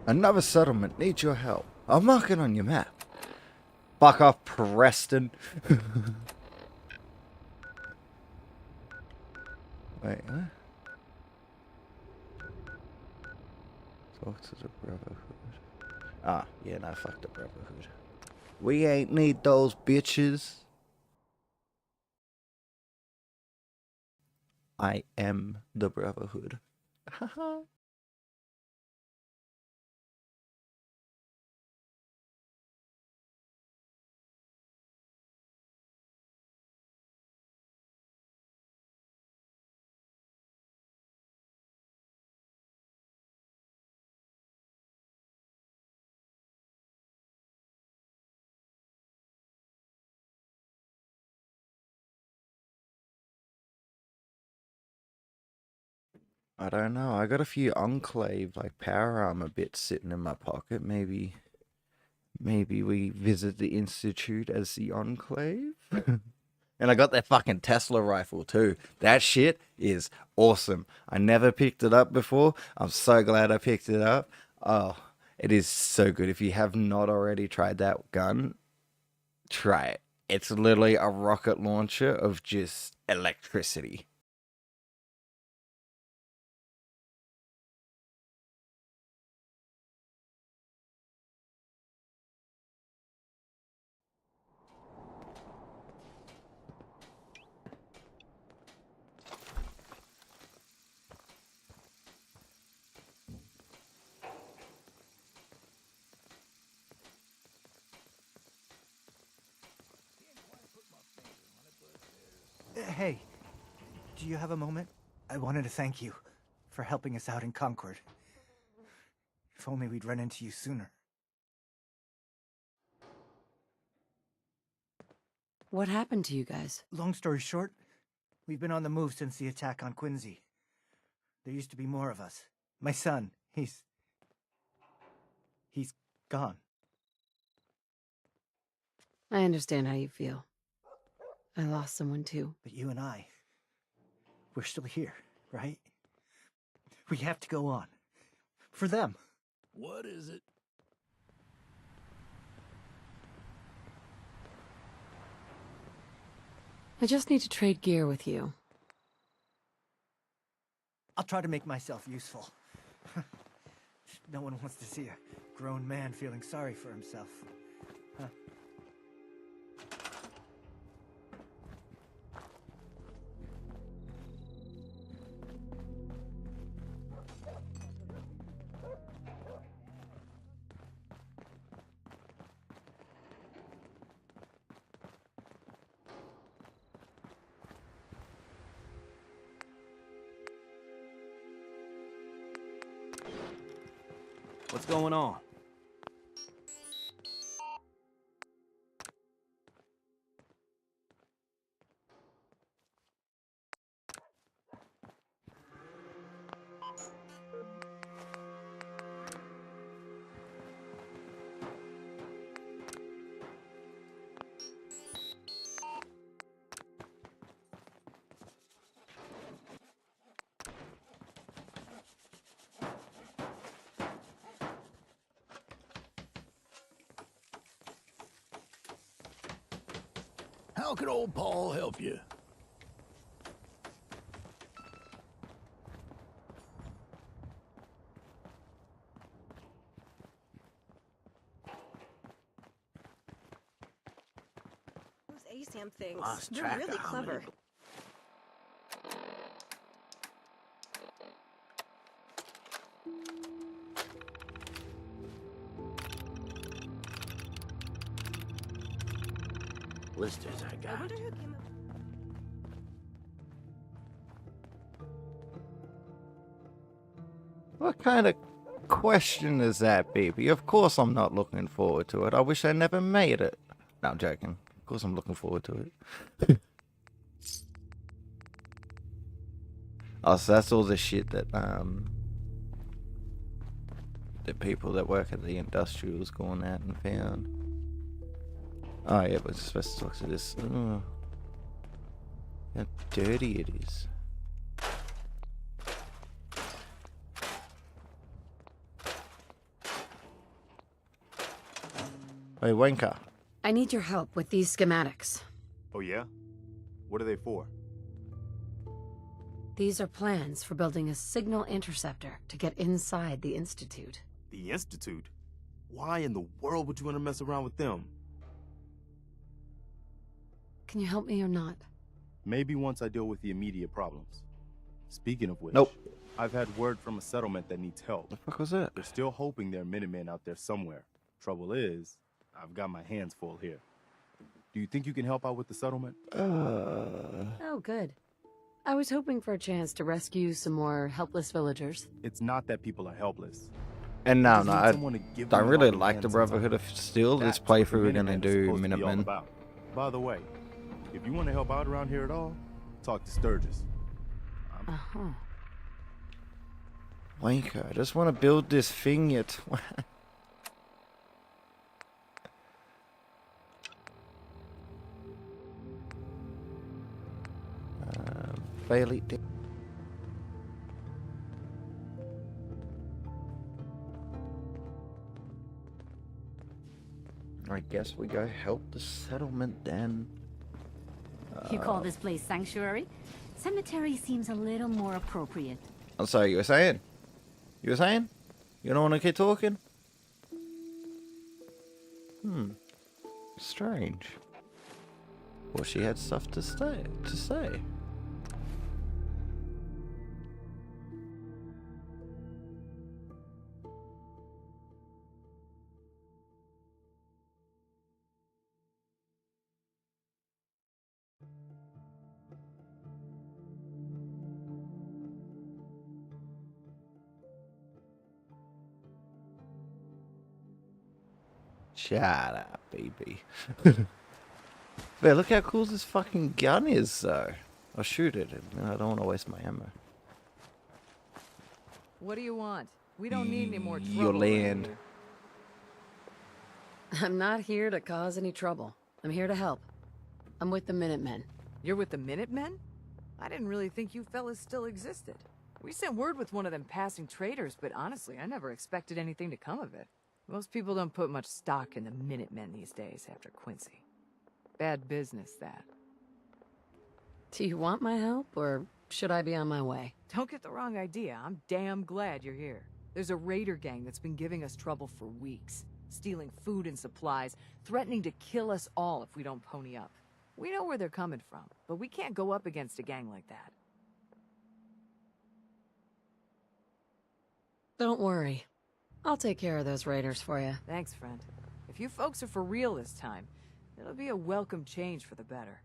Another settlement needs your help. I'll mark it on your map. Fuck off, Preston. Wait, what? Talk to the Brotherhood. Ah, yeah, no, fuck the Brotherhood. We ain't need those bitches. I am the Brotherhood. Haha. I don't know. I got a few Enclave like power armor bits sitting in my pocket. Maybe we visit the Institute as the Enclave. And I got that fucking Tesla rifle too. That shit is awesome. I never picked it up before. I'm so glad I picked it up. Oh, it is so good. If you have not already tried that gun, try it. It's literally a rocket launcher of just electricity. Hey, do you have a moment? I wanted to thank you for helping us out in Concord. If only we'd run into you sooner. What happened to you guys? Long story short, we've been on the move since the attack on Quincy. There used to be more of us. My son, he's gone. I understand how you feel. I lost someone too. But you and I, we're still here, right? We have to go on. For them. What is it? I just need to trade gear with you. I'll try to make myself useful. No one wants to see a grown man feeling sorry for himself. Huh? What's going on? How can old Paul help you? Those ASAM things, Lost they're track really of how many- clever. Blisters I I got. wonder who came up. What kind of question is that, baby? Of course I'm not looking forward to it. I wish I never made it. No, I'm joking. Of course I'm looking forward to it. Oh, so that's all the shit that the people that work at the industrials gone out and found. Oh yeah, but we're supposed to talk to this. Oh, how dirty it is. Hey, Wenka. I need your help with these schematics. Oh yeah? What are they for? These are plans for building a signal interceptor to get inside the Institute. The Institute? Why in the world would you want to mess around with them? Can you help me or not? Maybe once I deal with the immediate problems. Speaking of which, Nope. I've had word from a settlement that needs help. The fuck was that? They're still hoping there are Minutemen out there somewhere. Trouble is, I've got my hands full here. Do you think you can help out with the settlement? Oh, good. I was hoping for a chance to rescue some more helpless villagers. It's not that people are helpless. And They no, just no, need I someone to give don't them a really helping like hand the sometimes. Brotherhood of Steel. This That's what the playthrough we're gonna Minutemen are do supposed to be all Minutemen. about. By the way, if you want to help out around here at all, talk to Sturgis. Uh-huh. Wanker, I just want to build this thing, you twat. Bailey. I guess we go help the settlement then. You call this place sanctuary? Cemetery seems a little more appropriate. I'm sorry, you were saying? You were saying? You don't want to keep talking? Strange. Well, she had stuff to say. Shut up, baby. But look how cool this fucking gun is, though. I'll shoot it. I don't want to waste my ammo. What do you want? We don't need any more trouble. Your around land. here. I'm not here to cause any trouble. I'm here to help. I'm with the Minutemen. You're with the Minutemen? I didn't really think you fellas still existed. We sent word with one of them passing traders, but honestly, I never expected anything to come of it. Most people don't put much stock in the Minutemen these days after Quincy. Bad business, that. Do you want my help, or should I be on my way? Don't get the wrong idea. I'm damn glad you're here. There's a raider gang that's been giving us trouble for weeks. Stealing food and supplies, threatening to kill us all if we don't pony up. We know where they're coming from, but we can't go up against a gang like that. Don't worry. I'll take care of those raiders for you. Thanks, friend. If you folks are for real this time, it'll be a welcome change for the better.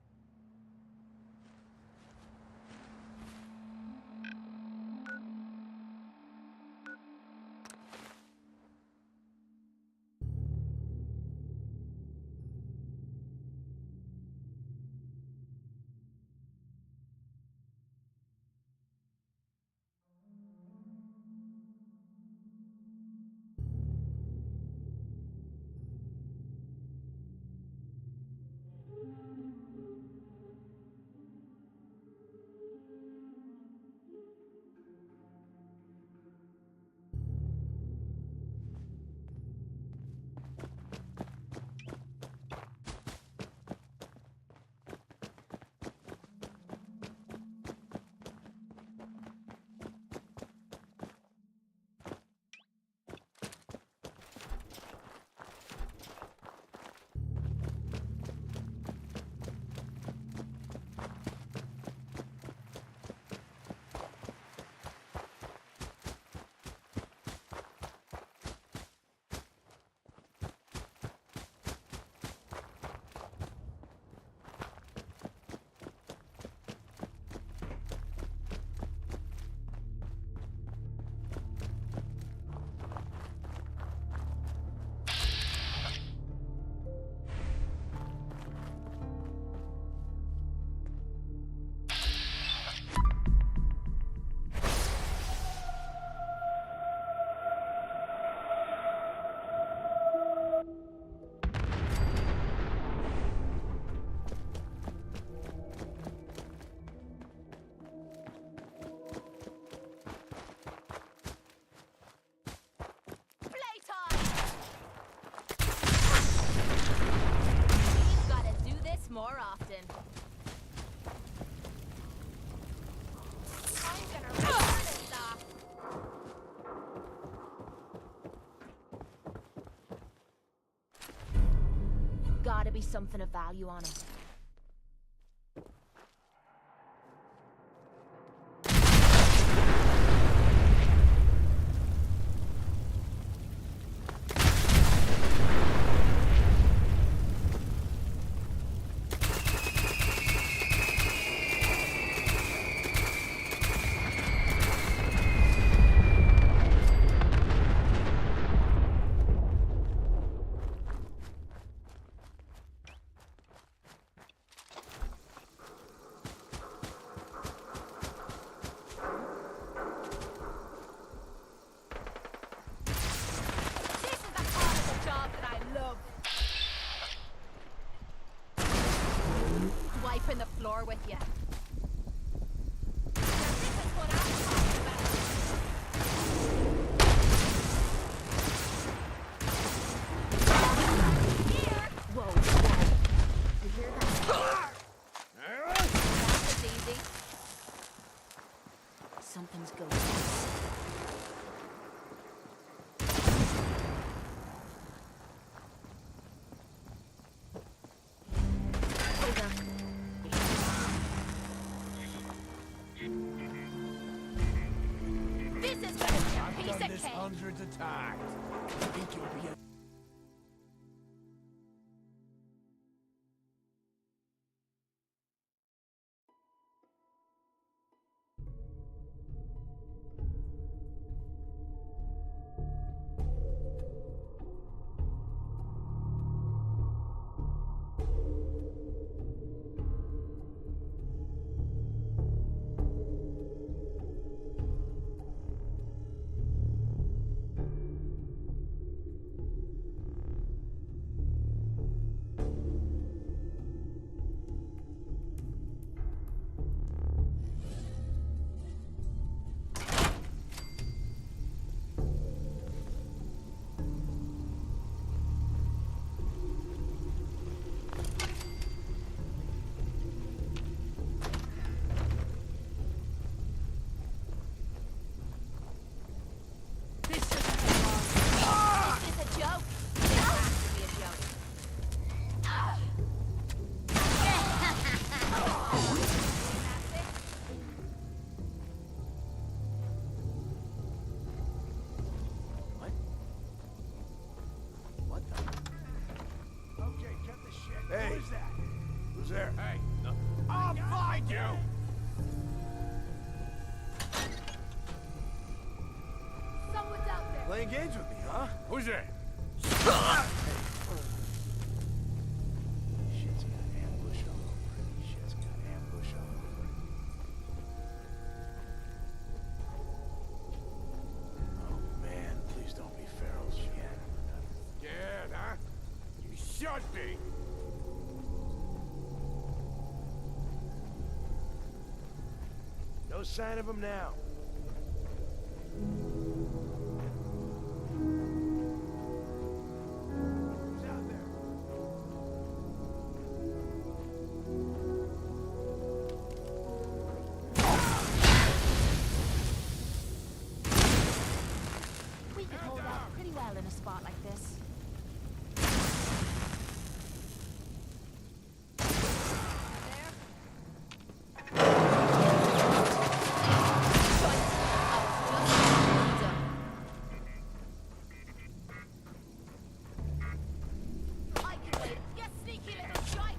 gotta be something of value on him. Wiping the floor with you. This is what I'm talking about. Here. Whoa, whoa. You hear that? That was easy. Something's going on. This is gonna be a piece of cake. Hundreds of times. I think you'll be a Hey, Who's that? who's there? Hey, no. I'll find you! Someone's out there. Playing games with me, huh? Who's there? Shit's got ambush all over it. Shit's got ambush all over it. Oh man, please don't be Farrell's shit. Scared, huh? You should be. No sign of him now. Who's out there? We could hold out pretty well in a spot like this. I can wait. You sneaky little shite!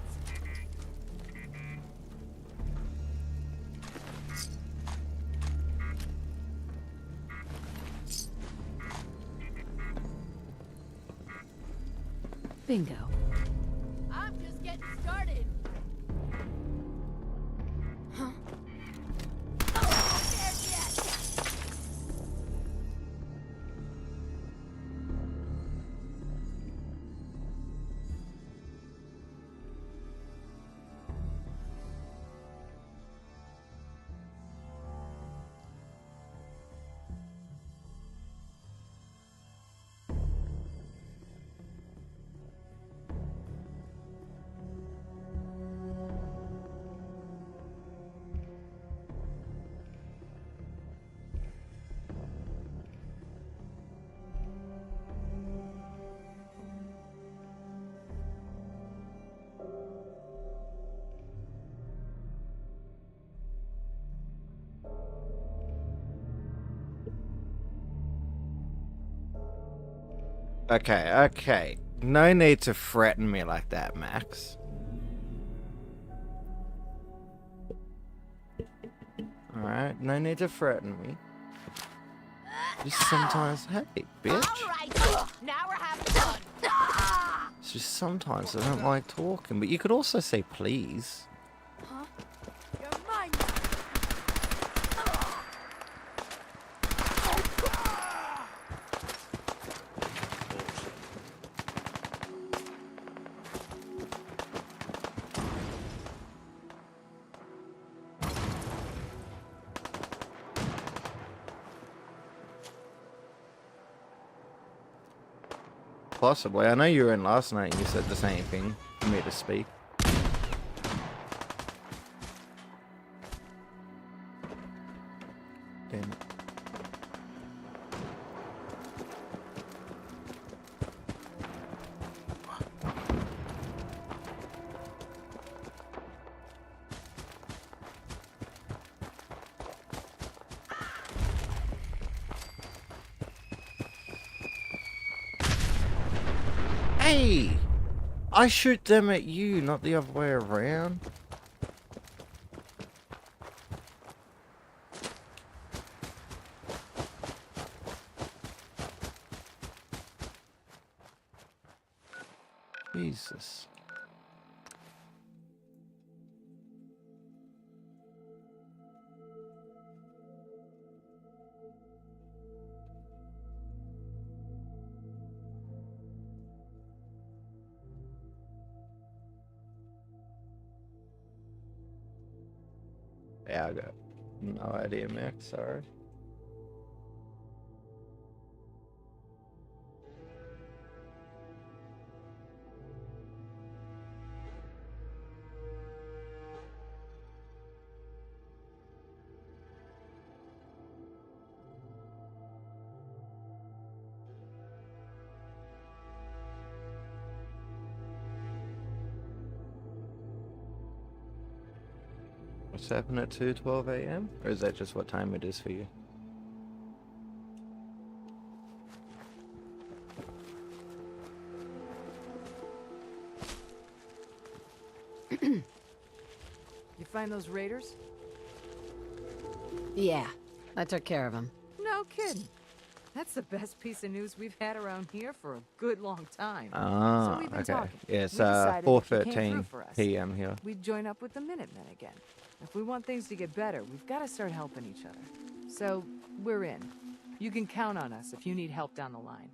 Bingo. I'm just getting started. Huh? Oh, there yet. Okay. No need to threaten me like that, Max. Alright, no need to threaten me. Just sometimes, hey, bitch. Alright, now we're having fun. It's just sometimes I don't like talking, but you could also say please. Huh? You're mine. Possibly. I know you were in last night and you said the same thing for me to speak. Damn it. Hey! I shoot them at you, not the other way around. Jesus. Yeah, I got no idea, Max. Sorry. What's happening at 2:12 a.m.? Or is that just what time it is for you? You find those raiders? Yeah, I took care of him. No kidding. That's the best piece of news we've had around here for a good long time. Ah, So we've been okay. talking. Yeah, it's We decided if you came 4:13 through for us, p.m. here. We'd join up with the Minutemen again. If we want things to get better, we've got to start helping each other. So, we're in. You can count on us if you need help down the line.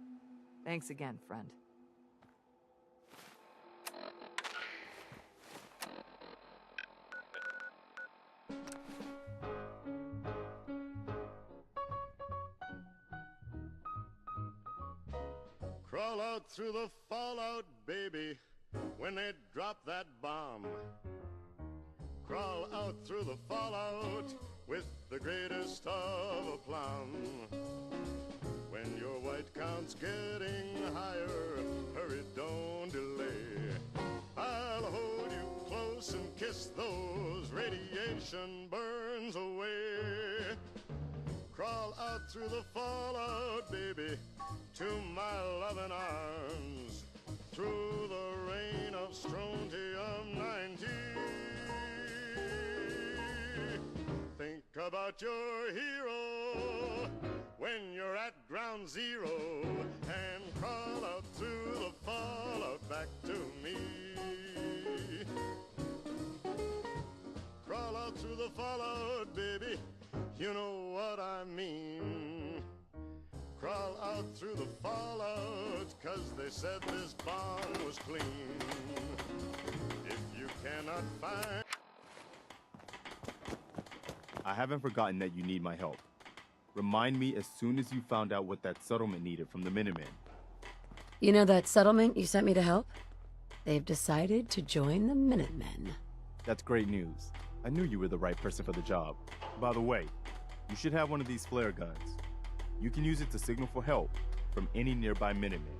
Thanks again, friend. Crawl out through the fallout, baby, when they drop that bomb. Crawl out through the fallout with the greatest of aplomb. When your white count's getting higher, hurry, don't delay. I'll hold you close and kiss those radiation burns away. Crawl out through the fallout, baby, to my loving arms, through the rain of strontium 90. Think about your hero when you're at ground zero, and crawl out through the fallout back to me. Crawl out through the fallout, baby, you know what I mean. Crawl out through the fallout, 'cause they said this bond was clean. If you cannot find... I haven't forgotten that you need my help. Remind me as soon as you found out what that settlement needed from the Minutemen. You know that settlement you sent me to help? They've decided to join the Minutemen. That's great news. I knew you were the right person for the job. By the way, you should have one of these flare guns. You can use it to signal for help from any nearby Minutemen.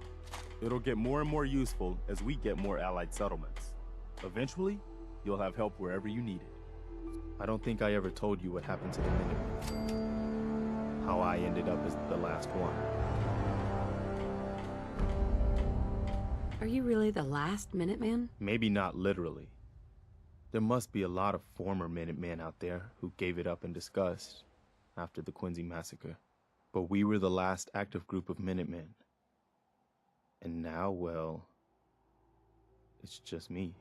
It'll get more and more useful as we get more allied settlements. Eventually, you'll have help wherever you need it. I don't think I ever told you what happened to the Minutemen. How I ended up as the last one. Are you really the last Minuteman? Maybe not literally. There must be a lot of former Minutemen out there who gave it up in disgust after the Quincy massacre. But we were the last active group of Minutemen. And now, well, it's just me.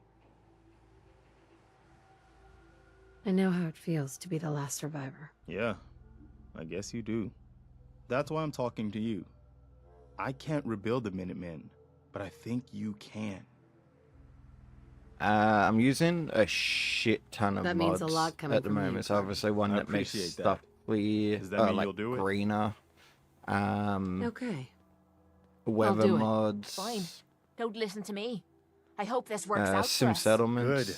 I know how it feels to be the last survivor. Yeah, I guess you do. That's why I'm talking to you. I can't rebuild the Minutemen, but I think you can. I'm using a shit ton of That mods means a lot coming at the from you, moment. It's Clark. obviously one I that makes appreciate that. stuff clear, Does that mean like you'll do it? greener. Okay. Weather do it. mods. Fine. Don't listen to me. I hope this works out for Sim us. settlements. Good.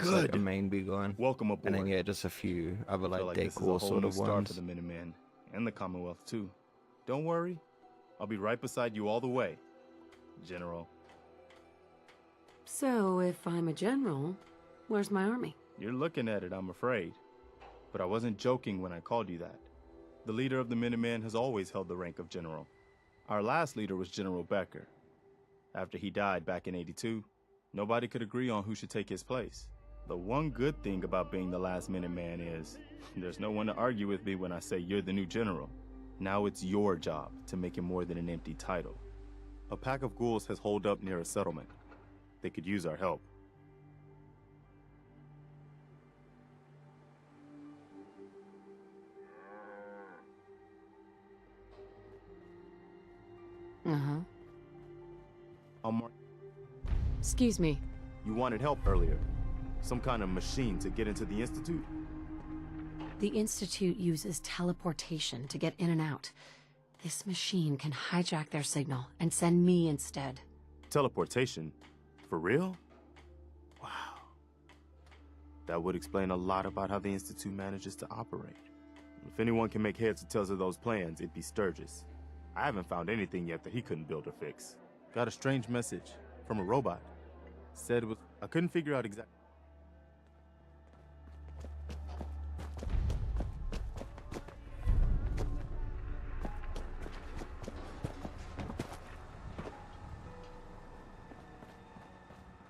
Is like Good. a main big one. Welcome aboard. And then yeah, just a few other I feel like this is a decor whole sort new of start ones. for the Minutemen and the Commonwealth too. Don't worry, I'll be right beside you all the way, General. So, if I'm a general, where's my army? You're looking at it, I'm afraid. But I wasn't joking when I called you that. The leader of the Minutemen has always held the rank of general. Our last leader was General Becker. After he died back in '82, nobody could agree on who should take his place. The one good thing about being the last Minuteman is there's no one to argue with me when I say you're the new general. Now it's your job to make it more than an empty title. A pack of ghouls has holed up near a settlement. They could use our help. Uh-huh. I'll mark. Excuse me. You wanted help earlier. Some kind of machine to get into the Institute? The Institute uses teleportation to get in and out. This machine can hijack their signal and send me instead. Teleportation? For real? Wow. That would explain a lot about how the Institute manages to operate. If anyone can make heads or tails of those plans, it'd be Sturgis. I haven't found anything yet that he couldn't build or fix. Got a strange message from a robot. Said it was... I couldn't figure out exactly...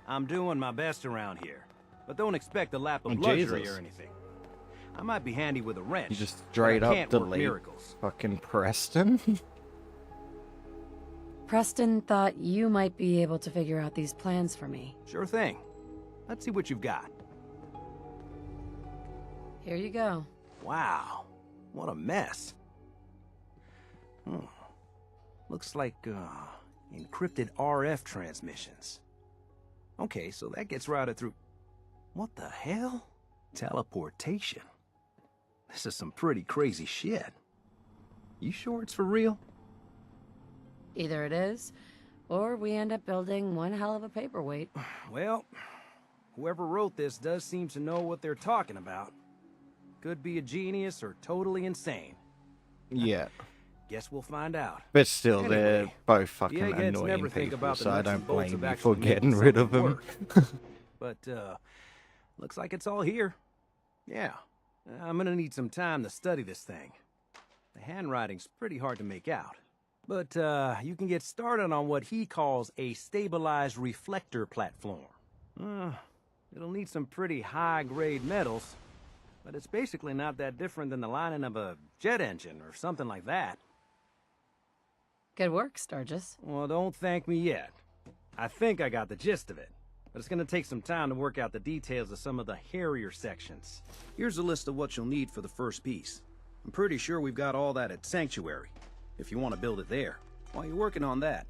I'm doing my best around here, but don't expect a lap of Oh, luxury Jesus. or anything. I might be handy with a wrench. You just but straight I up can't work delete miracles. fucking Preston. Preston thought you might be able to figure out these plans for me. Sure thing. Let's see what you've got. Here you go. Wow, what a mess. Looks like encrypted RF transmissions. Okay, so that gets routed through... What the hell? Teleportation. This is some pretty crazy shit. You sure it's for real? Either it is, or we end up building one hell of a paperweight. Well, whoever wrote this does seem to know what they're talking about. Could be a genius or totally insane. Yeah. Guess we'll find out. But still, they're Anyway, both fucking the eggheads annoying never think people, about the so I nuts don't and bolts blame of you actually for making getting rid of something them. work. But, looks like it's all here. Yeah. I'm gonna need some time to study this thing. The handwriting's pretty hard to make out. But, you can get started on what he calls a stabilized reflector platform. It'll need some pretty high-grade metals, but it's basically not that different than the lining of a jet engine or something like that. Good work, Sturgis. Well, don't thank me yet. I think I got the gist of it, but it's gonna take some time to work out the details of some of the hairier sections. Here's a list of what you'll need for the first piece. I'm pretty sure we've got all that at Sanctuary, if you want to build it there. While you're working on that,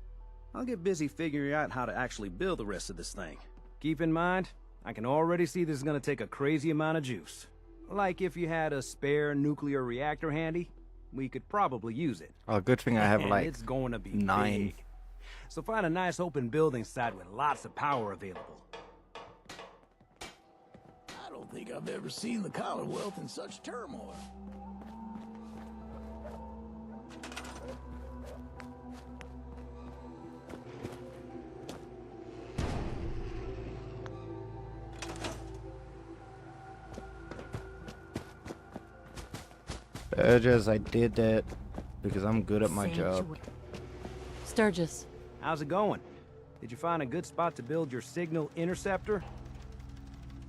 I'll get busy figuring out how to actually build the rest of this thing. Keep in mind, I can already see this is gonna take a crazy amount of juice. Like if you had a spare nuclear reactor handy, we could probably use it. Oh, good thing I have And like it's going to be 9. big. So find a nice open building site with lots of power available. I don't think I've ever seen the Commonwealth in such turmoil. Sturgis, I did it because I'm good at my job. Sturgis. How's it going? Did you find a good spot to build your signal interceptor?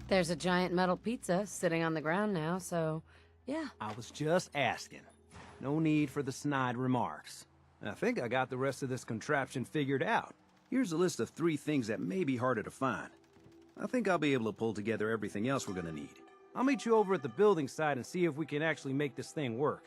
There's a giant metal pizza sitting on the ground now, so yeah. I was just asking. No need for the snide remarks. I think I got the rest of this contraption figured out. Here's a list of 3 things that may be harder to find. I think I'll be able to pull together everything else we're gonna need. I'll meet you over at the building site and see if we can actually make this thing work.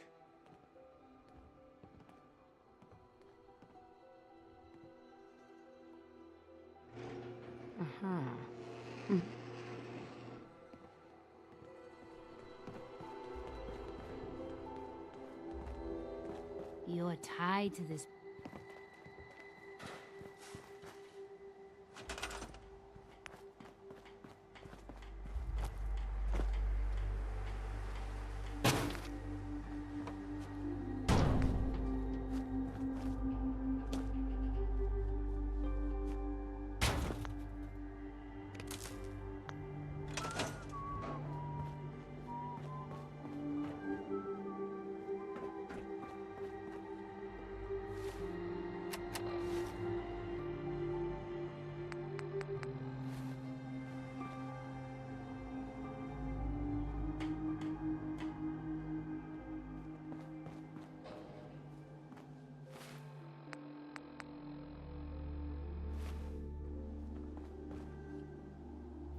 You're tied to this.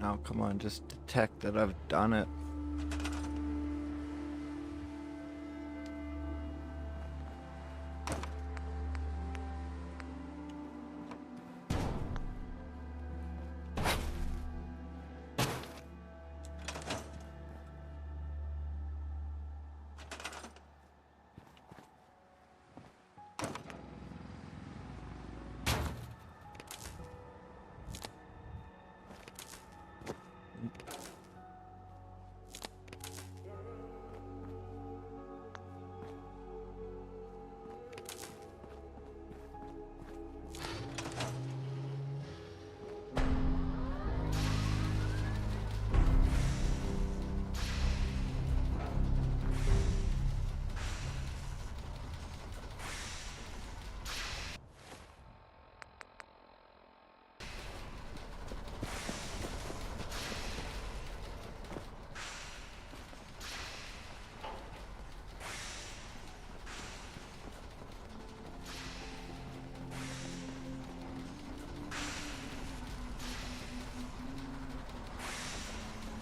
Oh, come on, just detect that I've done it.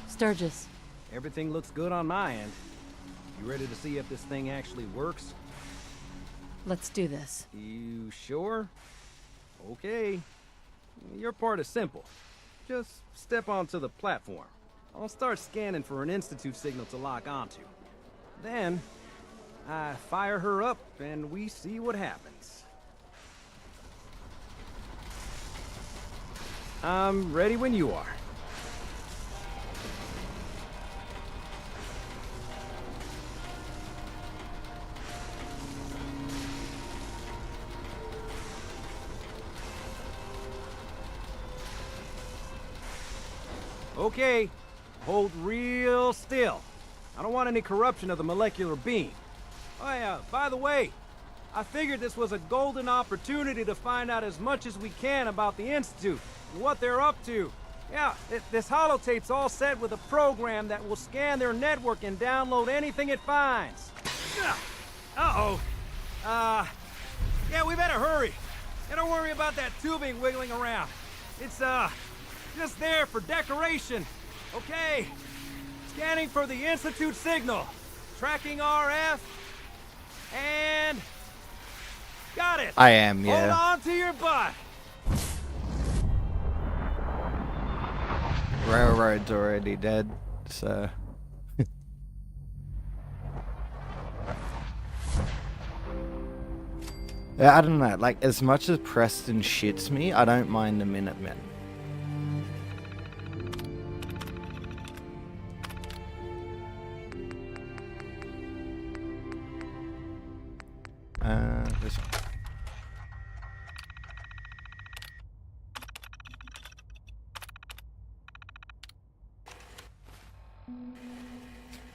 Sturgis. Everything looks good on my end. You ready to see if this thing actually works? Let's do this. You sure? Okay. Your part is simple. Just step onto the platform. I'll start scanning for an Institute signal to lock onto. Then, I fire her up and we see what happens. I'm ready when you are. Okay, hold real still. I don't want any corruption of the molecular beam. Oh yeah, by the way, I figured this was a golden opportunity to find out as much as we can about the Institute and what they're up to. Yeah, this holotape's all set with a program that will scan their network and download anything it finds. Uh-oh. Yeah, we better hurry. And don't worry about that tubing wiggling around. It's, just there for decoration. Okay. Scanning for the Institute signal. Tracking RF. And... got it. I am, yeah. Hold on to your butt. Railroad's already dead, so... Yeah, I don't know, like, as much as Preston shits me, I don't mind the Minutemen. This one.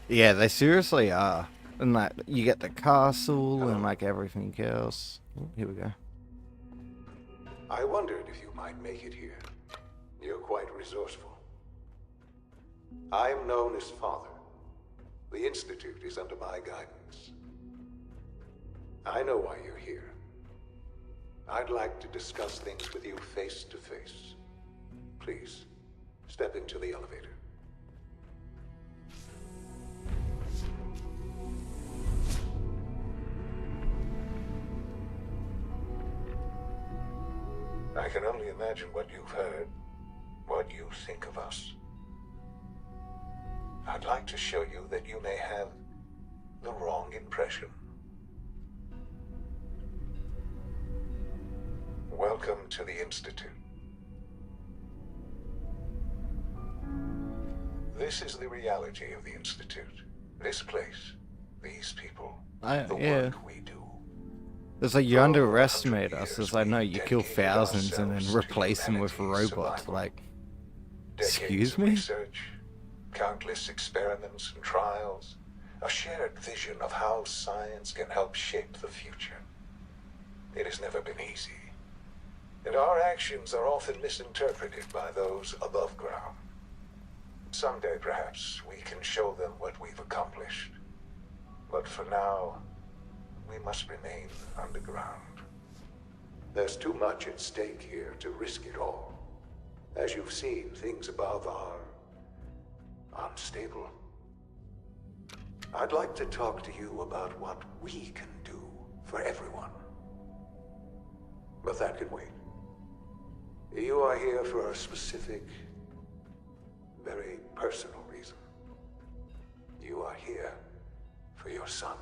Yeah, they seriously are. And like, you get the castle and like everything else. Oh, here we go. I wondered if you might make it here. You're quite resourceful. I am known as Father. The Institute is under my guidance. I know why you're here. I'd like to discuss things with you face to face. Please, step into the elevator. I can only imagine what you've heard, what you think of us. I'd like to show you that you may have the wrong impression. Welcome to the Institute. This is the reality of the Institute. This place, these people, the yeah. work we do. It's like you underestimate us. It's like, no, you kill thousands and then replace them with robots. Like, excuse me? Research, countless experiments and trials, a shared vision of how science can help shape the future. It has never been easy, and our actions are often misinterpreted by those above ground. Someday, perhaps, we can show them what we've accomplished. But for now, we must remain underground. There's too much at stake here to risk it all. As you've seen, things above are unstable. I'd like to talk to you about what we can do for everyone. But that can wait. You are here for a specific, very personal reason. You are here for your son.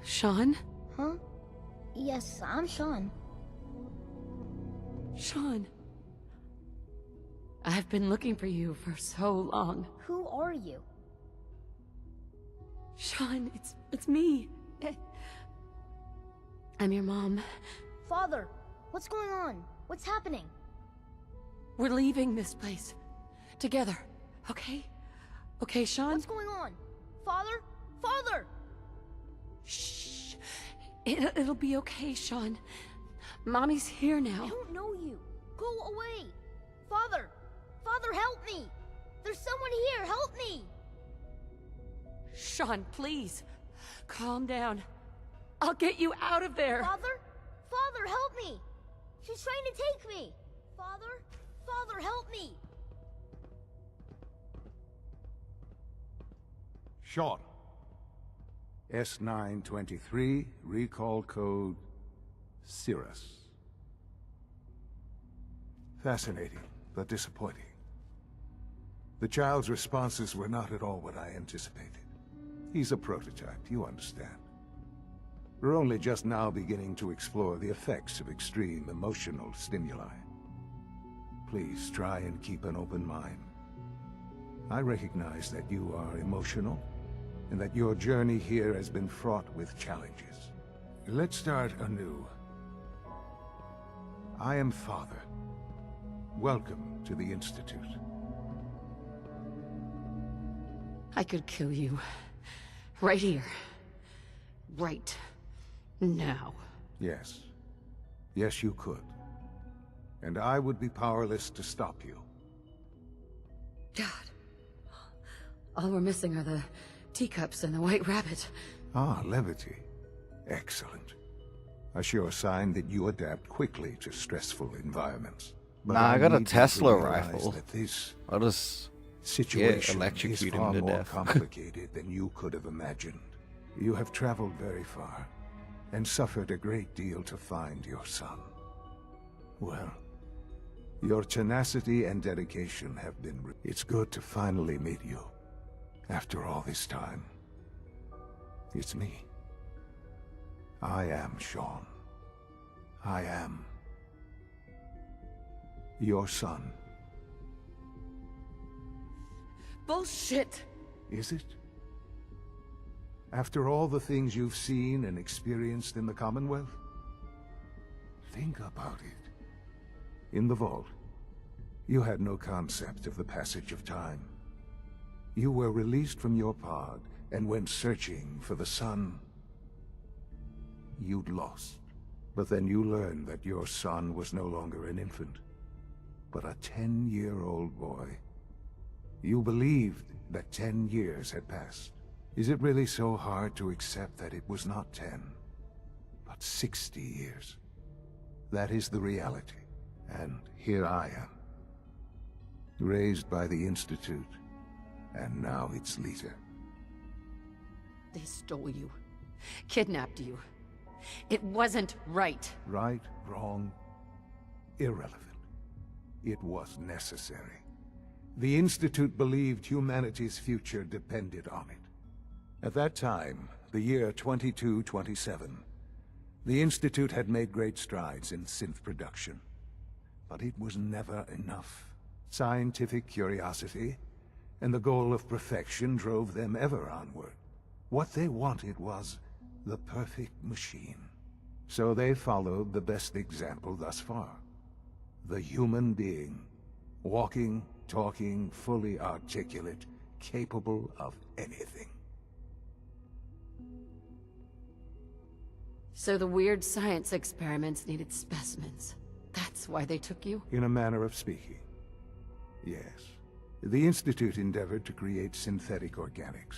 Sean? Huh? Yes, I'm Sean. Sean. I've been looking for you for so long. Who are you? Sean, it's me. I'm your mom. Father, what's going on? What's happening? We're leaving this place. Together, okay? Okay, Sean? What's going on? Father? Father! Shh. It'll be okay, Sean. Mommy's here now. I don't know you. Go away. Father! Father, help me! There's someone here, help me! Sean, please. Calm down. I'll get you out of there. Father? Father, help me! She's trying to take me! Father? Father, help me! Sean. S923, recall code Cirrus. Fascinating, but disappointing. The child's responses were not at all what I anticipated. He's a prototype, you understand. We're only just now beginning to explore the effects of extreme emotional stimuli. Please try and keep an open mind. I recognize that you are emotional, and that your journey here has been fraught with challenges. Let's start anew. I am Father. Welcome to the Institute. I could kill you. Right here. Right now. Yes. Yes, you could. And I would be powerless to stop you. God. All we're missing are the teacups and the white rabbit. Ah, levity. Excellent. A sure sign that you adapt quickly to stressful environments. But Nah, I got a need you to Tesla realize rifle. that this I'll just situation electrocute is him far to more death. complicated than you could have imagined. You have traveled very far, and suffered a great deal to find your son. Well, your tenacity and dedication have been... It's good to finally meet you. After all this time. It's me. I am Sean. I am... your son. Bullshit! Is it? After all the things you've seen and experienced in the Commonwealth? Think about it. In the vault, you had no concept of the passage of time. You were released from your pod and went searching for the son you'd lost. But then you learned that your son was no longer an infant, but a 10-year-old boy. You believed that 10 years had passed. Is it really so hard to accept that it was not 10, but 60 years? That is the reality, and here I am. Raised by the Institute, and now its leader. They stole you. Kidnapped you. It wasn't right. Right, wrong, irrelevant. It was necessary. The Institute believed humanity's future depended on it. At that time, the year 2227, the Institute had made great strides in synth production. But it was never enough. Scientific curiosity and the goal of perfection drove them ever onward. What they wanted was the perfect machine. So they followed the best example thus far. The human being. Walking, talking, fully articulate, capable of anything. So the weird science experiments needed specimens. That's why they took you? In a manner of speaking. Yes. The Institute endeavored to create synthetic organics.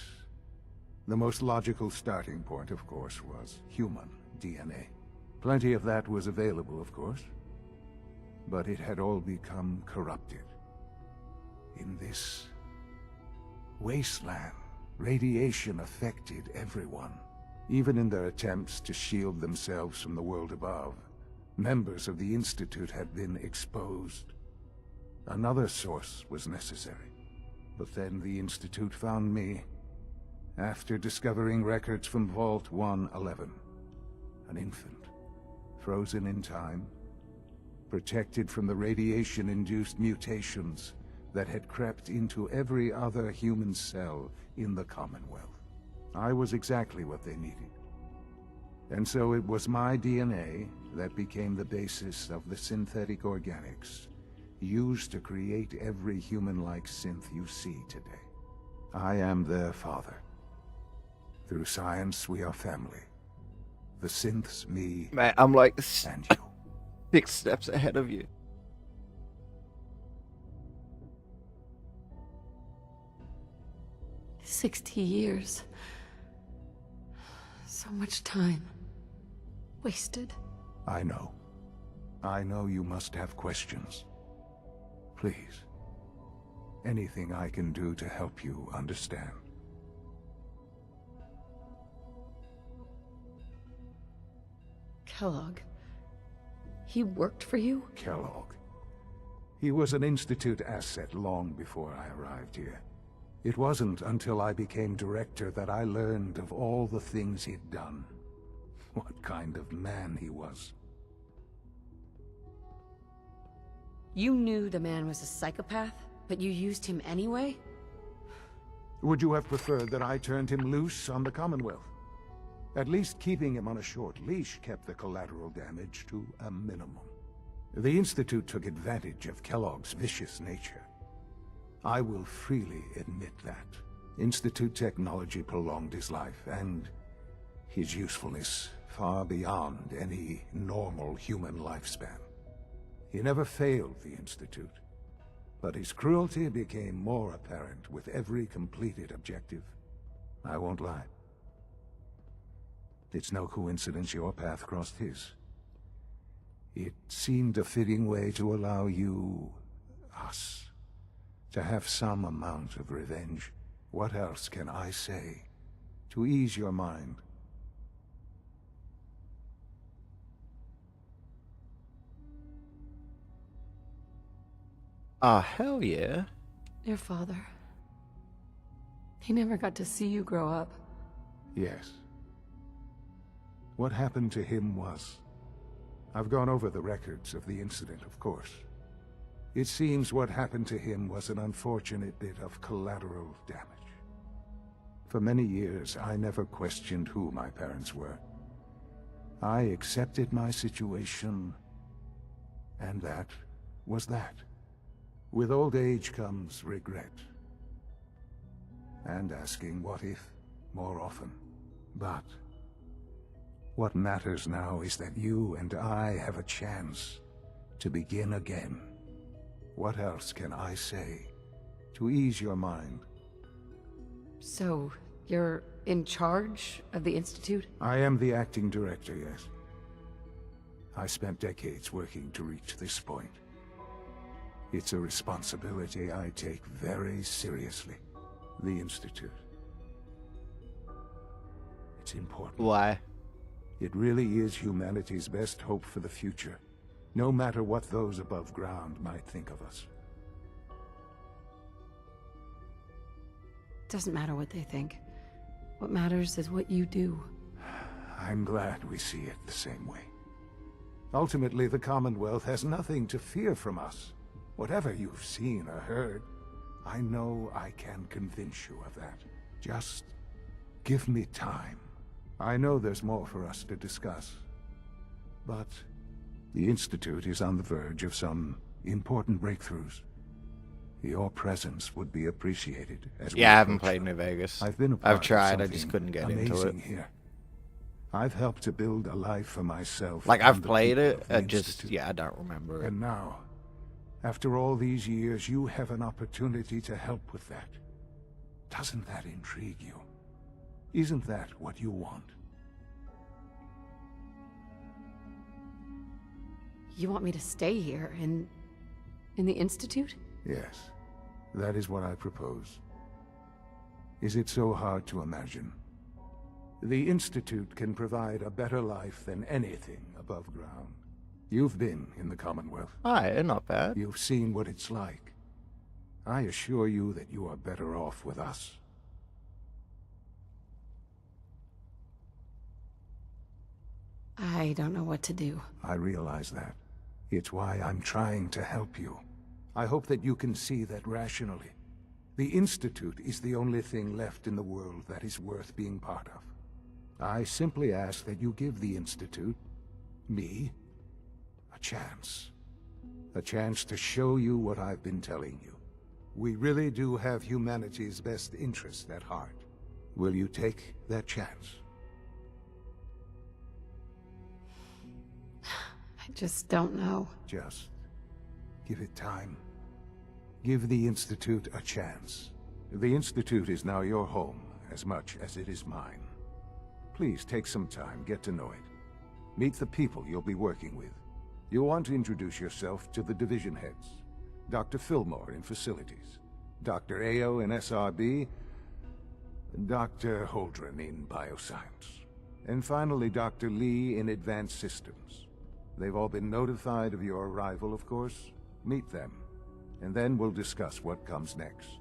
The most logical starting point, of course, was human DNA. Plenty of that was available, of course. But it had all become corrupted. In this wasteland, radiation affected everyone. Even in their attempts to shield themselves from the world above, members of the Institute had been exposed. Another source was necessary. But then the Institute found me, after discovering records from Vault 111. An infant, frozen in time, protected from the radiation-induced mutations that had crept into every other human cell in the Commonwealth. I was exactly what they needed. And so it was my DNA that became the basis of the synthetic organics used to create every human-like synth you see today. I am their father. Through science, we are family. The synths, me, Man, I'm like and you. 6 steps ahead of you. $60 years. So much time. Wasted. I know. I know you must have questions. Please. Anything I can do to help you understand. Kellogg. He worked for you? Kellogg. He was an Institute asset long before I arrived here. It wasn't until I became director that I learned of all the things he'd done. What kind of man he was. You knew the man was a psychopath, but you used him anyway? Would you have preferred that I turned him loose on the Commonwealth? At least keeping him on a short leash kept the collateral damage to a minimum. The Institute took advantage of Kellogg's vicious nature. I will freely admit that. Institute technology prolonged his life, and his usefulness far beyond any normal human lifespan. He never failed the Institute, but his cruelty became more apparent with every completed objective. I won't lie. It's no coincidence your path crossed his. It seemed a fitting way to allow you, us, to have some amount of revenge. What else can I say to ease your mind? Hell yeah. Your father. He never got to see you grow up. Yes. What happened to him was... I've gone over the records of the incident, of course. It seems what happened to him was an unfortunate bit of collateral damage. For many years, I never questioned who my parents were. I accepted my situation, and that was that. With old age comes regret. And asking what if more often. But What matters now is that you and I have a chance to begin again. What else can I say to ease your mind? So, you're in charge of the Institute? I am the acting director, yes. I spent decades working to reach this point. It's a responsibility I take very seriously. The Institute. It's important. Why? It really is humanity's best hope for the future, no matter what those above ground might think of us. Doesn't matter what they think. What matters is what you do. I'm glad we see it the same way. Ultimately, the Commonwealth has nothing to fear from us. Whatever you've seen or heard, I know I can convince you of that. Just give me time. I know there's more for us to discuss. But the Institute is on the verge of some important breakthroughs. Your presence would be appreciated as Yeah, I haven't played New Vegas. I've tried, I just couldn't get into it. Here. I've helped to build a life for myself. Like, I've played it, I don't remember it. And now, after all these years, you have an opportunity to help with that. Doesn't that intrigue you? Isn't that what you want? You want me to stay here in the Institute? Yes, that is what I propose. Is it so hard to imagine? The Institute can provide a better life than anything above ground. You've been in the Commonwealth. Aye, not bad. You've seen what it's like. I assure you that you are better off with us. I don't know what to do. I realize that. It's why I'm trying to help you. I hope that you can see that rationally. The Institute is the only thing left in the world that is worth being part of. I simply ask that you give the Institute, me, a chance. A chance to show you what I've been telling you. We really do have humanity's best interest at heart. Will you take that chance? I just don't know. Just give it time. Give the Institute a chance. The Institute is now your home as much as it is mine. Please take some time, get to know it. Meet the people you'll be working with. You'll want to introduce yourself to the division heads. Dr. Fillmore in Facilities, Dr. Ayo in SRB, Dr. Holdren in Bioscience, and finally Dr. Lee in Advanced Systems. They've all been notified of your arrival, of course. Meet them, and then we'll discuss what comes next.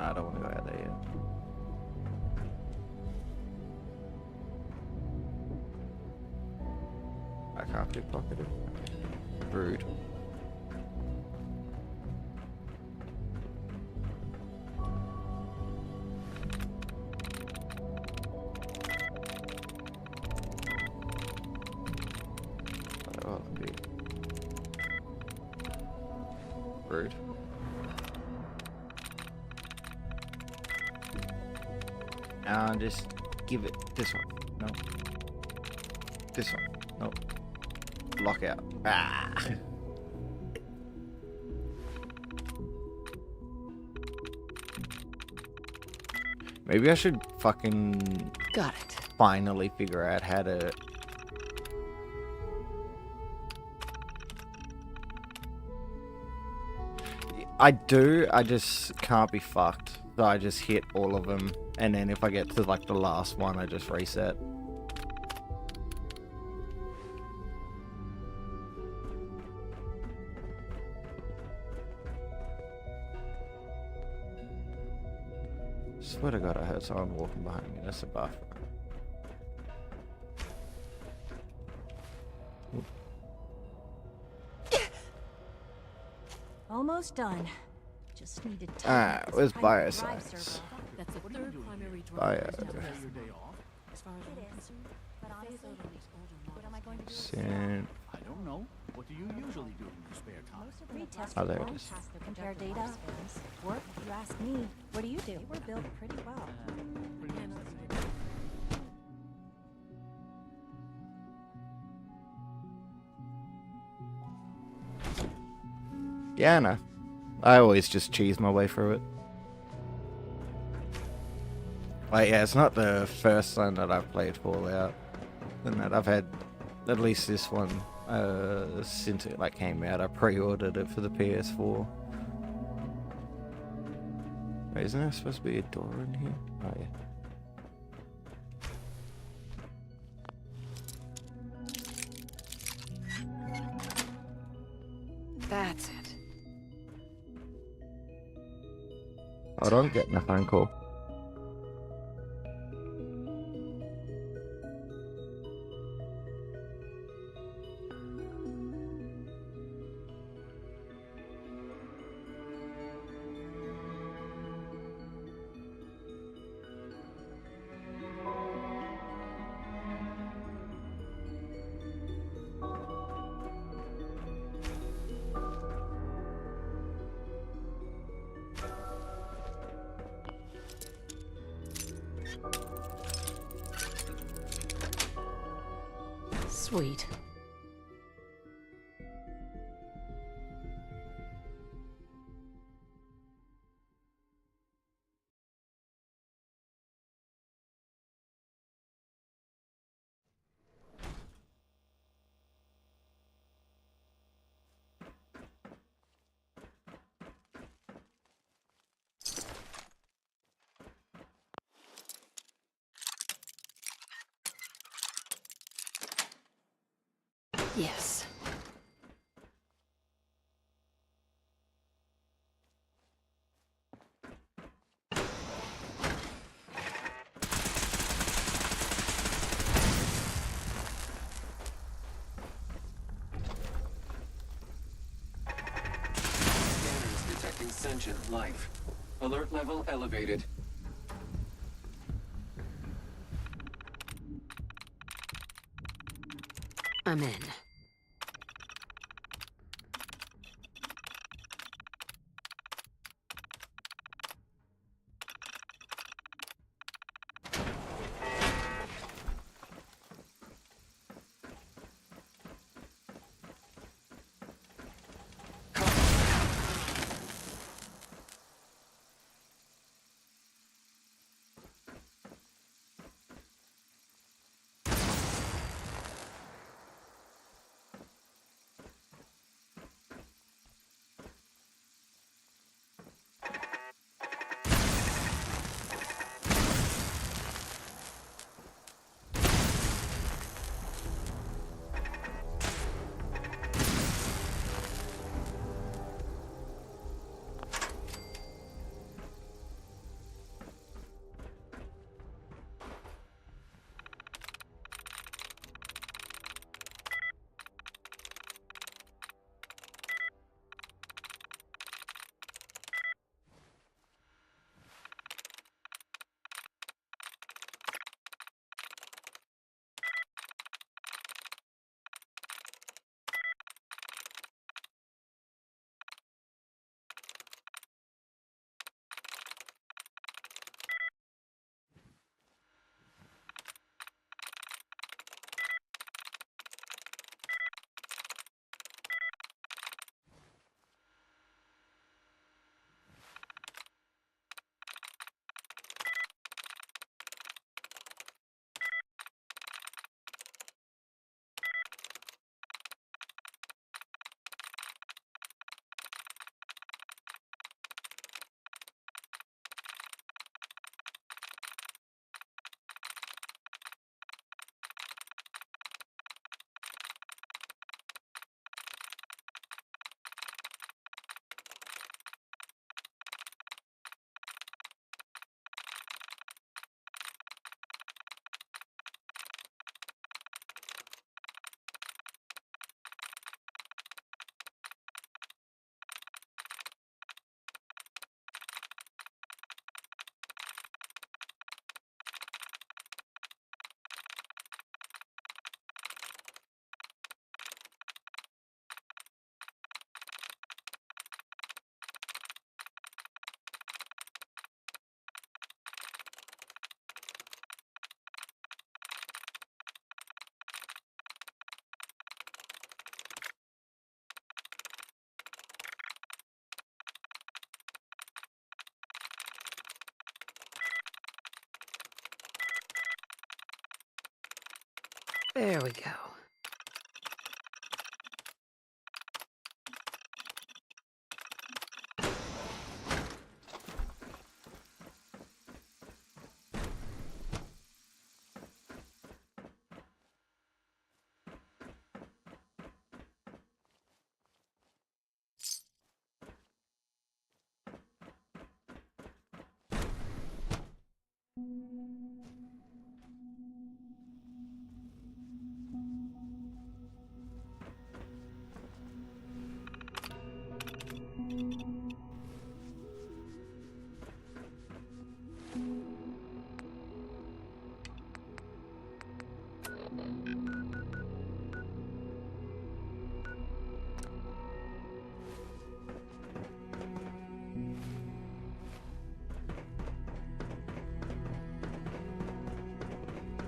I don't want to go out there yet. I can't pickpocket it. Rude. Oh, rude. Just give it this one. No. This one. No. Lock out. Ah. Maybe I should fucking Got it. finally figure out how to I do, I just can't be fucked. So I just hit all of them, and then if I get to like the last one, I just reset. Swear to God, I heard someone walking behind me. That's a bathroom. Almost done. Just need to Ah, where's bioscience? That's a third primary drive. Bio. As far as I'm concerned, But honestly, what am I going to do? Sin. I don't know. What do you usually do in your spare time? Retest Oh, there it won't is. pass their compare data. Work, if you ask me. What do you do? They were built pretty well. Yeah, no. I always just cheese my way through it. Like, yeah, it's not the first time that I've played Fallout, and that I've had at least this one since it like came out. I pre-ordered it for the PS4. Wait, isn't there supposed to be a door in here? Oh yeah. That's it. I don't get a phone call. Sweet. Yes. Scanners detecting sentient life. Alert level elevated. I'm in. There we go.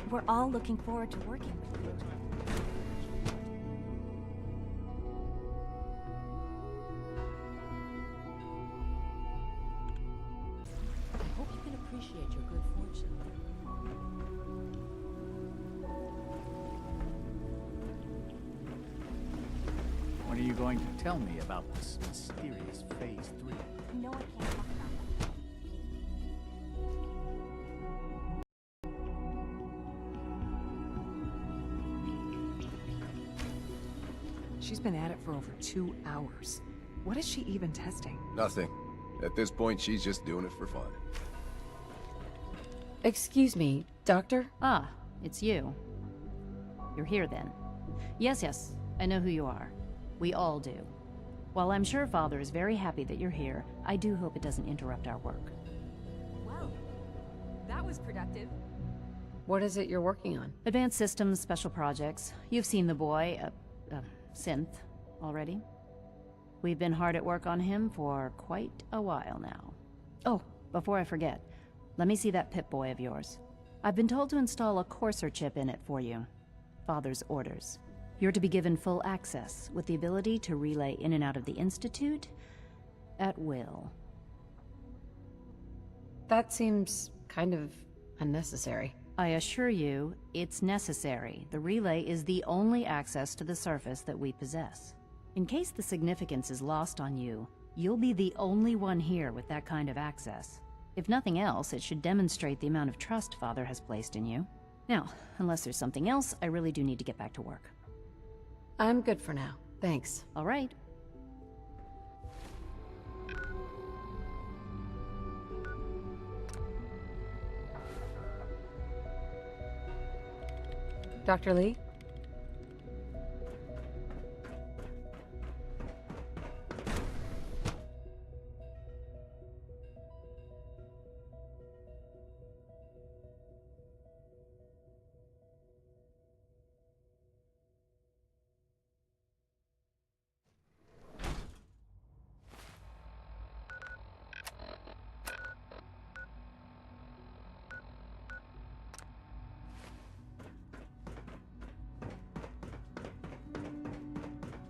We're all looking forward to working with you. I hope you can appreciate your good fortune. When are you going to tell me about this mysterious Phase 3? No, I can't talk about that. She's been at it for over 2 hours. What is she even testing? Nothing. At this point, she's just doing it for fun. Excuse me, Doctor? Ah, it's you. You're here then. Yes, I know who you are. We all do. While I'm sure Father is very happy that you're here, I do hope it doesn't interrupt our work. Well, that was productive. What is it you're working on? Advanced systems, special projects. You've seen the boy, Synth, already. We've been hard at work on him for quite a while now. Oh, before I forget, let me see that Pip-Boy of yours. I've been told to install a Courser chip in it for you. Father's orders. You're to be given full access, with the ability to relay in and out of the Institute at will. That seems kind of unnecessary. I assure you, it's necessary. The relay is the only access to the surface that we possess. In case the significance is lost on you, you'll be the only one here with that kind of access. If nothing else, it should demonstrate the amount of trust Father has placed in you. Now, unless there's something else, I really do need to get back to work. I'm good for now. Thanks. All right. Dr. Lee?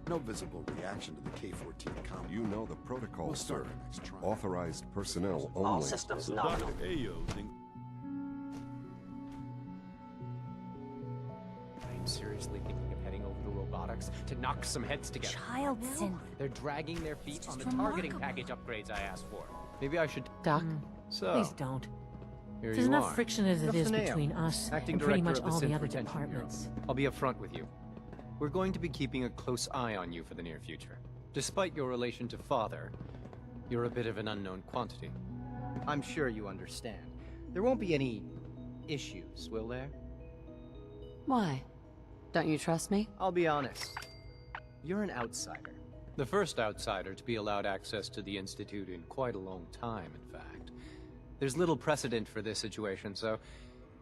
No visible reaction to the K-14 comm. You know the protocol, We'll sir. start the next trial. Authorized personnel only. All systems nominal. I'm seriously thinking of heading over to robotics to knock some heads together. Child synth. They're dragging their feet on the just targeting remarkable. package upgrades I asked for. Maybe I should... Doc? So, Please don't. here There's you enough are. friction as it is Dr. Neo, between us Acting and pretty much Director of all the Synth other Retention Bureau. departments. I'll be upfront with you. We're going to be keeping a close eye on you for the near future. Despite your relation to Father, you're a bit of an unknown quantity. I'm sure you understand. There won't be any issues, will there? Why? Don't you trust me? I'll be honest. You're an outsider. The first outsider to be allowed access to the Institute in quite a long time, in fact. There's little precedent for this situation, so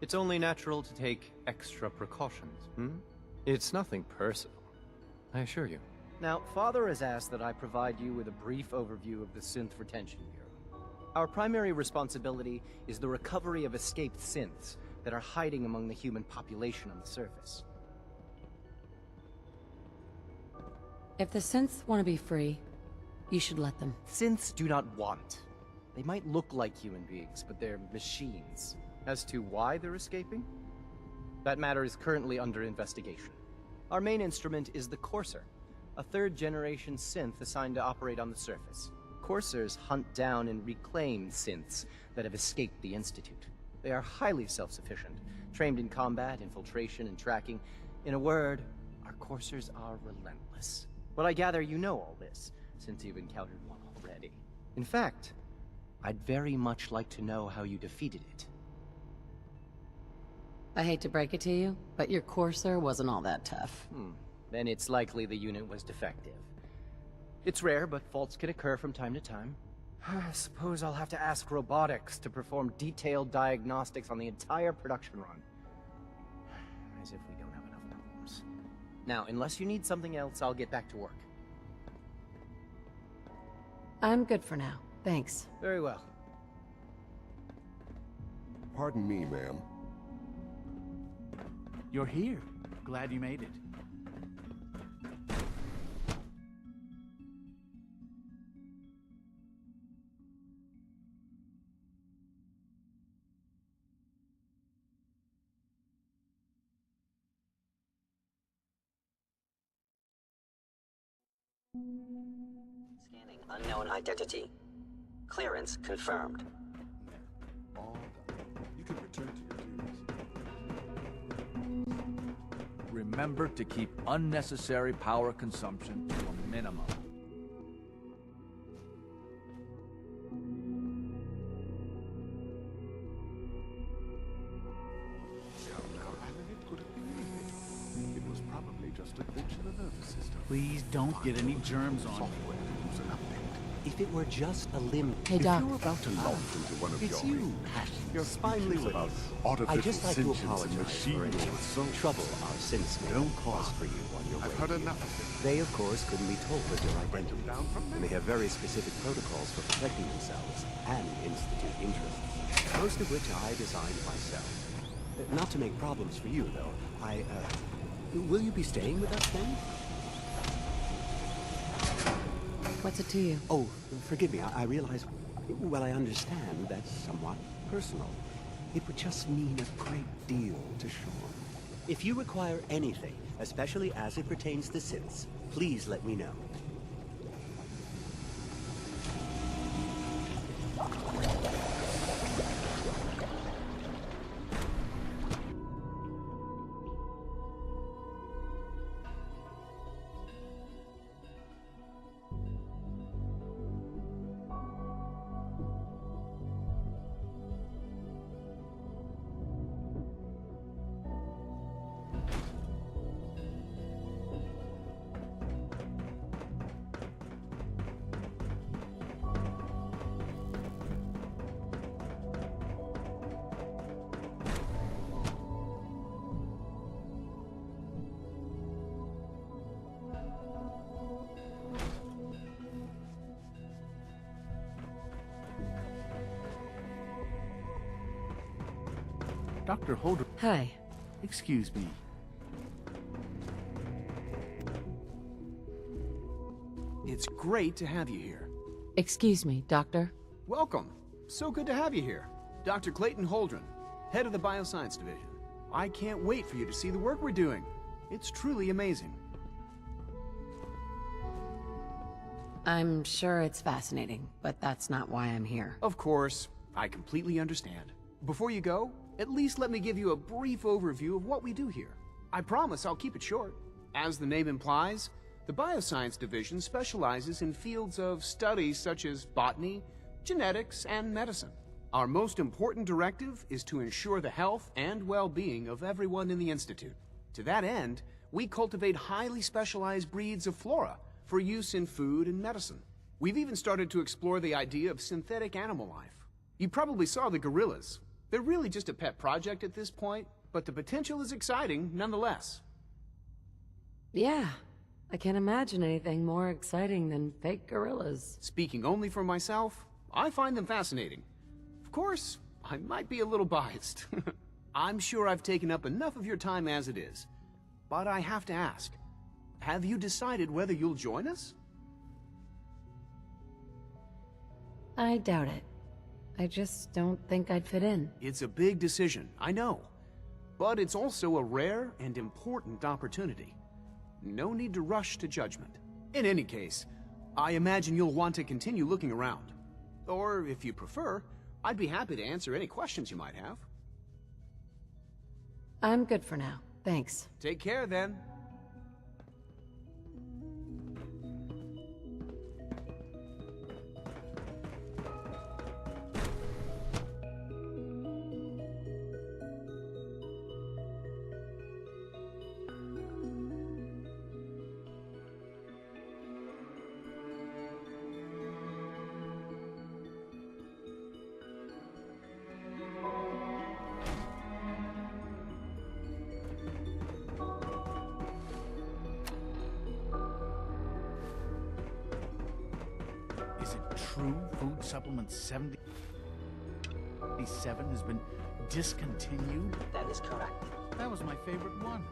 it's only natural to take extra precautions, It's nothing personal, I assure you. Now, Father has asked that I provide you with a brief overview of the Synth Retention Bureau. Our primary responsibility is the recovery of escaped synths that are hiding among the human population on the surface. If the synths want to be free, you should let them. Synths do not want. They might look like human beings, but they're machines. As to why they're escaping? That matter is currently under investigation. Our main instrument is the Courser, a third-generation synth assigned to operate on the surface. Coursers hunt down and reclaim synths that have escaped the Institute. They are highly self-sufficient, trained in combat, infiltration, and tracking. In a word, our Coursers are relentless. Well, I gather you know all this, since you've encountered one already. In fact, I'd very much like to know how you defeated it. I hate to break it to you, but your Courser wasn't all that tough. Then it's likely the unit was defective. It's rare, but faults can occur from time to time. I suppose I'll have to ask robotics to perform detailed diagnostics on the entire production run. As if we don't have enough problems. Now, unless you need something else, I'll get back to work. I'm good for now. Thanks. Very well. Pardon me, ma'am. You're here. Glad you made it. Scanning unknown identity. Clearance confirmed. All done. You can return to your duties. Remember to keep unnecessary power consumption to a minimum. It was probably just a glitch in the nervous system. Please don't get any germs on me. If it were just a limb... Hey, Doc. If you're about to launch into one of It's your... you, Passion. You're Speechless about I'd just like to artificial apologize for any trouble our synths may have caused for you on your way. I've heard enough of it. They, of course, couldn't be told of your identity, and they have very specific protocols for protecting themselves and Institute interests, most of which I designed myself. Not to make problems for you, though. Will you be staying with us then? What's it to you? Oh, forgive me. I realize... Well, I understand that's somewhat personal. It would just mean a great deal to Sean. If you require anything, especially as it pertains to synths, please let me know. Dr. Holder... Hi. Excuse me. It's great to have you here. Excuse me, Doctor. Welcome. So good to have you here. Dr. Clayton Holdren, head of the Bioscience Division. I can't wait for you to see the work we're doing. It's truly amazing. I'm sure it's fascinating, but that's not why I'm here. Of course, I completely understand. Before you go, at least let me give you a brief overview of what we do here. I promise I'll keep it short. As the name implies, the Bioscience Division specializes in fields of study such as botany, genetics, and medicine. Our most important directive is to ensure the health and well-being of everyone in the Institute. To that end, we cultivate highly specialized breeds of flora for use in food and medicine. We've even started to explore the idea of synthetic animal life. You probably saw the gorillas. They're really just a pet project at this point, but the potential is exciting nonetheless. Yeah, I can't imagine anything more exciting than fake gorillas. Speaking only for myself, I find them fascinating. Of course, I might be a little biased. I'm sure I've taken up enough of your time as it is. But I have to ask, have you decided whether you'll join us? I doubt it. I just don't think I'd fit in. It's a big decision, I know. but it's also a rare and important opportunity. No need to rush to judgment. In any case, I imagine you'll want to continue looking around. Or, if you prefer, I'd be happy to answer any questions you might have. I'm good for now. Thanks. Take care, then. Is it true Food Supplement 77 has been discontinued? That is correct. That was my favorite one.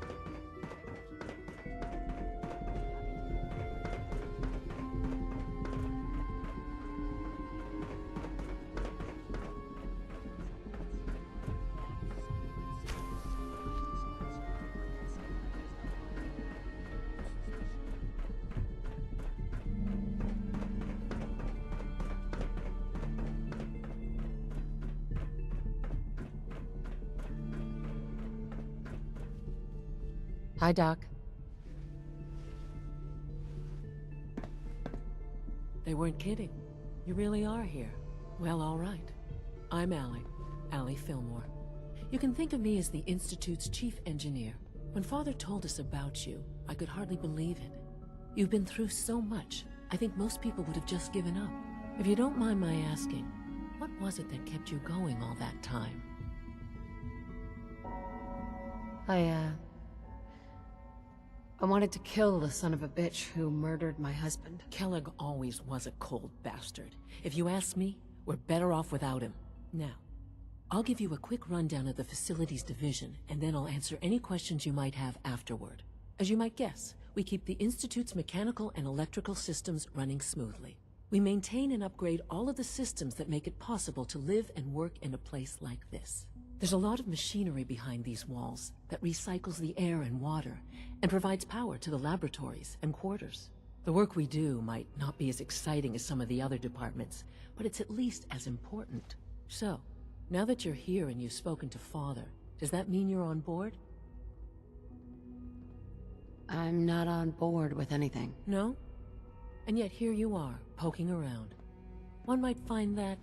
Hi, Doc. They weren't kidding. You really are here. Well, all right. I'm Allie Fillmore. You can think of me as the Institute's chief engineer. When Father told us about you, I could hardly believe it. You've been through so much, I think most people would have just given up. If you don't mind my asking, what was it that kept you going all that time? I wanted to kill the son of a bitch who murdered my husband. Kellogg always was a cold bastard. If you ask me, we're better off without him. Now, I'll give you a quick rundown of the Facilities Division, and then I'll answer any questions you might have afterward. As you might guess, we keep the Institute's mechanical and electrical systems running smoothly. We maintain and upgrade all of the systems that make it possible to live and work in a place like this. There's a lot of machinery behind these walls that recycles the air and water and provides power to the laboratories and quarters. The work we do might not be as exciting as some of the other departments, but it's at least as important. So, now that you're here and you've spoken to Father, does that mean you're on board? I'm not on board with anything. No? And yet here you are, poking around. One might find that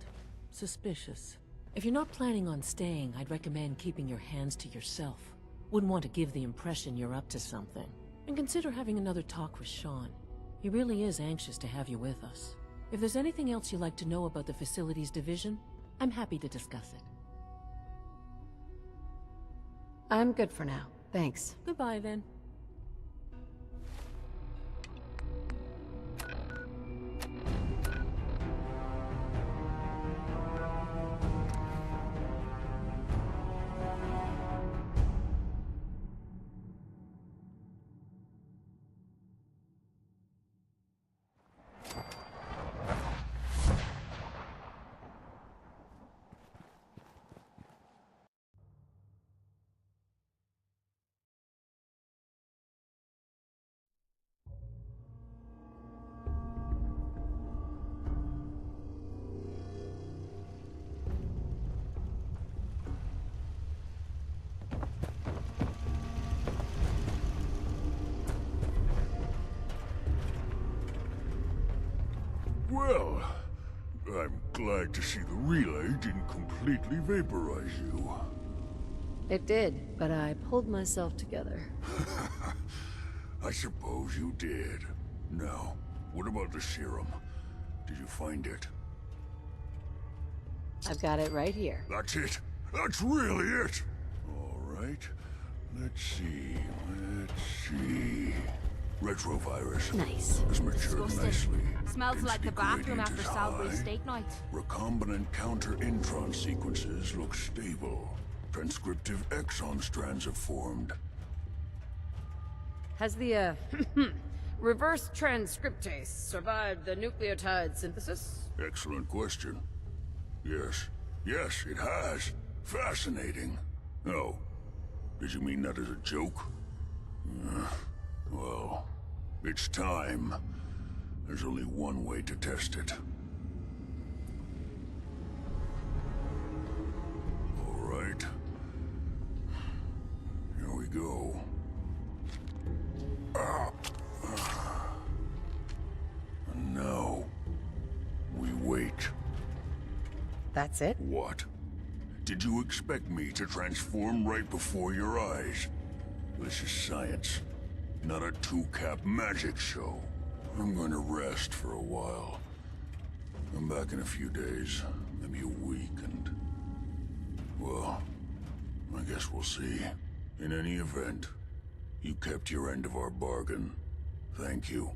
suspicious. If you're not planning on staying, I'd recommend keeping your hands to yourself. Wouldn't want to give the impression you're up to something. And consider having another talk with Sean. He really is anxious to have you with us. If there's anything else you'd like to know about the Facilities Division, I'm happy to discuss it. I'm good for now. Thanks. Goodbye, then. Well, I'm glad to see the relay didn't completely vaporize you. It did, but I pulled myself together. I suppose you did. Now, what about the serum? Did you find it? I've got it right here. That's it. That's really it. All right. Let's see. Retrovirus. Nice. Has matured nicely. Smells like the bathroom Ingredient after is Salisbury high. steak night. Recombinant counter-intron sequences look stable. Transcriptive exon strands have formed. Has the, reverse transcriptase survived the nucleotide synthesis? Excellent question. Yes, it has. Fascinating. Oh, Did you mean that as a joke? Well, it's time. There's only one way to test it. All right. Here we go. And now, we wait. That's it? What? Did you expect me to transform right before your eyes? This is science, not a two-cap magic show. I'm going to rest for a while. I'm back in a few days, maybe a week, and... well, I guess we'll see. In any event, you kept your end of our bargain. Thank you.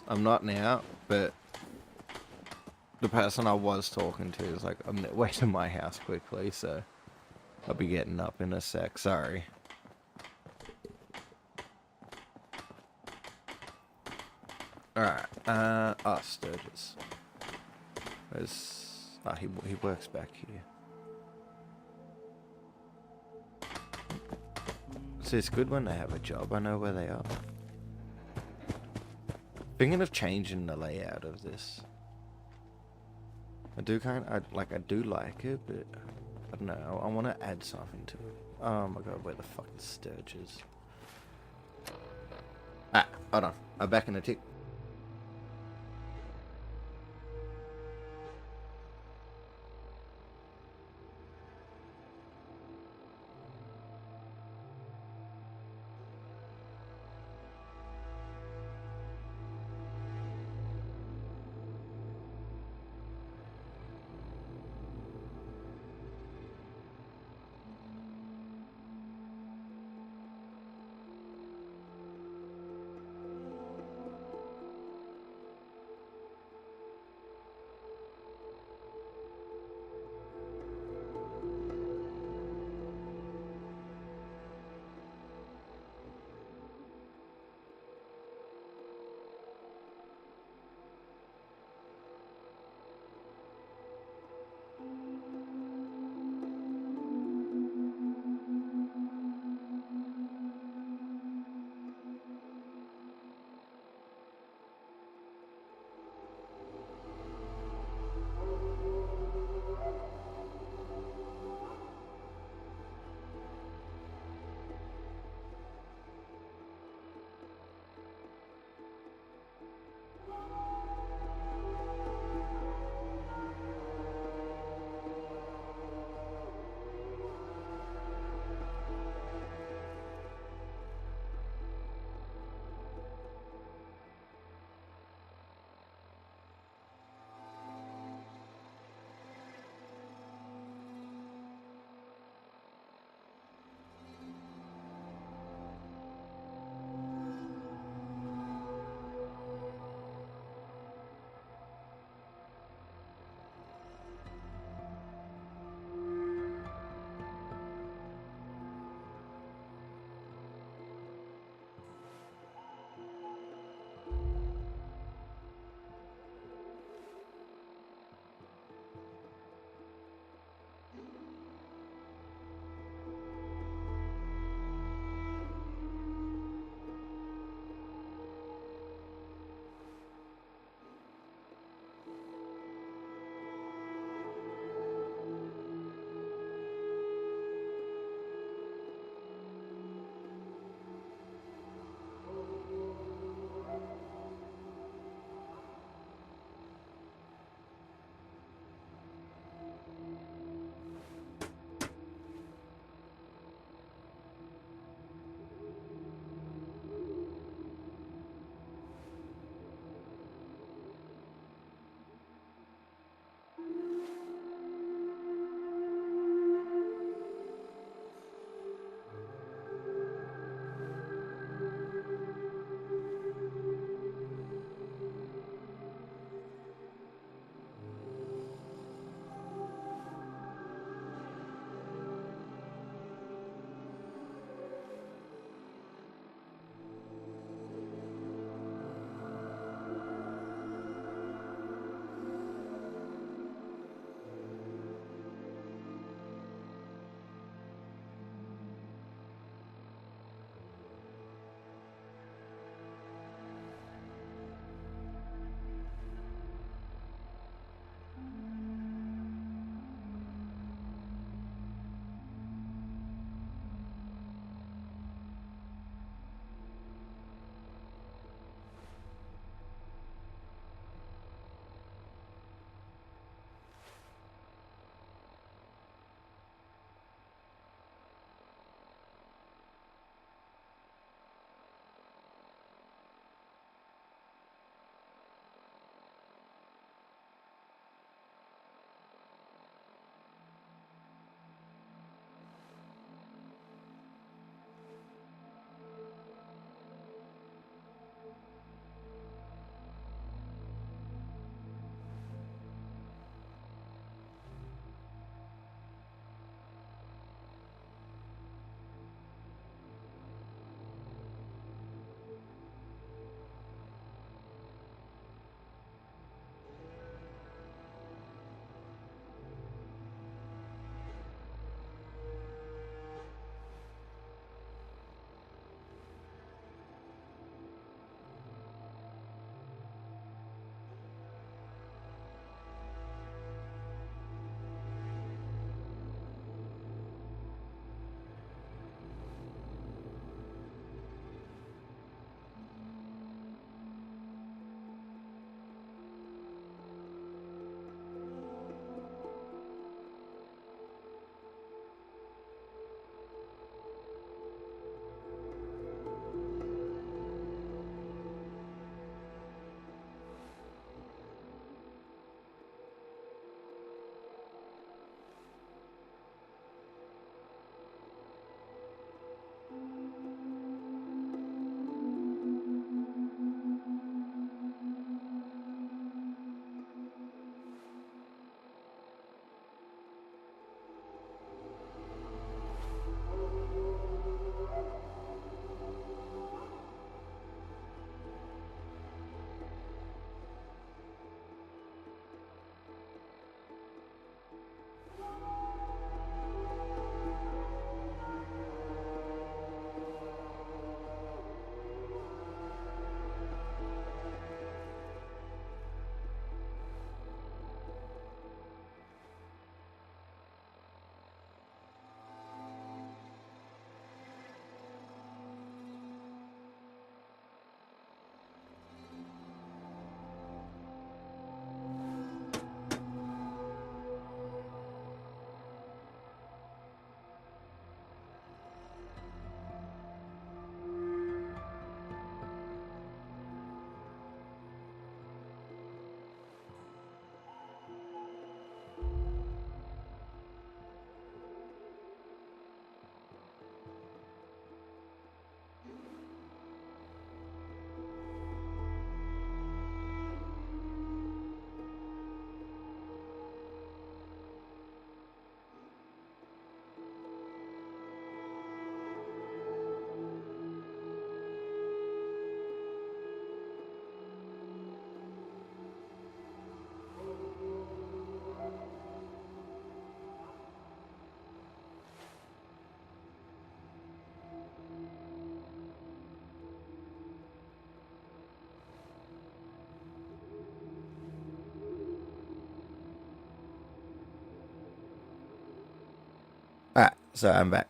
I'm not now, but the person I was talking to is like, I'm way to my house quickly, so I'll be getting up in a sec, sorry. Alright, Sturgis. Where's... ah, he works back here. See, it's good when they have a job, I know where they are. Thinking of changing the layout of this. I do like it, but I don't know. I want to add something to it. Oh my god, where the fuck is Sturgis? Ah, hold on. I'm back in a tick. So I'm back.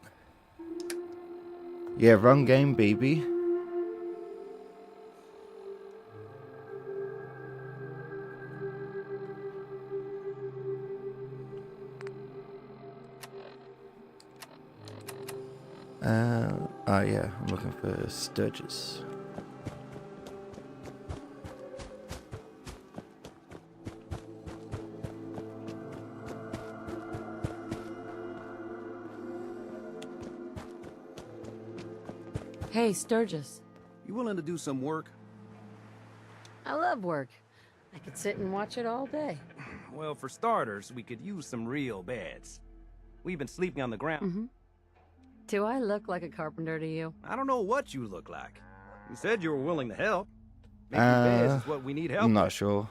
Yeah, wrong game, baby. Oh yeah, I'm looking for Sturgis. Hey, Sturgis. You willing to do some work? I love work. I could sit and watch it all day. Well, for starters, we could use some real beds. We've been sleeping on the ground. Do I look like a carpenter to you? I don't know what you look like. You said you were willing to help. Maybe beds is what we need help I'm with. not sure.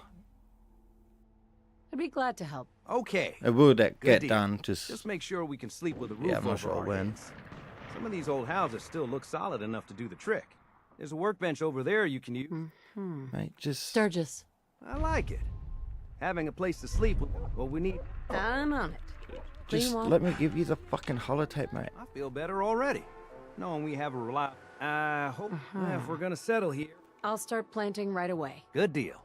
I'd be glad to help. Okay. It will get deal. done. Just make sure we can sleep with a roof yeah, I'm not over sure our when. heads. Some of these old houses still look solid enough to do the trick. There's a workbench over there you can use. Mate, just Sturgis. I like it. Having a place to sleep with what we need. I'm on it. Just let me give you the fucking holotape, mate. I feel better already, knowing we have a reliable. I hope if we're gonna settle here. I'll start planting right away. Good deal.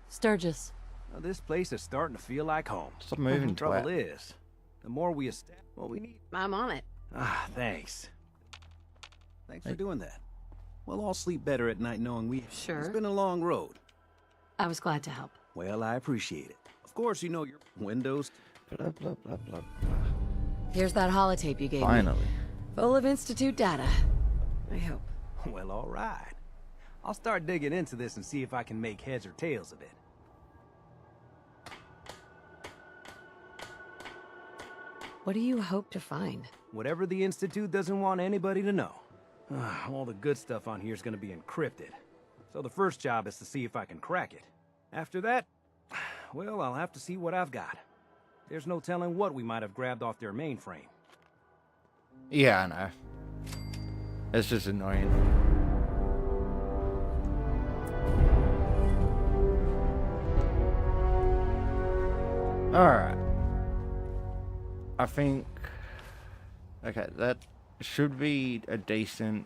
Sturgis. Now, this place is starting to feel like home. Stop moving, Trouble twat. is, the more we establish what we need. I'm on it. Ah, thanks. Thanks for doing that. Well, I'll sleep better at night knowing we. Sure. It's been a long road. I was glad to help. Well, I appreciate it. Of course, you know your windows. Blah blah blah blah. Here's that holotape you gave me. Finally. Full of Institute data. I hope. Well, all right. I'll start digging into this and see if I can make heads or tails of it. What do you hope to find? Whatever the Institute doesn't want anybody to know. All the good stuff on here is going to be encrypted. So the first job is to see if I can crack it. After that, well, I'll have to see what I've got. There's no telling what we might have grabbed off their mainframe. Yeah, I know. It's just annoying. Alright. I think... Okay, that should be a decent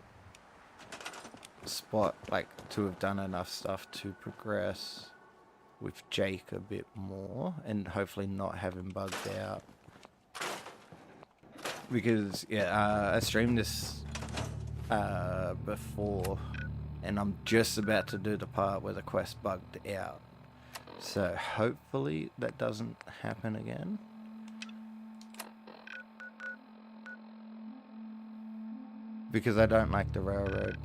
spot, like, to have done enough stuff to progress with Jake a bit more, and hopefully not have him bugged out. Because, yeah, I streamed this before, and I'm just about to do the part where the quest bugged out. So hopefully that doesn't happen again. Because I don't like the railroad.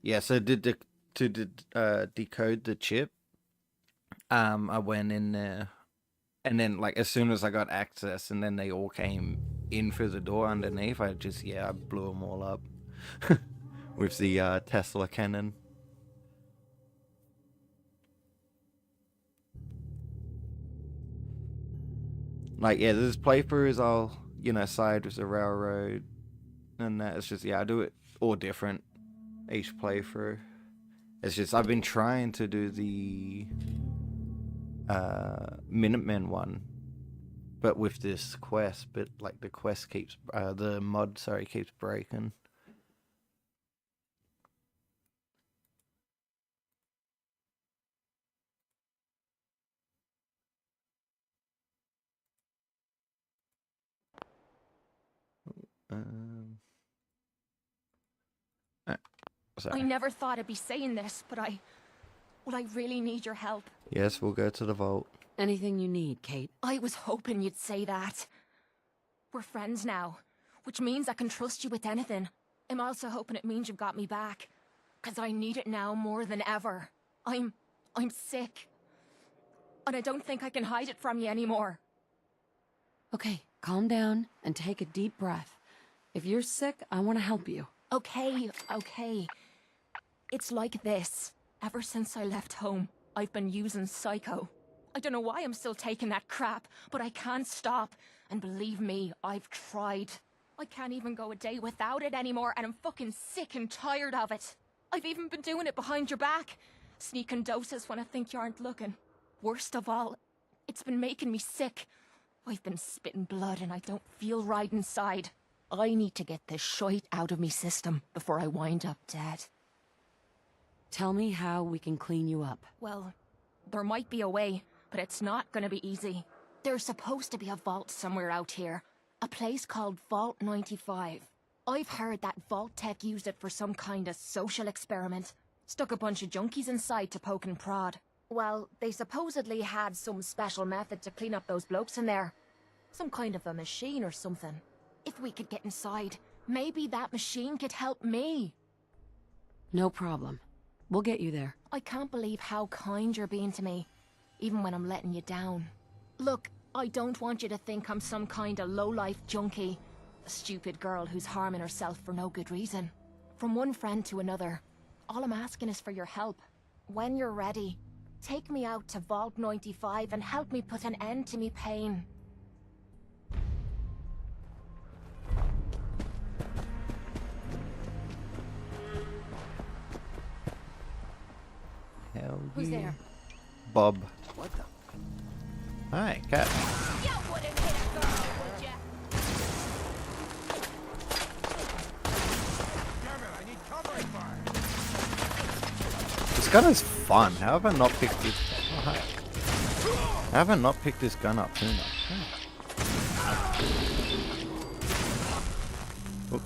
Yeah, so to decode the chip, I went in there, and then, like, as soon as I got access, and then they all came in through the door underneath, I blew them all up with the Tesla cannon. Like, yeah, there's playthroughs I'll, side with the railroad, and that. It's just, I do it all different each playthrough. It's just, I've been trying to do the Minutemen one, but with this quest, but like the quest keeps, the mod, keeps breaking. I never thought I'd be saying this, but I really need your help. Yes, we'll go to the vault. Anything you need, Kate. I was hoping you'd say that. We're friends now, which means I can trust you with anything. I'm also hoping it means you've got me back, 'cause I need it now more than ever. I'm sick, and I don't think I can hide it from you anymore. Okay, calm down and take a deep breath. If you're sick, I want to help you. Okay. It's like this. Ever since I left home, I've been using Psycho. I don't know why I'm still taking that crap, but I can't stop. And believe me, I've tried. I can't even go a day without it anymore, and I'm fucking sick and tired of it. I've even been doing it behind your back. Sneaking doses when I think you aren't looking. Worst of all, it's been making me sick. I've been spitting blood and I don't feel right inside. I need to get this shite out of me system before I wind up dead. Tell me how we can clean you up. Well, there might be a way, but it's not gonna be easy. There's supposed to be a vault somewhere out here. A place called Vault 95. I've heard that Vault Tech used it for some kind of social experiment. Stuck a bunch of junkies inside to poke and prod. Well, they supposedly had some special method to clean up those blokes in there. Some kind of a machine or something. If we could get inside, maybe that machine could help me. No problem. We'll get you there. I can't believe how kind you're being to me, even when I'm letting you down. Look, I don't want you to think I'm some kind of low-life junkie. A stupid girl who's harming herself for no good reason. From one friend to another, all I'm asking is for your help. When you're ready, take me out to Vault 95 and help me put an end to me pain. Hell Who's yeah. there? Bob. What the? Hi, cat. You wouldn't hit a girl, would ya? Damn it, I need covering fire. This gun is fun. How have I not picked this? Oh, hi. How have I not picked this gun up sooner? Oh.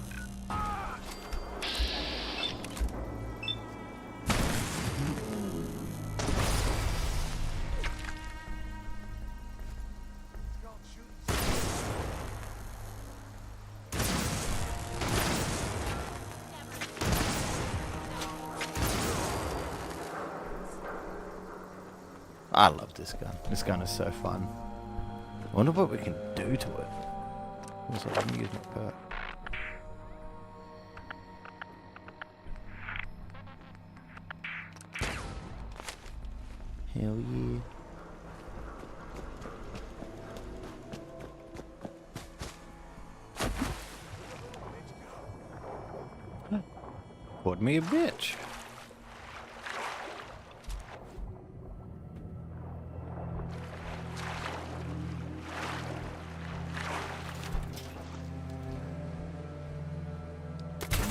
I love this gun. This gun is so fun. I wonder what we can do to it. Also, let me use my perk. Hell yeah. Called me a bitch.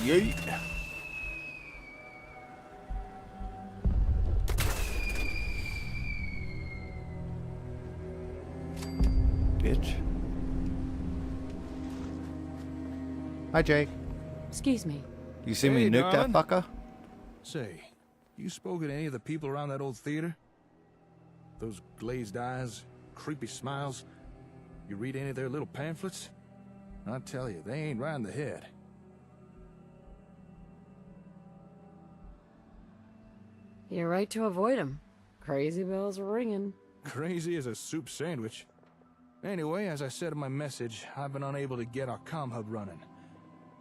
Yeet. Bitch. Hi, Jake. Excuse me. You see me nuke that fucker? Say, you spoke to any of the people around that old theater? Those glazed eyes, creepy smiles. You read any of their little pamphlets? I tell you, they ain't right in the head. You're right to avoid him. Crazy bells are ringing. Crazy as a soup sandwich. Anyway, as I said in my message, I've been unable to get our comm hub running.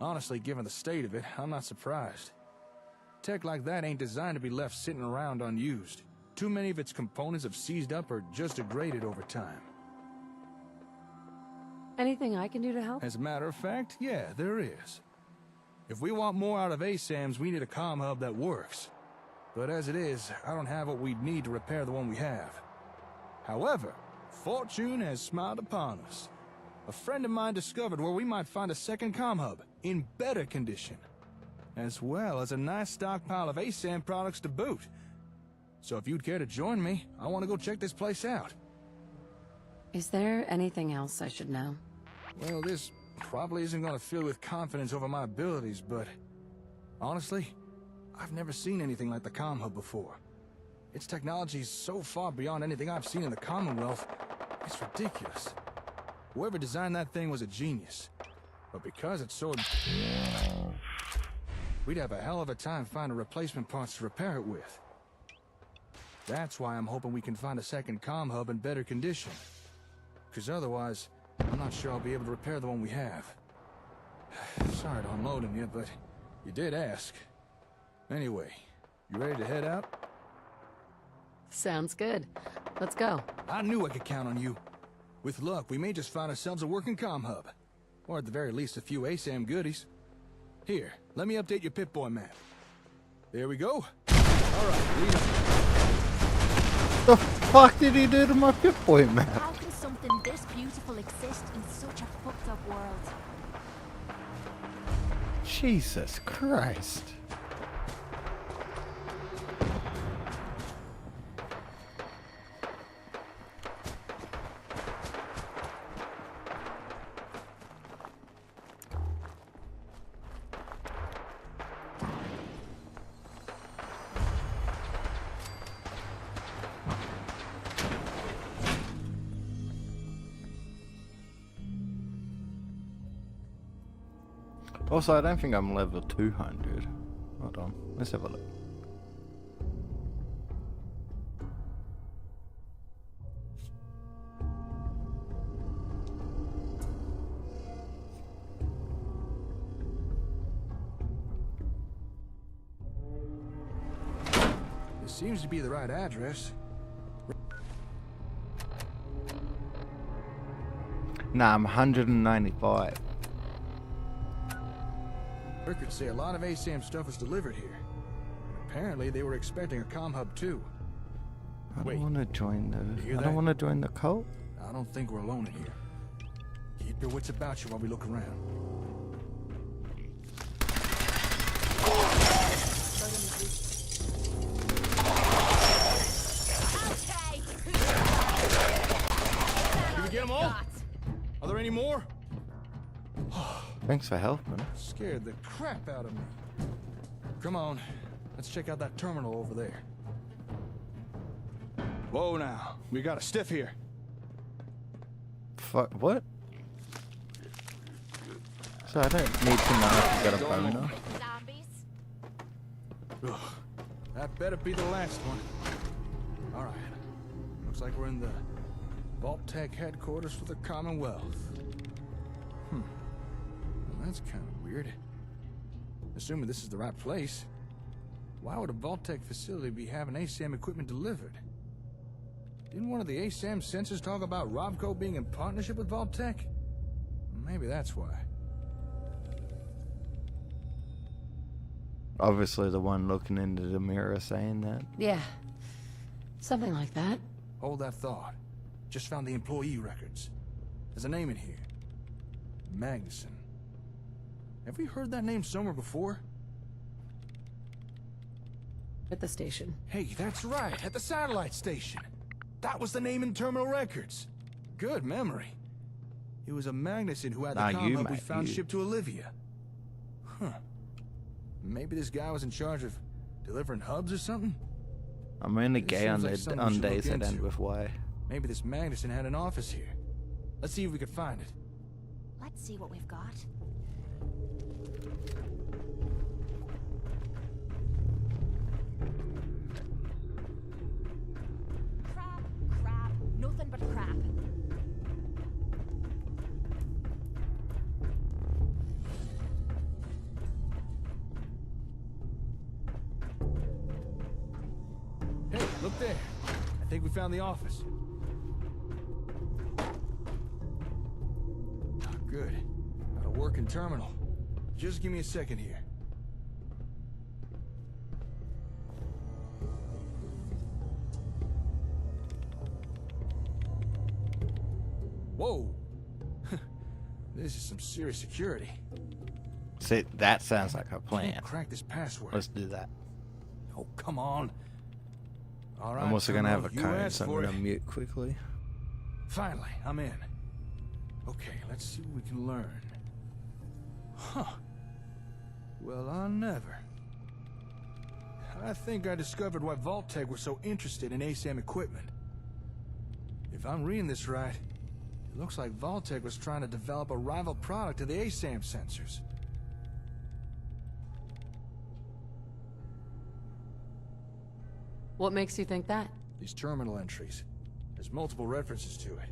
Honestly, given the state of it, I'm not surprised. Tech like that ain't designed to be left sitting around unused. Too many of its components have seized up or just degraded over time. Anything I can do to help? As a matter of fact, yeah, there is. If we want more out of ASAMs, we need a comm hub that works. But as it is, I don't have what we'd need to repair the one we have. However, fortune has smiled upon us. A friend of mine discovered where we might find a second comm hub, in better condition. As well as a nice stockpile of ASAM products to boot. So if you'd care to join me, I want to go check this place out. Is there anything else I should know? Well, this probably isn't going to fill with confidence over my abilities, but honestly, I've never seen anything like the comm hub before. Its technology is so far beyond anything I've seen in the Commonwealth, it's ridiculous. Whoever designed that thing was a genius. But because it's so... we'd have a hell of a time finding replacement parts to repair it with. That's why I'm hoping we can find a second comm hub in better condition. Because otherwise, I'm not sure I'll be able to repair the one we have. Sorry to unload on you, but you did ask. Anyway, you ready to head out? Sounds good. Let's go. I knew I could count on you. With luck, we may just find ourselves a working comm hub. Or at the very least, a few ASAM goodies. Here, let me update your Pip-Boy map. There we go. Alright, lead up. The fuck did he do to my Pip-Boy map? How can something this beautiful exist in such a fucked up world? Jesus Christ. Also, I don't think I'm level 200. Hold on, let's have a look. This seems to be the right address. Nah, I'm 195. Records say a lot of ASAM stuff was delivered here. Apparently, they were expecting a comm hub too. I don't want to join You hear the. I that? don't want to join the cult. I don't think we're alone in here. Keep your wits about you while we look around. Did we get them all? Are there any more? Thanks for helping. Scared the crap out of me. Come on, let's check out that terminal over there. Whoa now, we got a stiff here. Fuck, what? So I don't need to know if you got a boner. Ugh, that better be the last one. Alright, looks like we're in the Vault-Tec headquarters for the Commonwealth. Well, that's kind of weird. Assuming this is the right place, why would a Vault-Tec facility be having ASAM equipment delivered? Didn't one of the ASAM sensors talk about Robco being in partnership with Vault-Tec? Maybe that's why. Obviously the one looking into the mirror saying that. Yeah. Something like that. Hold that thought. Just found the employee records. There's a name in here. Magnuson. Have we heard that name somewhere before? At the station. Hey, that's right, at the satellite station. That was the name in terminal records. Good memory. It was a Magnuson who had the comm hub we found shipped to Olivia. Huh. Maybe this guy was in charge of delivering hubs or something? I'm only It gay seems on, like the, something we on should days look that end into. with Y. Maybe this Magnuson had an office here. Let's see if we can find it. Let's see what we've got. Crap. Nothing but crap. Hey, look there. I think we found the office. Ah, good. Got a working terminal. Just give me a second here. Whoa. This is some serious security. See, that sounds like a plan. Can't crack this password. Let's do that. Oh, come on. All right, I'm also gonna have a Terminal, you code, asked so I'm for gonna it. mute quickly. Finally, I'm in. Okay, let's see what we can learn. Huh. Well, I never. I think I discovered why Vault-Tec was so interested in ASAM equipment. If I'm reading this right, it looks like Vault-Tec was trying to develop a rival product to the ASAM sensors. What makes you think that? These terminal entries. There's multiple references to it.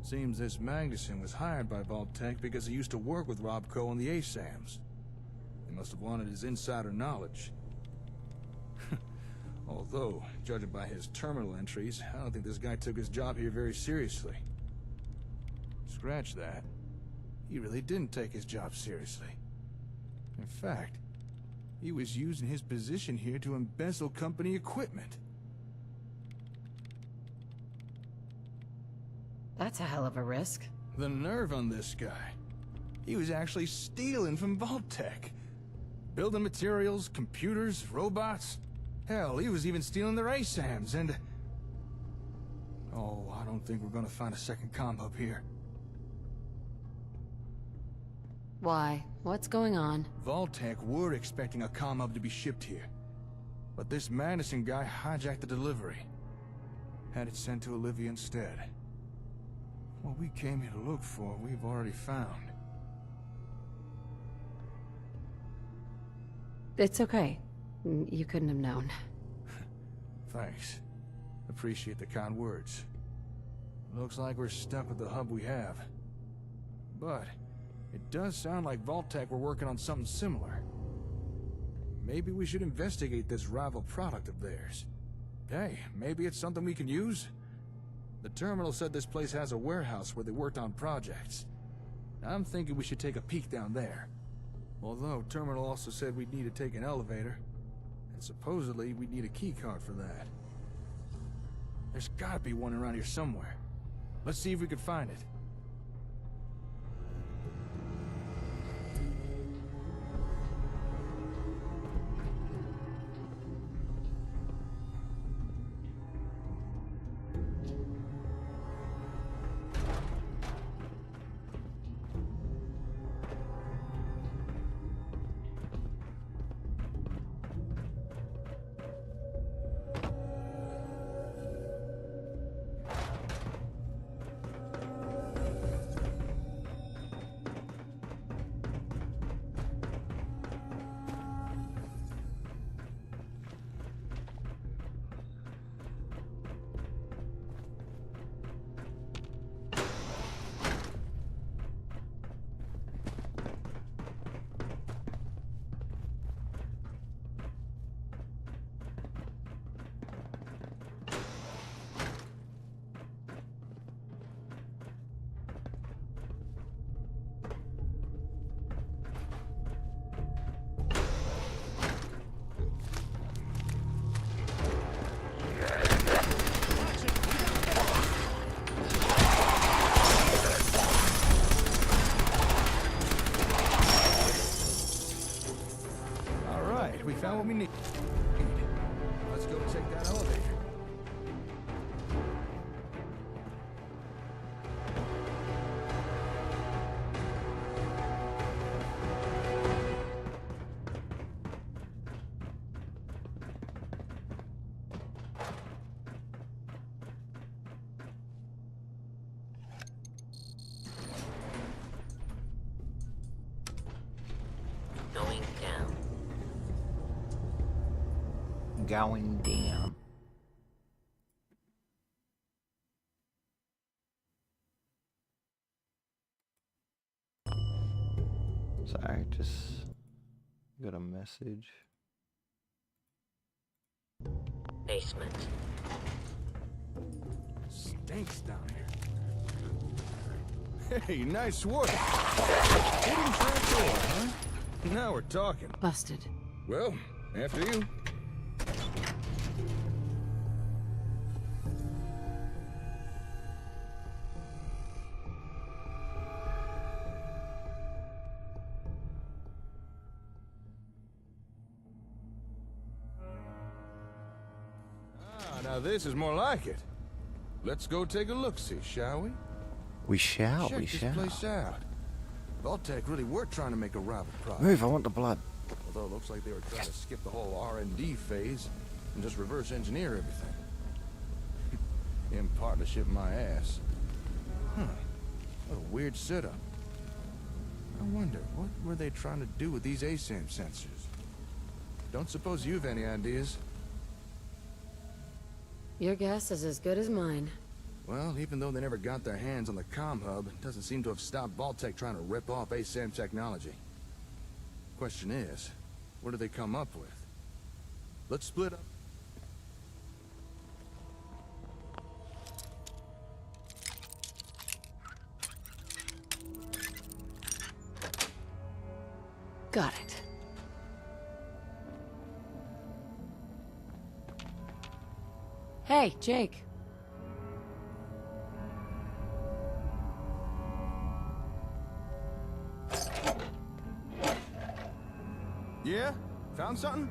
Seems this Magnuson was hired by Vault-Tec because he used to work with Robco on the ASAMs. They must have wanted his insider knowledge. Although, judging by his terminal entries, I don't think this guy took his job here very seriously. Scratch that. He really didn't take his job seriously. In fact, he was using his position here to embezzle company equipment. That's a hell of a risk. The nerve on this guy. He was actually stealing from Vault-Tec. Building materials, computers, robots. Hell, he was even stealing their ASAMs and... Oh, I don't think we're gonna find a second comm hub here. Why? What's going on? Vault-Tec were expecting a comm hub to be shipped here. But this Madison guy hijacked the delivery. Had it sent to Olivia instead. What we came here to look for, we've already found. It's okay. You couldn't have known. Thanks. Appreciate the kind words. Looks like we're stuck with the hub we have. But it does sound like Vault-Tec were working on something similar. Maybe we should investigate this rival product of theirs. Hey, maybe it's something we can use? The terminal said this place has a warehouse where they worked on projects. I'm thinking we should take a peek down there. Although, terminal also said we'd need to take an elevator. And supposedly, we'd need a key card for that. There's gotta be one around here somewhere. Let's see if we can find it. Found what we need. Let's go take that elevator. Going down. Going down. Sorry, just got a message. Basement. Stinks down here. Hey, nice work. Hidden trap door, huh? Now we're talking. Busted. Well, after you. Now this is more like it. Let's go take a look-see, shall we? We shall, Check we this shall. place out. Vault-Tec really were trying to make a rival product. Move, I want the blood. Although it looks like they were trying to skip the whole R&D phase and just reverse engineer everything. In partnership, my ass. Huh. What a weird setup. I wonder, what were they trying to do with these ASAM sensors? Don't suppose you've any ideas? Your guess is as good as mine. Well, even though they never got their hands on the comm hub, it doesn't seem to have stopped Vault-Tec trying to rip off ASAM technology. Question is, what do they come up with? Let's split up. Got it. Hey, Jake. Yeah? Found something?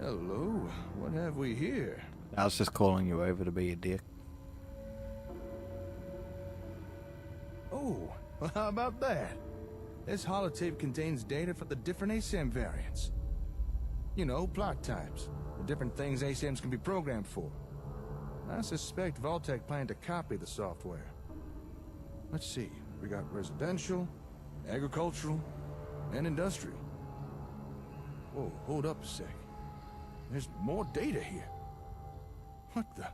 Hello, what have we here? I was just calling you over to be a dick. Oh, well, how about that? This holotape contains data for the different ASAM variants. You know, plot types, the different things ASAMs can be programmed for. I suspect Vault-Tec planned to copy the software. Let's see, we got residential, agricultural, and industrial. Whoa, hold up a sec. There's more data here. What the?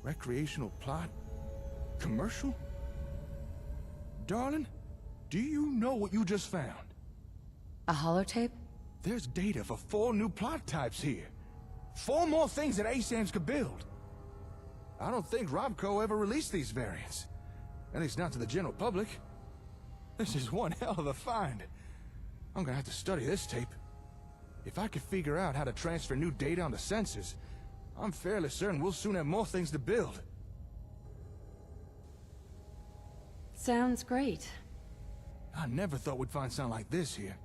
Recreational plot? Commercial? Darling, do you know what you just found? A holotape? There's data for 4 new plot types here. 4 more things that ASAMs could build. I don't think Robco ever released these variants. At least not to the general public. This is one hell of a find. I'm gonna have to study this tape. If I could figure out how to transfer new data onto sensors, I'm fairly certain we'll soon have more things to build. Sounds great. I never thought we'd find something like this here.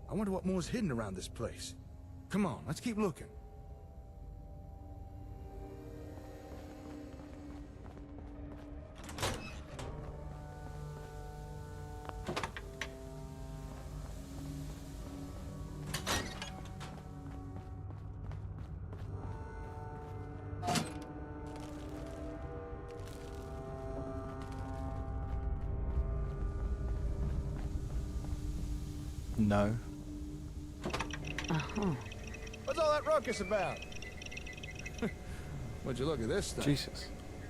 I wonder what more's hidden around this place. Come on, let's keep looking. No. Uh-huh. What's all that ruckus about? Would you look at this thing? Jesus.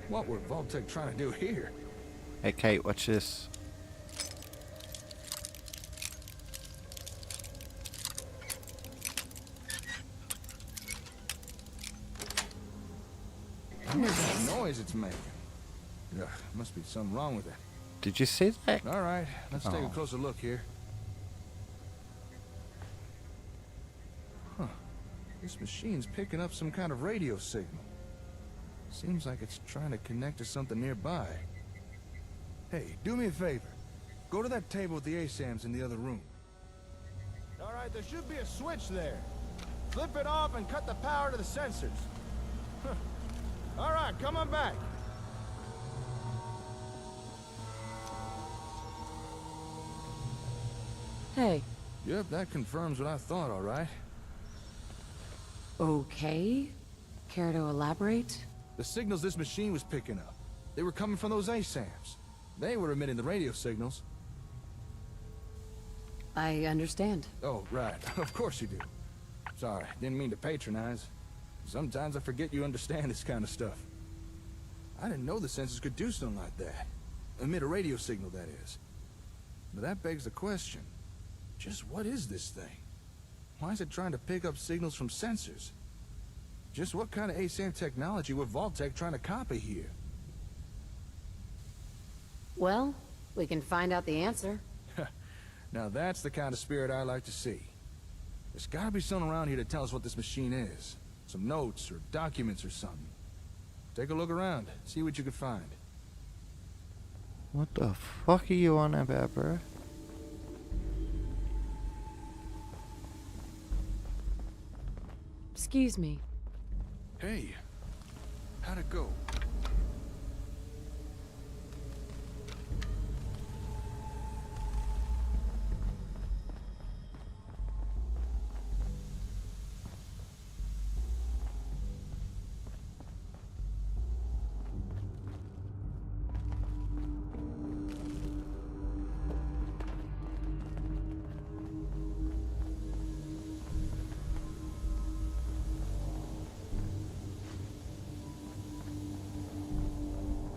What were Vault-Tec trying to do here? Hey, Kate, watch this. What noise it's making? Ugh, must be something wrong with it. Did you see that? All right, let's take a Oh. closer look here. Huh. This machine's picking up some kind of radio signal. Seems like it's trying to connect to something nearby. Hey, do me a favor. Go to that table with the ASAMs in the other room. All right, there should be a switch there. Flip it off and cut the power to the sensors. Huh. All right, come on back. Hey. Yep, that confirms what I thought, all right. Okay. Care to elaborate? The signals this machine was picking up, they were coming from those ASAMs. They were emitting the radio signals. I understand. Oh, right. Of course you do. Sorry, didn't mean to patronize. Sometimes I forget you understand this kind of stuff. I didn't know the sensors could do something like that. Emit a radio signal, that is. But that begs the question. Just what is this thing? Why is it trying to pick up signals from sensors? Just what kind of ASAM technology were Vault-Tec trying to copy here? Well, we can find out the answer. Now that's the kind of spirit I like to see. There's gotta be someone around here to tell us what this machine is. Some notes or documents or something. Take a look around, see what you can find. What the fuck are you on about, bro? Excuse me. Hey, how'd it go?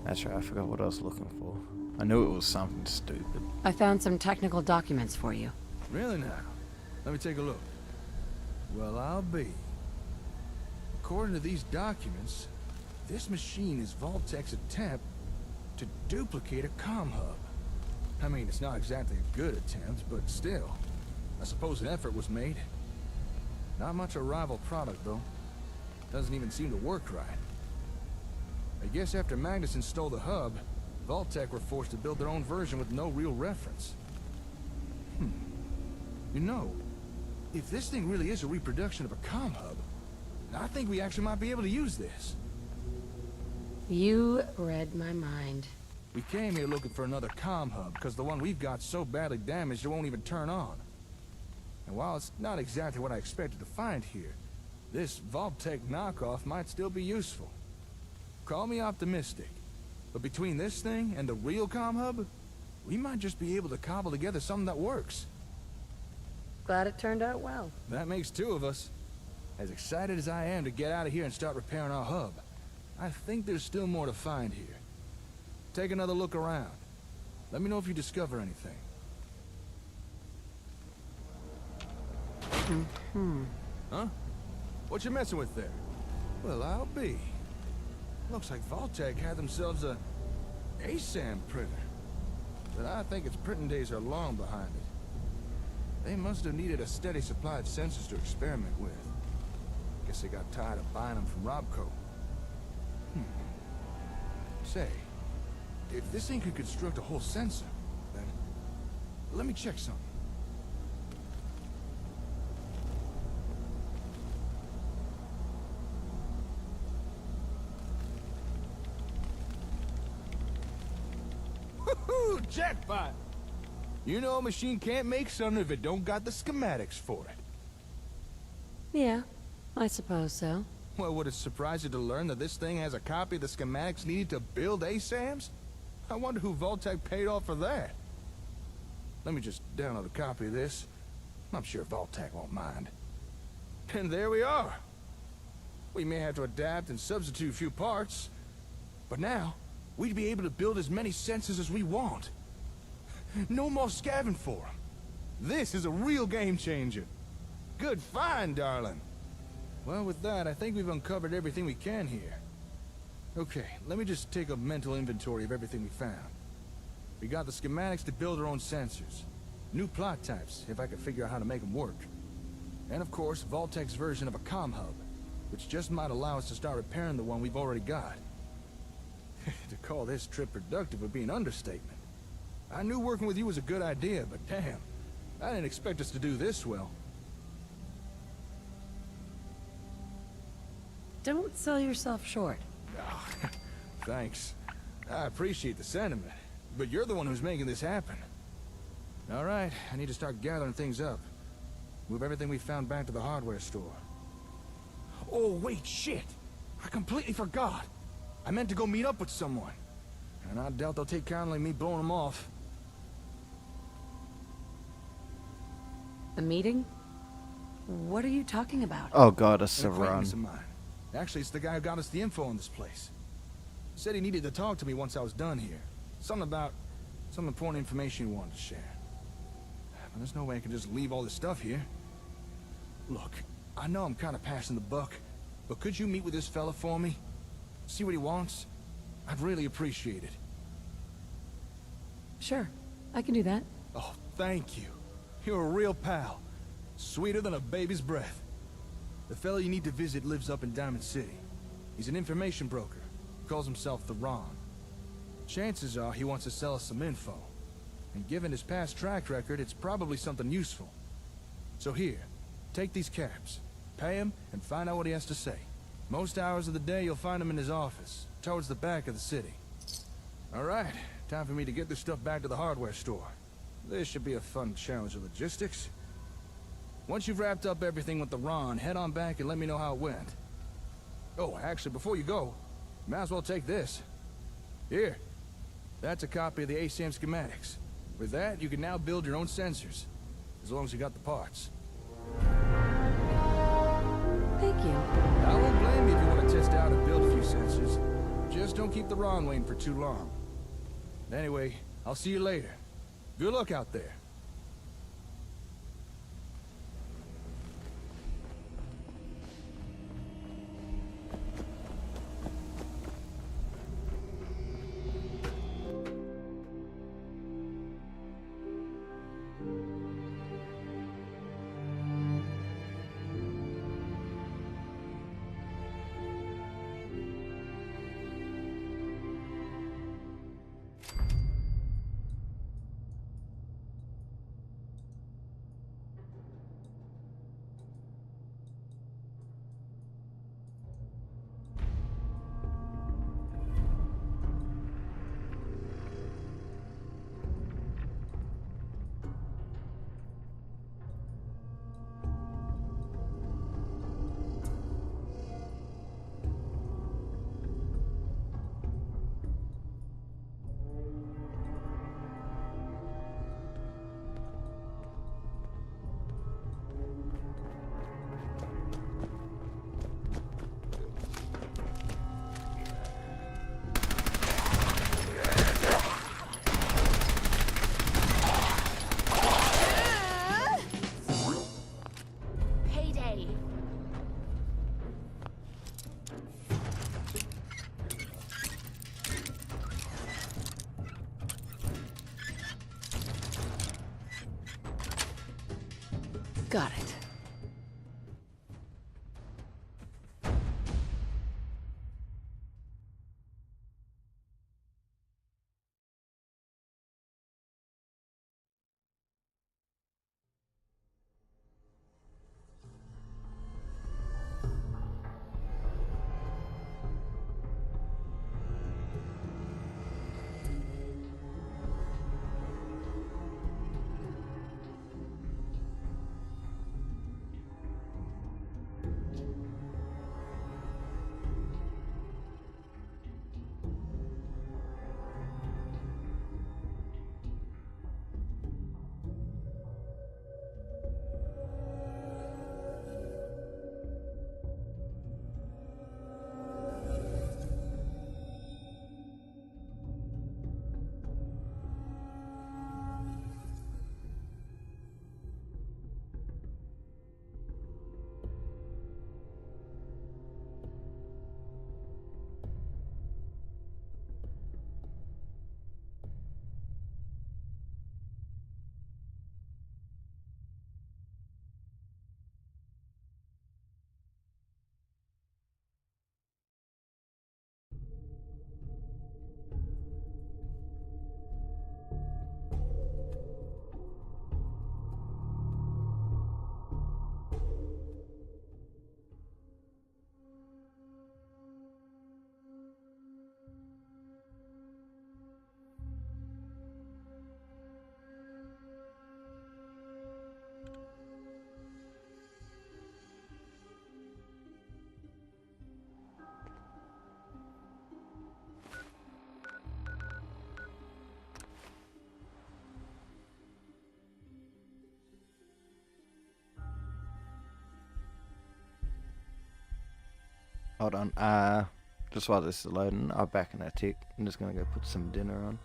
That's right, I forgot what I was looking for. I knew it was something stupid. I found some technical documents for you. Really now? Let me take a look. Well, I'll be. According to these documents, this machine is Vault-Tec's attempt to duplicate a comm hub. I mean, it's not exactly a good attempt, but still. I suppose an effort was made. Not much a rival product, though. Doesn't even seem to work right. I guess after Magnuson stole the hub, Vault-Tec were forced to build their own version with no real reference. You know, if this thing really is a reproduction of a comm hub, I think we actually might be able to use this. You read my mind. We came here looking for another comm hub, because the one we've got's so badly damaged it won't even turn on. And while it's not exactly what I expected to find here, this Vault-Tec knockoff might still be useful. Call me optimistic, but between this thing and the real comm hub, we might just be able to cobble together something that works. Glad it turned out well. That makes two of us. As excited as I am to get out of here and start repairing our hub, I think there's still more to find here. Take another look around. Let me know if you discover anything. Huh? What you messing with there? Well, I'll be. Looks like Vault-Tec had themselves a ASAM printer. But I think its printing days are long behind it. They must have needed a steady supply of sensors to experiment with. Guess they got tired of buying them from Robco. Say, if this thing could construct a whole sensor, then let me check something. Woohoo! Jackpot! You know a machine can't make something if it don't got the schematics for it. Yeah, I suppose so. Well, would it surprise you to learn that this thing has a copy of the schematics needed to build ASAMs? I wonder who Vault-Tec paid off for that. Let me just download a copy of this. I'm sure Vault-Tec won't mind. And there we are. We may have to adapt and substitute a few parts, but now we'd be able to build as many sensors as we want. No more scavenging for them. This is a real game changer. Good find, darling. Well, with that, I think we've uncovered everything we can here. Okay, let me just take a mental inventory of everything we found. We got the schematics to build our own sensors. New plot types, if I could figure out how to make them work. And of course, Vault-Tec's version of a comm hub, which just might allow us to start repairing the one we've already got. To call this trip productive would be an understatement. I knew working with you was a good idea, but damn, I didn't expect us to do this well. Don't sell yourself short. Oh, thanks. I appreciate the sentiment, but you're the one who's making this happen. All right, I need to start gathering things up. Move everything we found back to the hardware store. Oh, wait, shit! I completely forgot! I meant to go meet up with someone. And I doubt they'll take kindly me blowing them off. A meeting? What are you talking about? Oh god, a An acquaintance Saran. of mine. Actually, it's the guy who got us the info on this place. Said he needed to talk to me once I was done here. Something about some important information he wanted to share. But there's no way I can just leave all this stuff here. Look, I know I'm kind of passing the buck, but could you meet with this fella for me? See what he wants? I'd really appreciate it. Sure, I can do that. Oh, thank you. You're a real pal. Sweeter than a baby's breath. The fella you need to visit lives up in Diamond City. He's an information broker. Calls himself the Ron. Chances are he wants to sell us some info. And given his past track record, it's probably something useful. So here, take these caps. Pay him and find out what he has to say. Most hours of the day you'll find him in his office, towards the back of the city. Alright, time for me to get this stuff back to the hardware store. This should be a fun challenge of logistics. Once you've wrapped up everything with the Ron, head on back and let me know how it went. Oh, actually, before you go, might as well take this. Here. That's a copy of the ASAM schematics. With that, you can now build your own sensors. As long as you got the parts. Thank you. I won't blame you if you want to test out and build a few sensors. Just don't keep the Ron waiting for too long. Anyway, I'll see you later. Good luck out there. Got it. Hold on. Just while this is loading, I'll back in a tick. I'm just gonna go put some dinner on.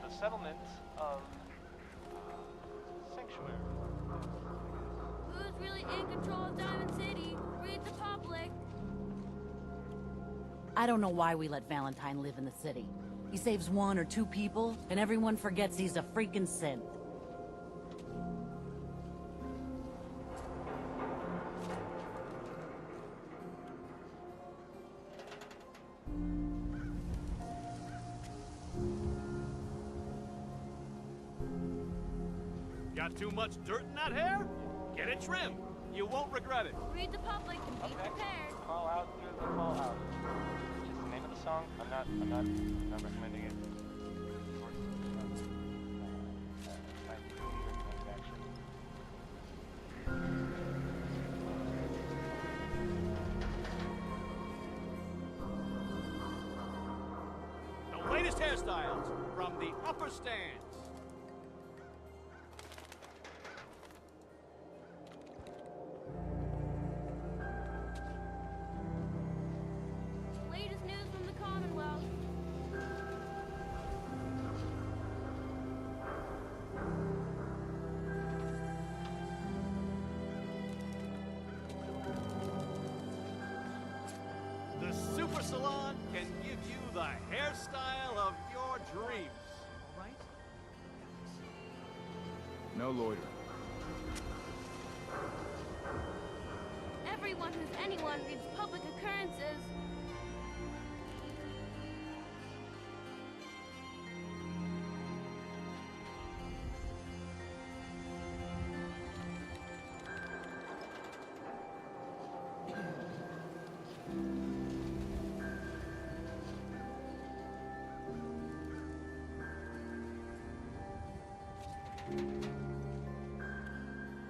The settlement of Sanctuary. Who's really in control of Diamond City? Read the public. I don't know why we let Valentine live in the city. He saves 1 or 2 people, and everyone forgets he's a freaking synth. Got too much dirt in that hair? Get it trimmed. You won't regret it. Read the public and be prepared. Fall out through the fall out. Just the name of the song. I'm not recommending it. The latest hairstyles from the upper stands. Latest news from the Commonwealth. The Super Salon can give you the hairstyle of your dreams. Right? No loitering. Everyone who's anyone reads public occurrences.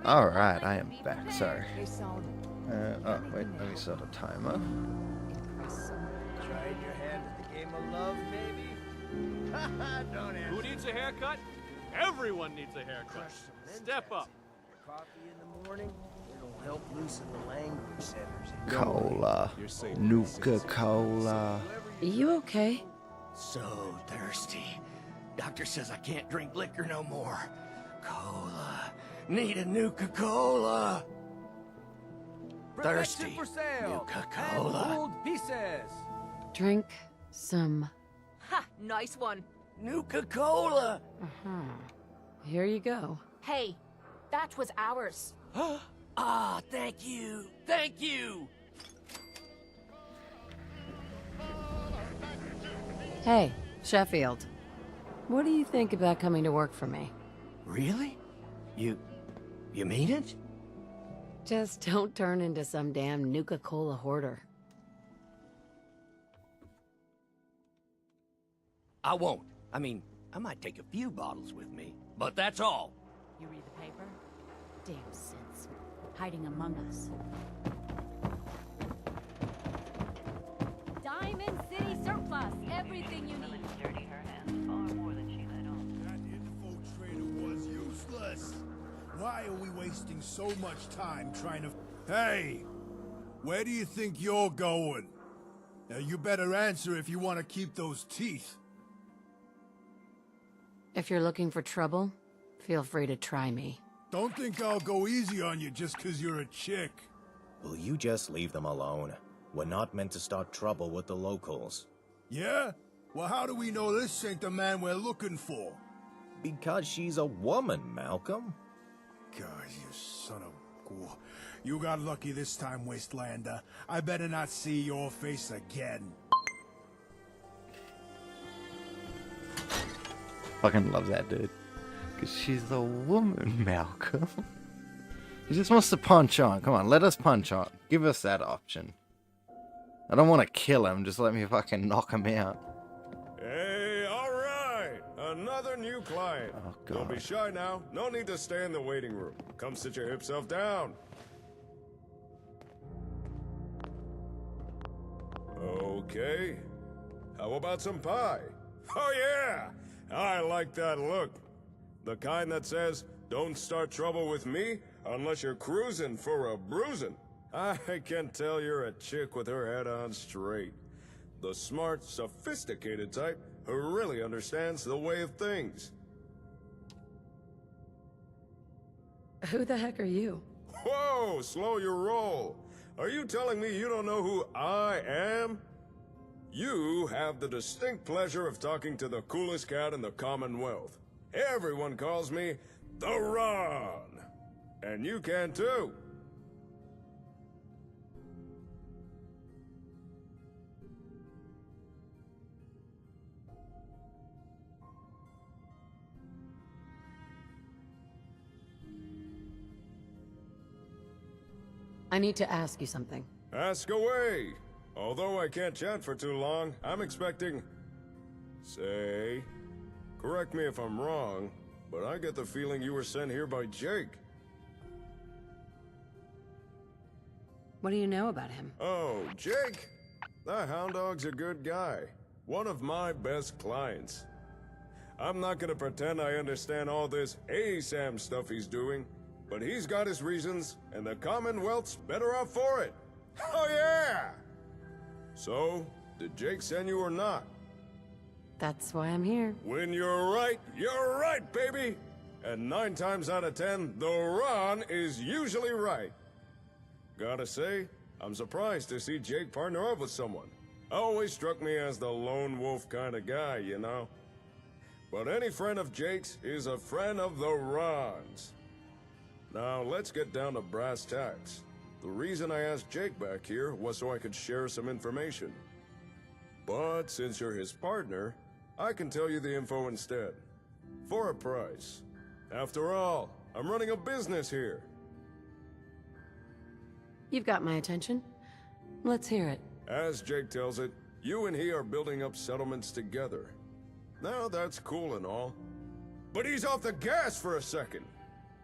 Alright, I am back, sorry. Oh, wait, let me set a timer. Trying your hand at the game of love, baby? Don't answer. Who needs a haircut? Everyone needs a haircut. Step up. Coffee in the morning, it'll help loosen the language centers. Cola. Nuka-Cola. Are you okay? So thirsty. Doctor says I can't drink liquor no more. Cola. Need a Nuka-Cola. Thirsty. For sale. Nuka-Cola. Gold pieces. Drink some. Ha! Nice one. Nuka-Cola. Here you go. Hey, that was ours. Ah, thank you. Thank you. Hey, Sheffield. What do you think about coming to work for me? Really? You mean it? Just don't turn into some damn Nuka-Cola hoarder. I won't. I mean, I might take a few bottles with me, but that's all. You read the paper? Damn synths. Hiding among us. Diamond City Surplus. Everything you need. That info trader was useless. Why are we wasting so much time trying to... Hey! Where do you think you're going? Now you better answer if you want to keep those teeth. If you're looking for trouble, feel free to try me. Don't think I'll go easy on you just 'cause you're a chick. Will you just leave them alone? We're not meant to start trouble with the locals. Yeah? Well, how do we know this ain't the man we're looking for? Because she's a woman, Malcolm. God, you son of... You got lucky this time, Wastelander. I better not see your face again. Fucking love that dude. Because she's a woman, Malcolm. He just wants to punch on. Come on, let us punch on. Give us that option. I don't want to kill him, just let me fucking knock him out. Hey, alright! Another new client. Oh, Don't be shy now. No need to stay in the waiting room. Come sit your hip self down. Okay. How about some pie? Oh yeah! I like that look. The kind that says, don't start trouble with me unless you're cruising for a bruising. I can tell you're a chick with her head on straight. The smart, sophisticated type who really understands the way of things. Who the heck are you? Whoa, slow your roll. Are you telling me you don't know who I am? You have the distinct pleasure of talking to the coolest cat in the Commonwealth. Everyone calls me the Ron. And you can too. I need to ask you something. Ask away. Although I can't chat for too long, I'm expecting... Say... Correct me if I'm wrong, but I get the feeling you were sent here by Jake. What do you know about him? Oh, Jake? That hound dog's a good guy. One of my best clients. I'm not gonna pretend I understand all this ASAM stuff he's doing, but he's got his reasons, and the Commonwealth's better off for it. Oh yeah! So, did Jake send you or not? That's why I'm here. When you're right, baby! And 9 times out of 10, the Ron is usually right. Gotta say, I'm surprised to see Jake partner up with someone. Always struck me as the lone wolf kind of guy, you know? But any friend of Jake's is a friend of the Ron's. Now, let's get down to brass tacks. The reason I asked Jake back here was so I could share some information. But since you're his partner, I can tell you the info instead. For a price. After all, I'm running a business here. You've got my attention. Let's hear it. As Jake tells it, you and he are building up settlements together. Now that's cool and all. But he's off the gas for a second.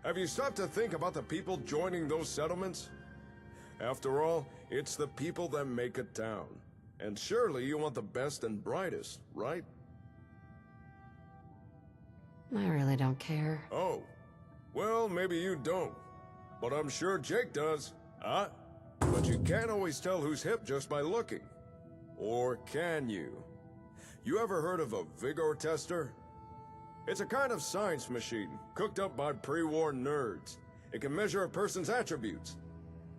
Have you stopped to think about the people joining those settlements? After all, it's the people that make a town. And surely you want the best and brightest, right? I really don't care. Oh. Well, maybe you don't. But I'm sure Jake does. Huh? But you can't always tell who's hip just by looking. Or can you? You ever heard of a Vigor tester? It's a kind of science machine, cooked up by pre-war nerds. It can measure a person's attributes.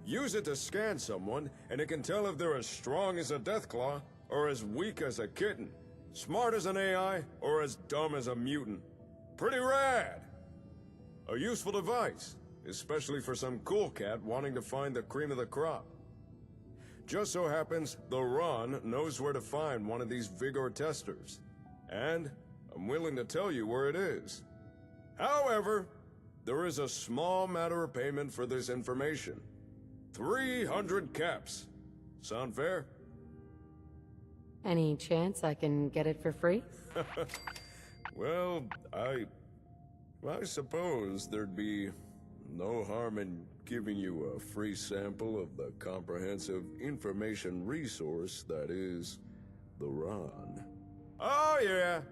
Use it to scan someone, and it can tell if they're as strong as a Deathclaw, or as weak as a kitten, smart as an AI, or as dumb as a mutant. Pretty rad! A useful device, especially for some cool cat wanting to find the cream of the crop. Just so happens, the Ron knows where to find one of these Vigor testers. And I'm willing to tell you where it is. However, there is a small matter of payment for this information. 300 caps. Sound fair? Any chance I can get it for free? Well, I suppose there'd be no harm in giving you a free sample of the comprehensive information resource that is the Ron. Oh yeah!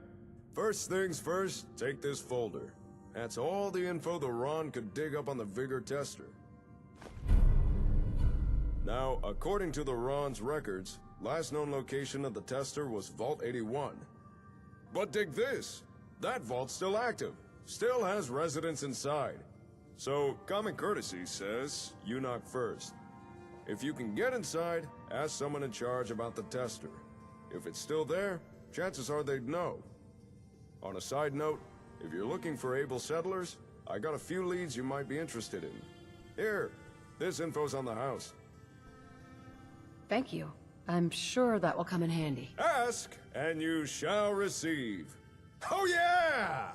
First things first, take this folder. That's all the info the Ron could dig up on the Vigor tester. Now, according to the Ron's records, last known location of the tester was Vault 81. But dig this! That vault's still active, still has residents inside. So, common courtesy says, you knock first. If you can get inside, ask someone in charge about the tester. If it's still there, chances are they'd know. On a side note, if you're looking for able settlers, I got a few leads you might be interested in. Here, this info's on the house. Thank you. I'm sure that will come in handy. Ask, and you shall receive. Oh yeah!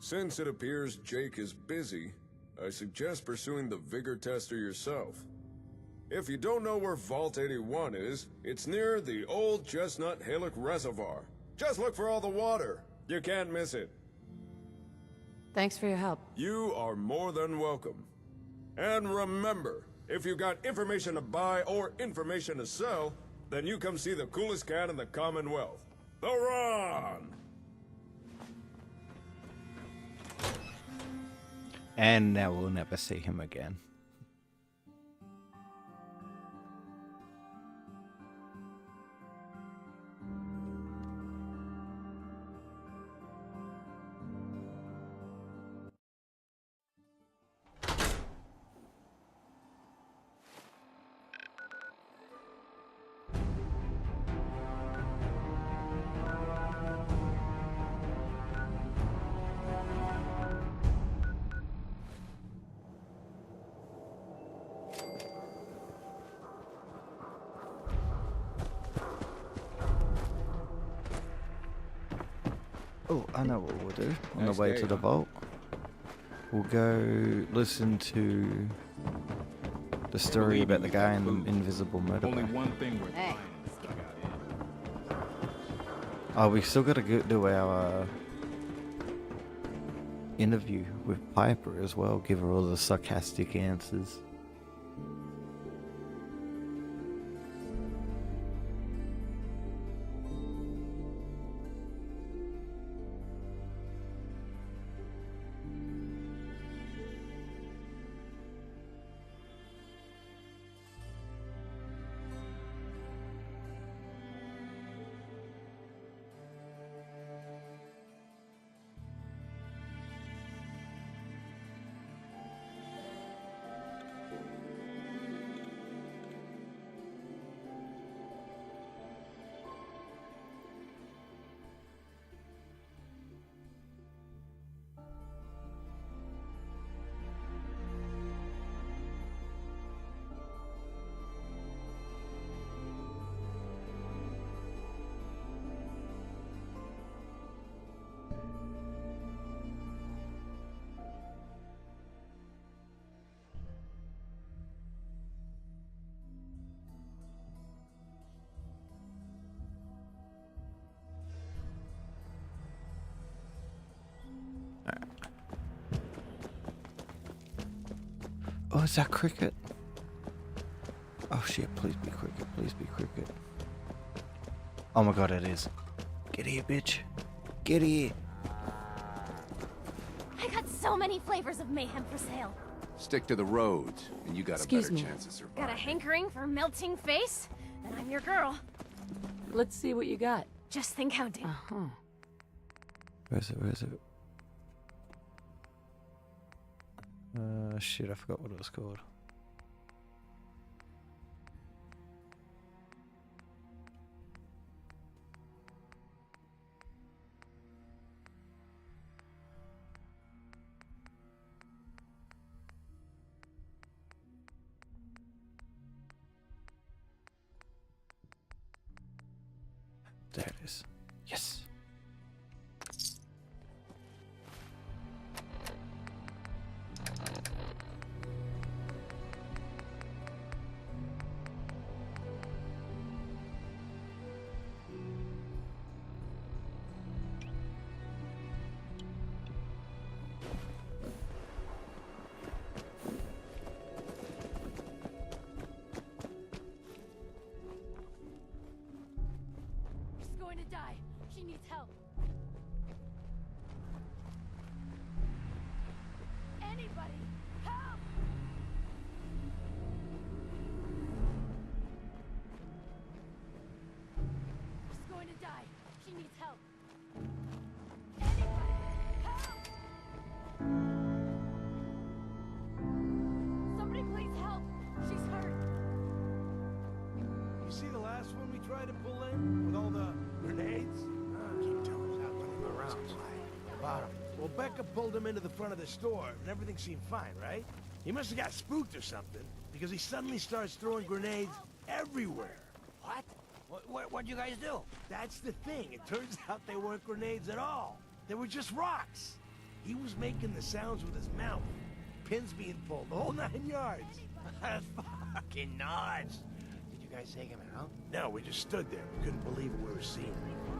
Since it appears Jake is busy, I suggest pursuing the Vigor tester yourself. If you don't know where Vault 81 is, it's near the old Chestnut Hillock Reservoir. Just look for all the water. You can't miss it. Thanks for your help. You are more than welcome. And remember, if you got information to buy or information to sell, then you come see the coolest cat in the Commonwealth, the Ron! And now we'll never see him again. Oh, I know what we'll do on the way to the vault. We'll go listen to the story about the guy in the invisible motorbike. Only one thing we're Hey. Oh, we still gotta do our interview with Piper as well. Give her all the sarcastic answers. Oh, is that cricket? Oh shit, please be cricket, please be cricket. Oh my god, it is. Get here, bitch. Get here. I got so many flavors of mayhem for sale. Stick to the roads, and you got Excuse a better me. chance of surviving. Got a hankering for melting face? Then I'm your girl. Let's see what you got. Just think counting. Uh-huh. Where is it? Where is it? Shit, I forgot what it was called. There it is. Yes. She's going to die. She needs help. Anybody, help! She's going to die. She needs help. Anybody, help! Somebody please help. She's hurt. You see the last one we tried to pull in? With all the grenades? Keep telling us how to around. About him. Well, Becca pulled him into the front of the store, and everything seemed fine, right? He must have got spooked or something, because he suddenly starts throwing grenades everywhere. What? What'd you guys do? That's the thing. It turns out they weren't grenades at all. They were just rocks. He was making the sounds with his mouth. Pins being pulled, the whole 9 yards. That's fucking nuts. Did you guys take him out? No, we just stood there. We couldn't believe what we were seeing.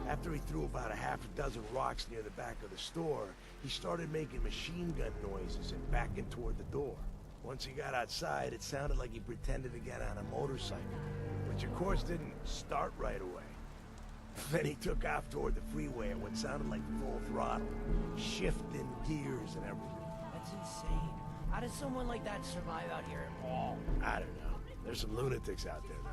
After he threw about a half a dozen rocks near the back of the store, he started making machine gun noises and backing toward the door. Once he got outside, it sounded like he pretended to get on a motorcycle, which of course didn't start right away. Then he took off toward the freeway at what sounded like full throttle, shifting gears and everything. That's insane. How does someone like that survive out here at all? I don't know. There's some lunatics out there, though.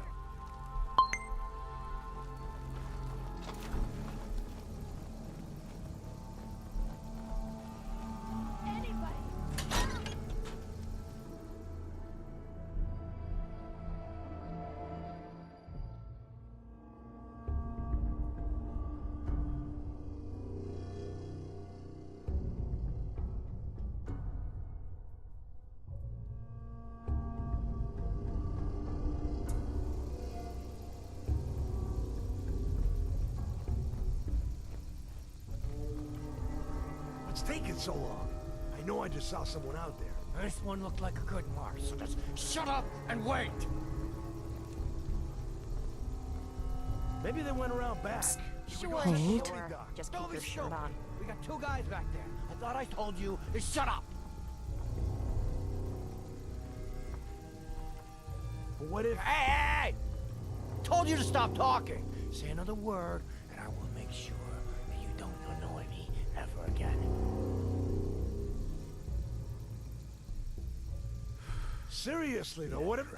What's taking so long? I know I just saw someone out there. This one looked like a good mark, so just shut up and wait! Maybe they went around back. Sure. Just keep your shirt on. We got 2 guys back there. I thought I told you to shut up! But what if... Hey! Told you to stop talking! Say another word, and I will make sure that you don't annoy me ever again. Seriously, though, what if...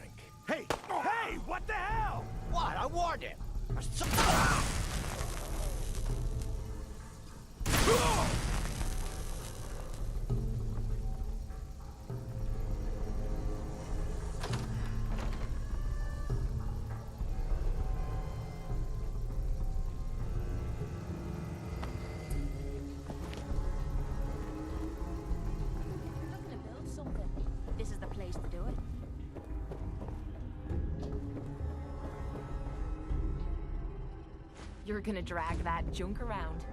Hey! Hey! What the hell? What? I warned him! Looking to build something. This is the place to do it. You're gonna drag that junk around.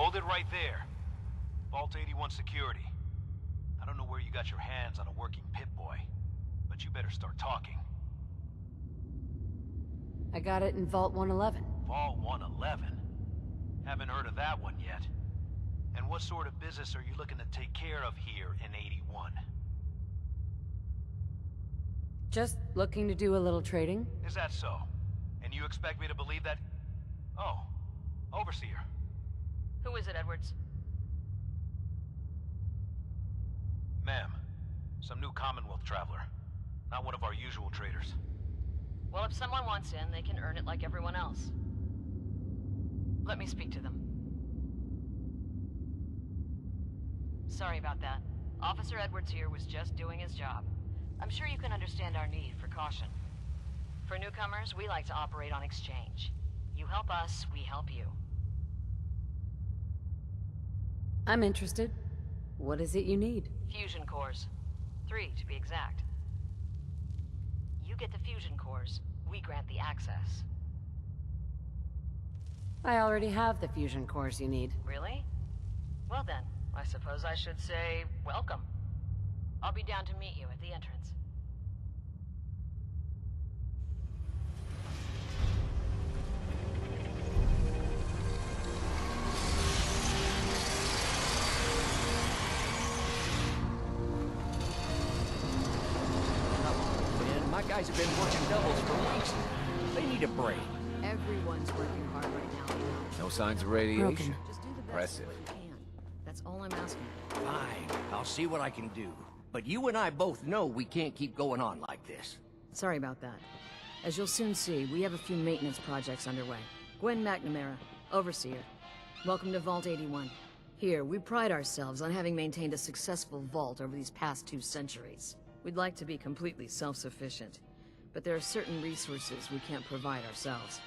Hold it right there. Vault 81 security. I don't know where you got your hands on a working Pip-Boy, but you better start talking. I got it in Vault 111. Vault 111? Haven't heard of that one yet. And what sort of business are you looking to take care of here in 81? Just looking to do a little trading. Is that so? And you expect me to believe that? Oh, Overseer. Who is it, Edwards? Ma'am, some new Commonwealth traveler. Not one of our usual traders. Well, if someone wants in, they can earn it like everyone else. Let me speak to them. Sorry about that. Officer Edwards here was just doing his job. I'm sure you can understand our need for caution. For newcomers, we like to operate on exchange. You help us, we help you. I'm interested. What is it you need? Fusion cores. 3, to be exact. You get the fusion cores, we grant the access. I already have the fusion cores you need. Really? Well then, I suppose I should say welcome. I'll be down to meet you at the entrance. My guys have been working doubles for weeks. They need a break. Everyone's working hard right now. No signs of radiation. Just do the best Impressive. you can. That's all I'm asking. Fine, I'll see what I can do. But you and I both know we can't keep going on like this. Sorry about that. As you'll soon see, we have a few maintenance projects underway. Gwen McNamara, Overseer. Welcome to Vault 81. Here, we pride ourselves on having maintained a successful vault over these past 2 centuries. We'd like to be completely self-sufficient, but there are certain resources we can't provide ourselves.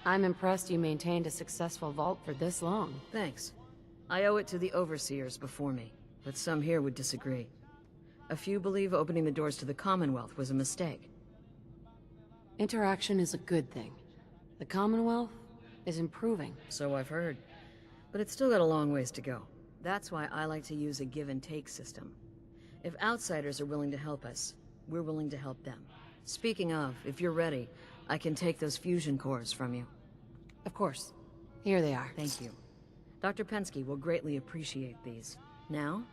I'm impressed you maintained a successful vault for this long. Thanks. I owe it to the Overseers before me, but some here would disagree. A few believe opening the doors to the Commonwealth was a mistake. Interaction is a good thing. The Commonwealth is improving. So I've heard. But it's still got a long ways to go. That's why I like to use a give-and-take system. If outsiders are willing to help us, we're willing to help them. Speaking of, if you're ready, I can take those fusion cores from you. Of course. Here they are. Thank you. Dr. Pensky will greatly appreciate these. Now,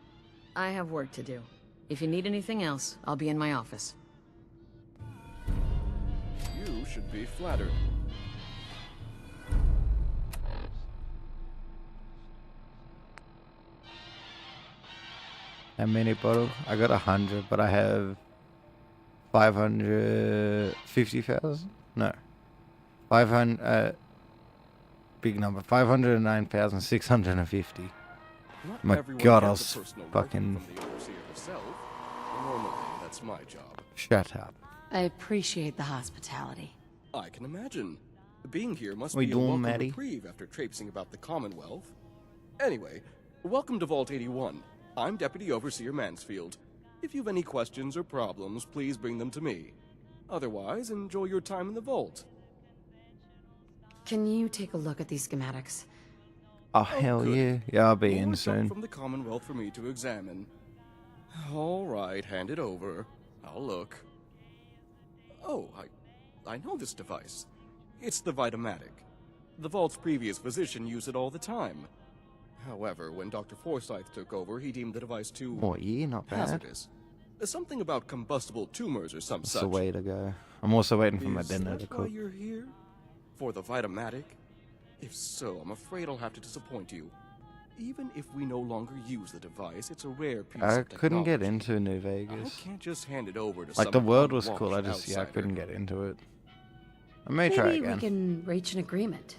I have work to do. If you need anything else, I'll be in my office. You should be flattered. How many bottle? I got 100, but I have 550,000? No. 500, big number. 509,650. My God, I was fucking... Normally, that's my job. Shut up. I appreciate the hospitality. I can imagine. Being here must We be a doing, welcome Maddie? reprieve after traipsing about the Commonwealth. Anyway, welcome to Vault 81. I'm Deputy Overseer Mansfield. If you've any questions or problems, please bring them to me. Otherwise, enjoy your time in the vault. Can you take a look at these schematics? Oh, hell yeah. Yeah, I'll be in More stuff soon. from the Commonwealth for me to examine. All right, hand it over. I'll look. Oh, I know this device. It's the Vitamatic. The Vault's previous physician used it all the time. However, when Dr. Forsyth took over, he deemed the device too Oh, yeah, not bad. hazardous. Something about combustible tumors or some That's such. the way to go. I'm also waiting for my Is dinner to that why cook. you're here? For the Vitamatic? If so, I'm afraid I'll have to disappoint you. Even if we no longer use the device, it's a rare piece I of couldn't get technology. into New I Vegas. can't just hand it over to Like, the some world was cool, I unwashed just, yeah, I outsider. couldn't get into it. I may try Maybe again. we can reach an agreement.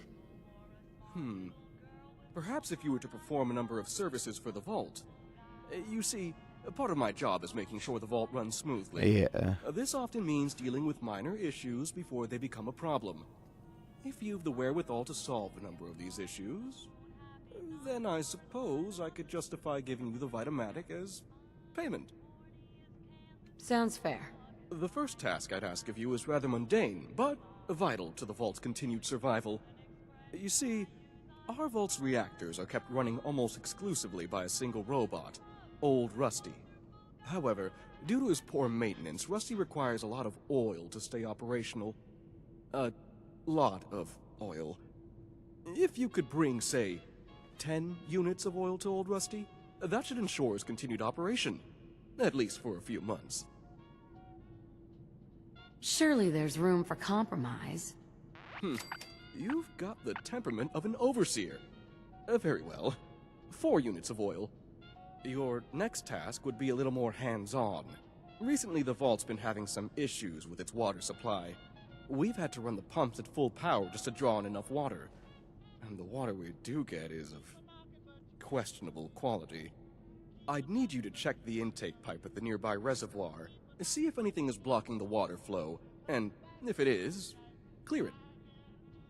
Perhaps if you were to perform a number of services for the Vault. You see, a part of my job is making sure the Vault runs smoothly. Yeah. This often means dealing with minor issues before they become a problem. If you've the wherewithal to solve a number of these issues, then I suppose I could justify giving you the Vitamatic as payment. Sounds fair. The first task I'd ask of you is rather mundane, but vital to the Vault's continued survival. You see, Our vault's reactors are kept running almost exclusively by a single robot, Old Rusty. However, due to his poor maintenance, Rusty requires a lot of oil to stay operational. A lot of oil. If you could bring, say, 10 units of oil to Old Rusty, that should ensure his continued operation. At least for a few months. Surely there's room for compromise. You've got the temperament of an overseer. Very well. 4 units of oil. Your next task would be a little more hands-on. Recently, the vault's been having some issues with its water supply. We've had to run the pumps at full power just to draw in enough water. And the water we do get is of questionable quality. I'd need you to check the intake pipe at the nearby reservoir, see if anything is blocking the water flow, and if it is, clear it.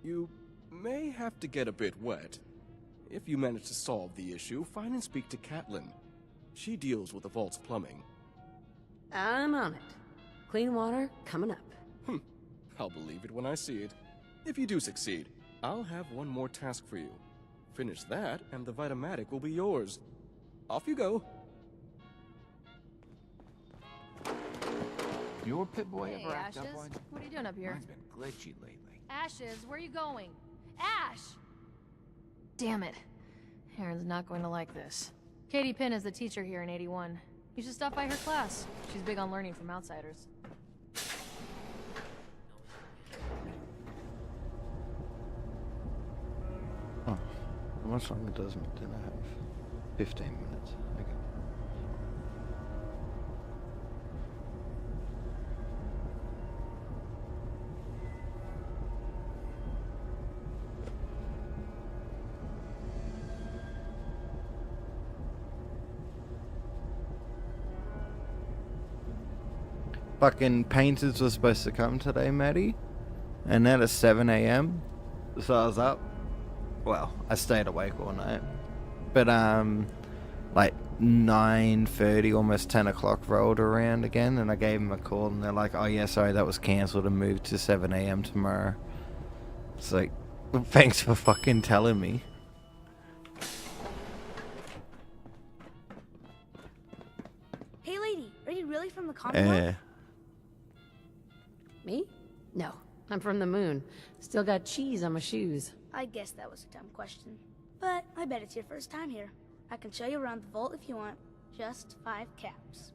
You may have to get a bit wet. If you manage to solve the issue, find and speak to Catelyn. She deals with the vault's plumbing. I'm on it. Clean water coming up. I'll believe it when I see it. If you do succeed, I'll have one more task for you. Finish that, and the Vitamatic will be yours. Off you go. Your Pip-Boy ever act Ashes, up on you? what are you doing up here? Mine's been glitchy lately. Ashes, where are you going? Ash! Damn it. Aaron's not going to like this. Katie Pinn is the teacher here in 81. You should stop by her class. She's big on learning from outsiders. Oh, how much longer does my dinner have? 15 minutes. Okay. Fucking painters were supposed to come today, Maddie, and at 7 a.m. So I was up. Well, I stayed awake all night, but like 9:30, almost 10 o'clock rolled around again, and I gave them a call, and they're like, "Oh yeah, sorry, that was cancelled and moved to 7 a.m. tomorrow." It's like, thanks for fucking telling me. Hey lady, are you really from the Commonwealth? Me? No, I'm from the moon. Still got cheese on my shoes. I guess that was a dumb question. But I bet it's your first time here. I can show you around the vault if you want. Just 5 caps.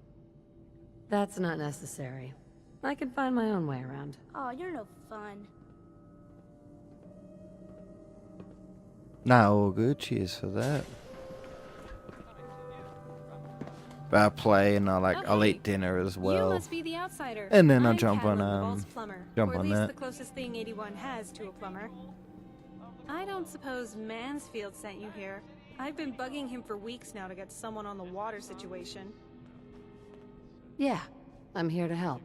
That's not necessary. I can find my own way around. Oh, you're no fun. Nah, all good. Cheers for that. But I play and I'll eat dinner as well. You must be the outsider. And then I'll I'm jump on Catelyn, the vault's plumber, jump or at on least that. the closest thing 81 has to a plumber. I don't suppose Mansfield sent you here. I've been bugging him for weeks now to get someone on the water situation. Yeah, I'm here to help.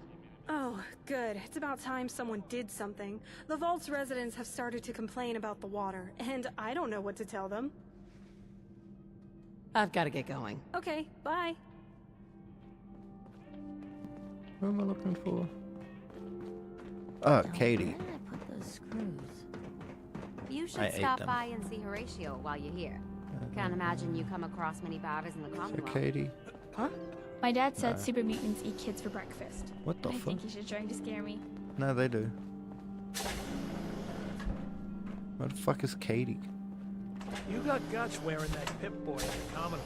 Oh, good. It's about time someone did something. The vault's residents have started to complain about the water, and I don't know what to tell them. I've got to get going. Okay, bye. What am I looking for? Oh, Katie. Where did I put those screws? You I should ate stop them. by and see Horatio while you're here. Can't imagine you come across many barbers in the So Commonwealth. Katie. Huh? My dad said No. super mutants eat kids for breakfast. What the I fuck? think he's just trying to scare me. No, they do. What the fuck is Katie? You got guts wearing that Pip-Boy in the Commonwealth.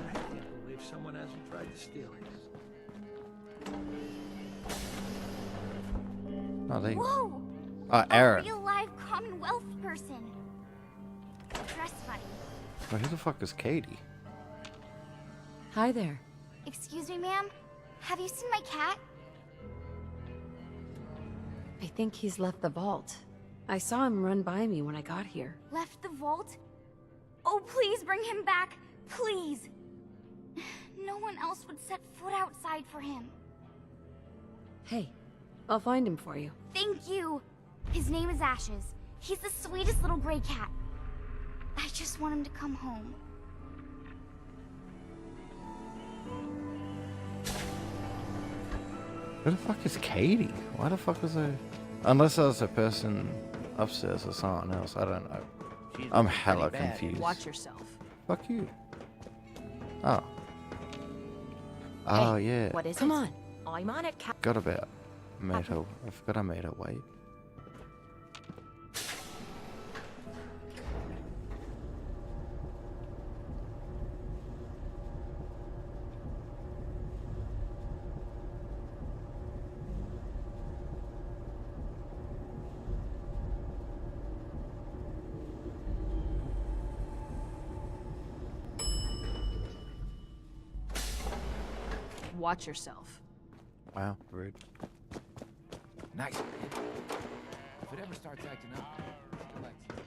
I can't believe someone hasn't tried to steal it. Oh, there you go. Whoa! Aaron. A real live Commonwealth person. Dress funny. Well, who the fuck is Katie? Hi there. Excuse me, ma'am? Have you seen my cat? I think he's left the vault. I saw him run by me when I got here. Left the vault? Oh, please bring him back. Please. No one else would set foot outside for him. Hey, I'll find him for you. Thank you. His name is Ashes. He's the sweetest little gray cat. I just want him to come home. Who the fuck is Katie? Why the fuck was I... Unless I was a person upstairs or someone else, I don't know. I'm hella confused. Watch yourself. Fuck you. Oh. Oh, yeah. What is Come it? on. I'm on it, Forgot about made her. I forgot I made her wait. Watch yourself. Wow, rude. Nice, man. If it ever starts acting up, let's.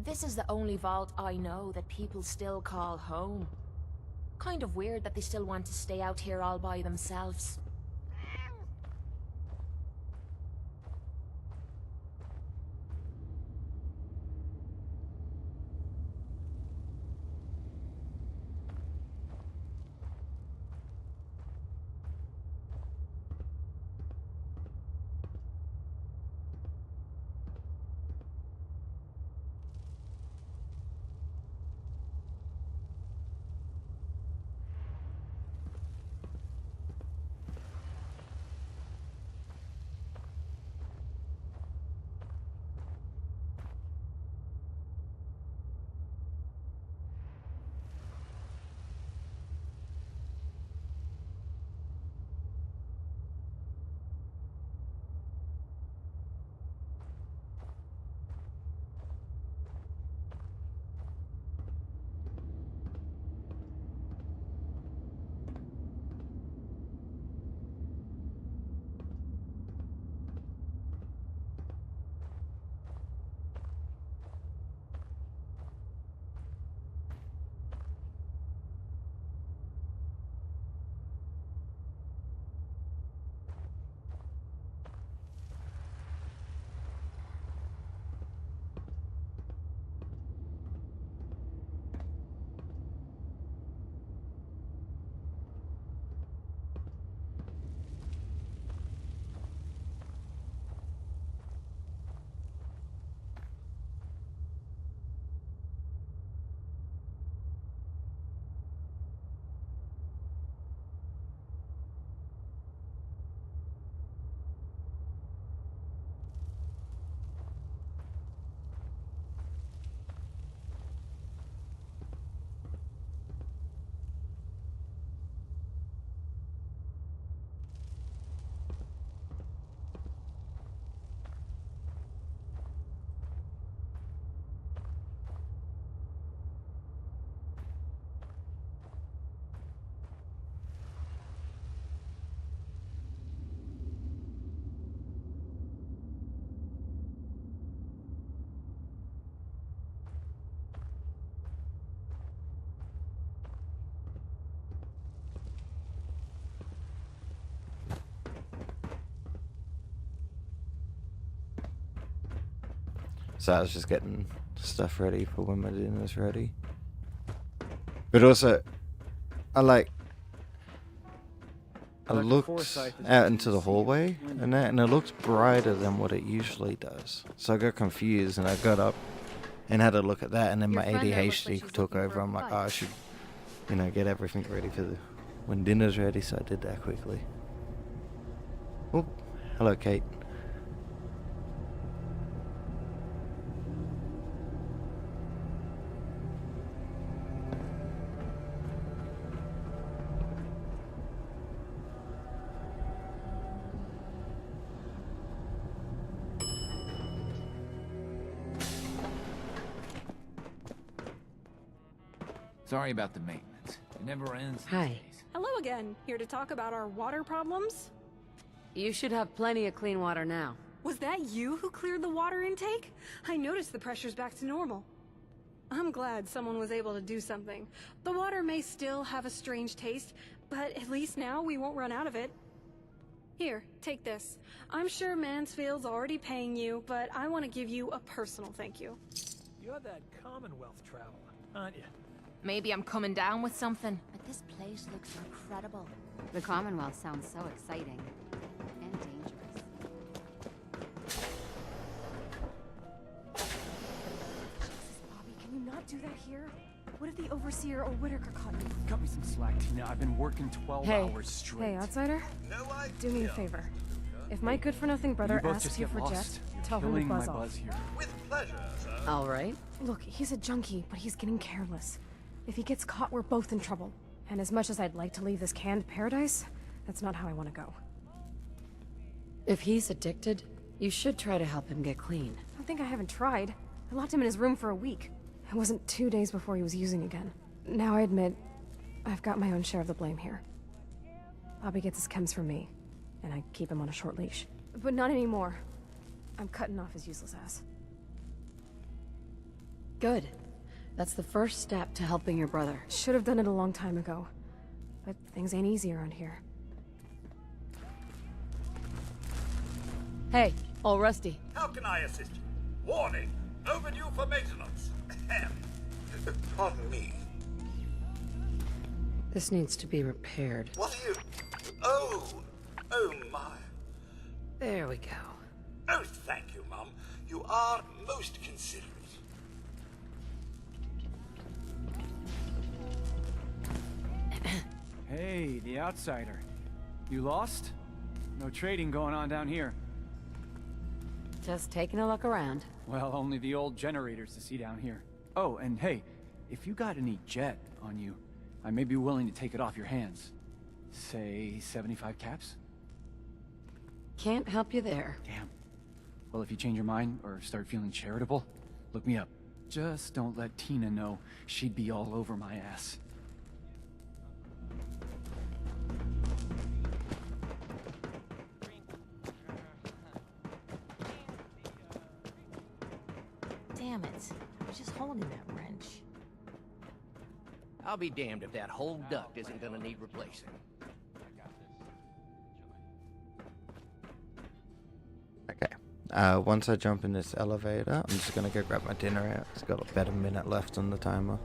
This is the only vault I know that people still call home. Kind of weird that they still want to stay out here all by themselves. So I was just getting stuff ready for when my dinner's ready. But also, I looked out into the hallway and it looked brighter than what it usually does. So I got confused and I got up and had a look at that, and then my ADHD took over. I'm like, oh, I should, get everything ready for when dinner's ready. So I did that quickly. Oh, hello, Kate. Sorry about the maintenance. It never ends. Hi. Hello again. Here to talk about our water problems? You should have plenty of clean water now. Was that you who cleared the water intake? I noticed the pressure's back to normal. I'm glad someone was able to do something. The water may still have a strange taste, but at least now we won't run out of it. Here, take this. I'm sure Mansfield's already paying you, but I want to give you a personal thank you. You're that Commonwealth traveler, aren't you? Maybe I'm coming down with something. But this place looks incredible. The Commonwealth sounds so exciting. And dangerous. Jesus, Bobby, can you not do that here? What if the Overseer or Whitaker caught you? Cut me some slack, Tina. I've been working 12 hours straight. Hey, outsider. Do me a favor. If my good-for-nothing brother both asks just you get for lost. Jet, You're tell him to killing buzz my off. buzz here. With pleasure, sir. All right. Look, he's a junkie, but he's getting careless. If he gets caught, we're both in trouble. And as much as I'd like to leave this canned paradise, that's not how I want to go. If he's addicted, you should try to help him get clean. I don't think I haven't tried. I locked him in his room for a week. It wasn't 2 days before he was using again. Now I admit, I've got my own share of the blame here. Bobby gets his chems from me, and I keep him on a short leash. But not anymore. I'm cutting off his useless ass. Good. That's the first step to helping your brother. Should have done it a long time ago. But things ain't easy around here. Hey, all rusty. How can I assist you? Warning! Overdue for maintenance. Ahem. Pardon me. This needs to be repaired. What are you... Oh! Oh my. There we go. Oh, thank you, Mum. You are most considerate. Hey, the outsider. You lost? No trading going on down here. Just taking a look around. Well, only the old generators to see down here. Oh, and hey, if you got any jet on you, I may be willing to take it off your hands. Say 75 caps? Can't help you there. Damn. Well, if you change your mind or start feeling charitable, look me up. Just don't let Tina know. She'd be all over my ass. Damn it. I was just holding that wrench. I'll be damned if that whole duct isn't gonna need replacing. Okay. Once I jump in this elevator, I'm just gonna go grab my dinner out. It's got about a minute left on the timer.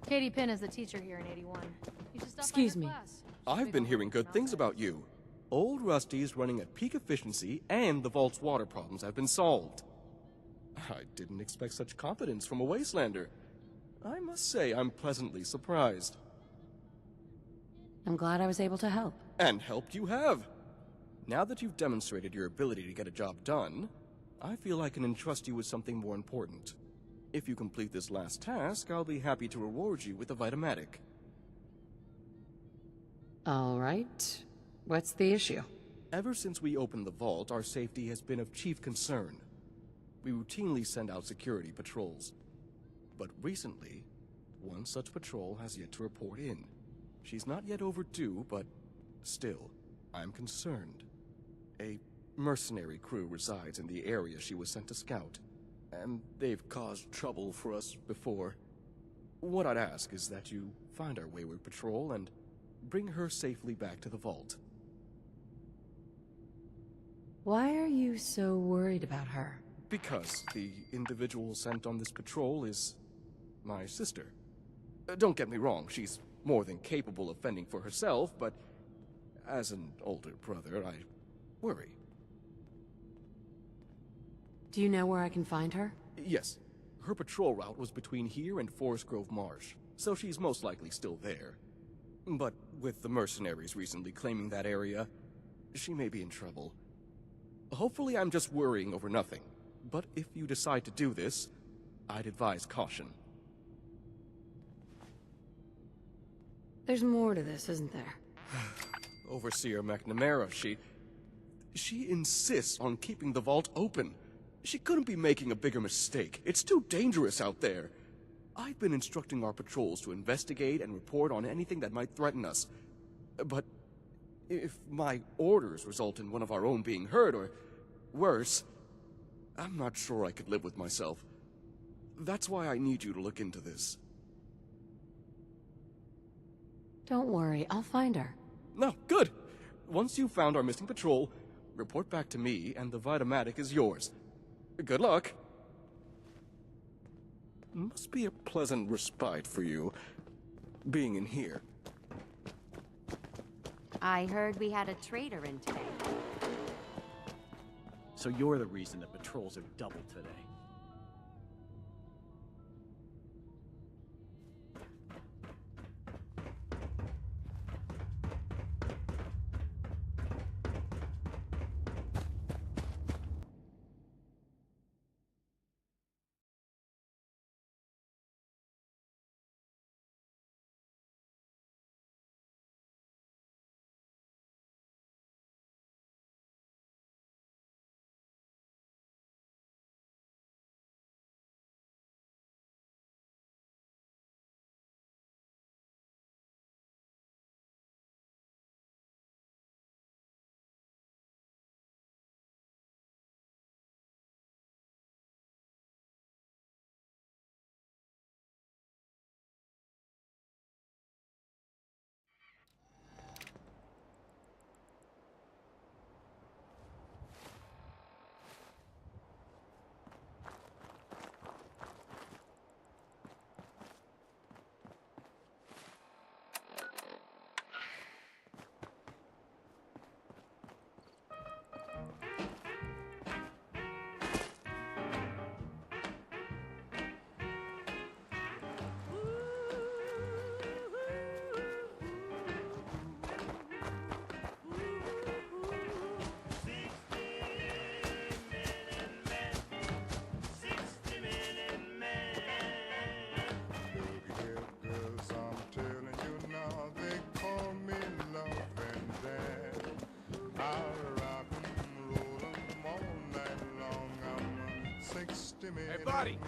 Katie Pinn is the teacher here in 81. You should stop Excuse by her me. class. I've been hearing good things about you. Old Rusty's running at peak efficiency, and the vault's water problems have been solved. I didn't expect such confidence from a Wastelander. I must say I'm pleasantly surprised. I'm glad I was able to help. And helped you have. Now that you've demonstrated your ability to get a job done, I feel I can entrust you with something more important. If you complete this last task, I'll be happy to reward you with a Vitomatic. All right. What's the issue? Ever since we opened the vault, our safety has been of chief concern. We routinely send out security patrols. But recently, one such patrol has yet to report in. She's not yet overdue, but still, I'm concerned. A mercenary crew resides in the area she was sent to scout, and they've caused trouble for us before. What I'd ask is that you find our wayward patrol and bring her safely back to the vault. Why are you so worried about her? Because the individual sent on this patrol is my sister. Don't get me wrong, she's more than capable of fending for herself, but as an older brother, I worry. Do you know where I can find her? Yes. Her patrol route was between here and Forest Grove Marsh, so she's most likely still there. But with the mercenaries recently claiming that area, she may be in trouble. Hopefully I'm just worrying over nothing, but if you decide to do this, I'd advise caution. There's more to this, isn't there? Overseer McNamara, she insists on keeping the vault open. She couldn't be making a bigger mistake. It's too dangerous out there. I've been instructing our patrols to investigate and report on anything that might threaten us. But if my orders result in one of our own being hurt, or worse, I'm not sure I could live with myself. That's why I need you to look into this. Don't worry, I'll find her. No, good. Once you've found our missing patrol, report back to me and the Vitomatic is yours. Good luck. Must be a pleasant respite for you, being in here. I heard we had a traitor in today. So you're the reason the patrols have doubled today. Hey, buddy!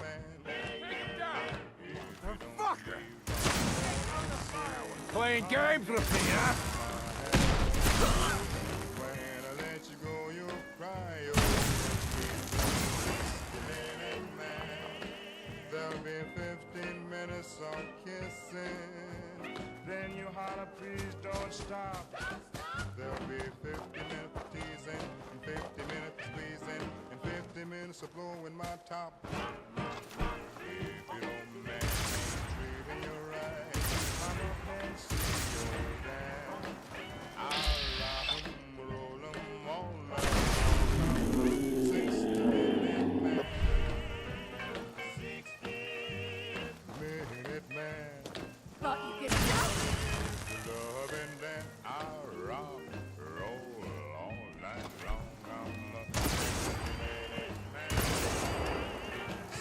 Take him down! Fucker! Playing games with me, huh? There'll be 15 minutes of kissing. Then you holler, please don't stop. There'll be 50 minutes of teasing, and 50 minutes of squeezing, and 50 minutes of blowing my top. If you don't mind treating you right,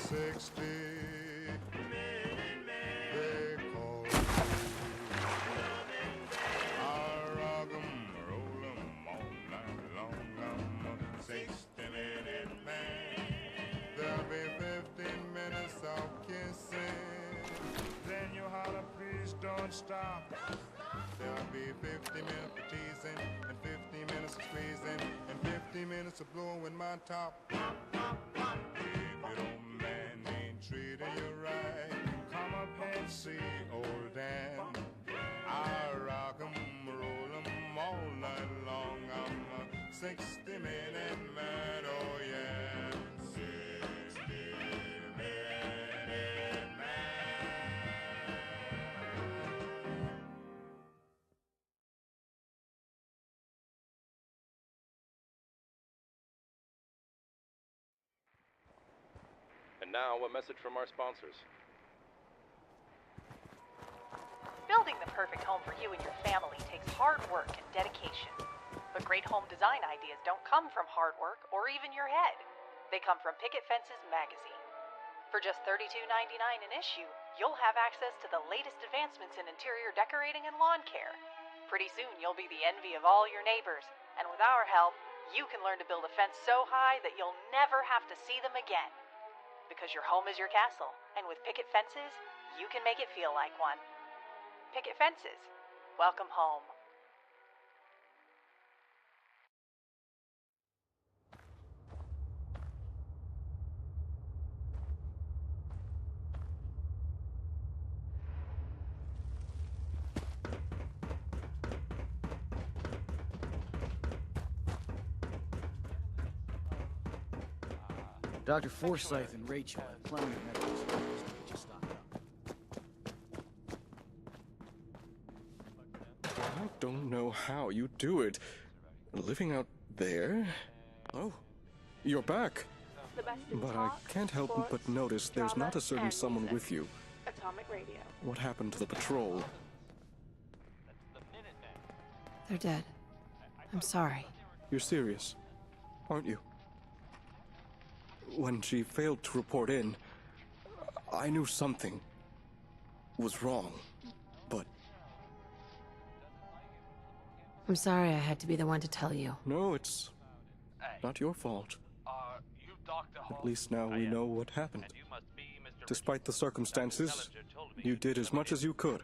60. They call me. I rock 'em, roll 'em all night long. I'm a 60-minute man. There'll be 15 minutes of kissing. Then you holler, please don't stop. There'll be 50 minutes of teasing, and 50 minutes of squeezing, and 50 minutes of blowing my top. If your old man ain't treating you right, come up and see old Dan. I rock 'em, roll 'em all night long. I'm a 60-minute man, oh yeah. 60-minute man. And now, a message from our sponsors. Building the perfect home for you and your family takes hard work and dedication. But great home design ideas don't come from hard work or even your head. They come from Picket Fences magazine. For just $32.99 an issue, you'll have access to the latest advancements in interior decorating and lawn care. Pretty soon, you'll be the envy of all your neighbors, and with our help, you can learn to build a fence so high that you'll never have to see them again. Because your home is your castle, and with Picket Fences, you can make it feel like one. Picket Fences. Welcome home. Dr. Forsyth and Rachel have plenty of medical supplies to get you stocked up. I don't know how you do it. Living out there? Oh, you're back. But I can't help but notice there's not a certain someone with you. Atomic Radio. What happened to the patrol? They're dead. I'm sorry. You're serious, aren't you? When she failed to report in, I knew something was wrong, but... I'm sorry I had to be the one to tell you. No, it's not your fault. At least now we know what happened. Despite the circumstances, you did as much as you could.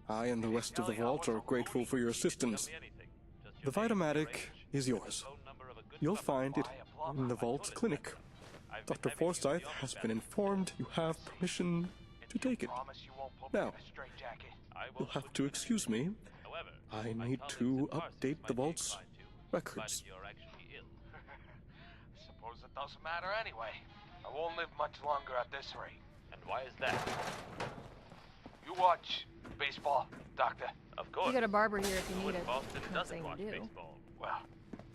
I and the rest of the Vault are grateful for your assistance. The Vitamatic is yours. You'll find it in the Vault clinic. Dr. Forsyth has been informed you have permission to take it. Now, you'll have to excuse me. I need to update the Vault's records. Suppose it doesn't matter anyway. I won't live much longer at this rate. And why is that? You watch baseball, Doctor? Of You got a barber here if you need it. Not saying you do. Well,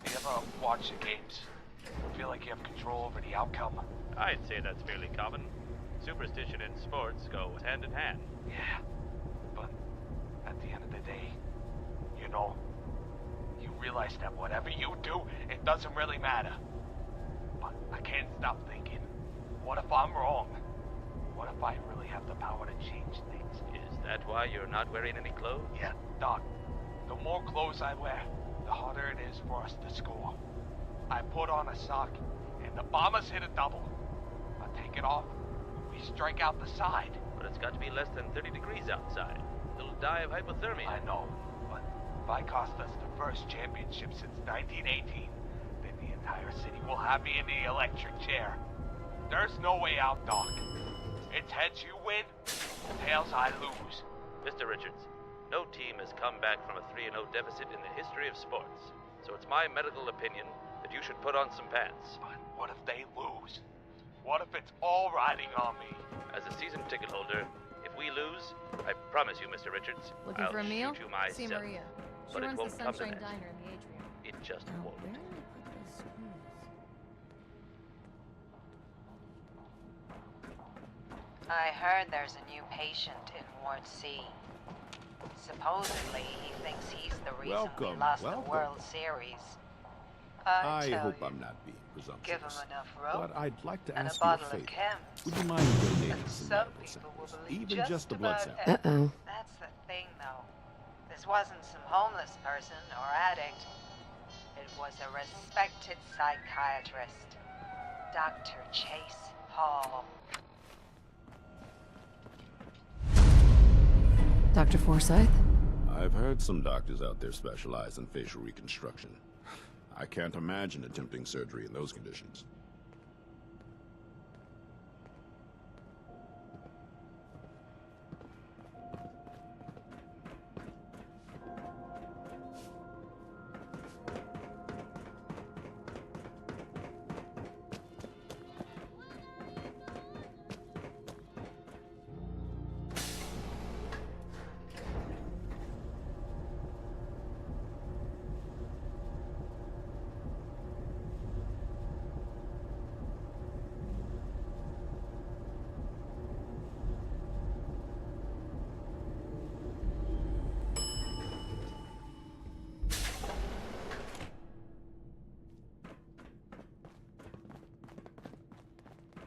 do you ever watch the games? Feel like you have control over the outcome? I'd say that's fairly common. Superstition and sports go hand in hand. Yeah, but at the end of the day, you know, you realize that whatever you do, it doesn't really matter. But I can't stop thinking, what if I'm wrong? What if I really have the power to change things? Is that why you're not wearing any clothes? Yeah, Doc. The more clothes I wear, the harder it is for us to score. I put on a sock, and the bombers hit a double. I take it off, we strike out the side. But it's got to be less than 30 degrees outside. You'll die of hypothermia. I know, but if I cost us the first championship since 1918, then the entire city will have me in the electric chair. There's no way out, Doc. It's heads you win, tails I lose. Mr. Richards, no team has come back from a 3-0 deficit in the history of sports. So it's my medical opinion that you should put on some pants. But what if they lose? What if it's all riding on me? As a season ticket holder, if we lose, I promise you, Mr. Richards, Looking I'll for a meal? shoot you myself. See Maria. She But it runs won't the come to Sunshine that. Diner in the atrium. It just won't. I heard there's a new patient in Ward C. Supposedly, he thinks he's the reason we lost the World Series. I tell hope you, I'm not being presumptuous. give 'em enough rope But I'd like to and a ask you a bottle of favor. chems. Would you mind donating some Some medical people will samples? believe Even just the blood about sample. Uh-oh. That's the thing, though. This wasn't some homeless person or addict. It was a respected psychiatrist, Dr. Chase Hall. Dr. Forsyth? I've heard some doctors out there specialize in facial reconstruction. I can't imagine attempting surgery in those conditions.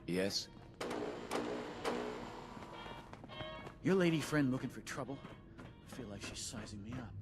Yes? Your lady friend looking for trouble? I feel like she's sizing me up.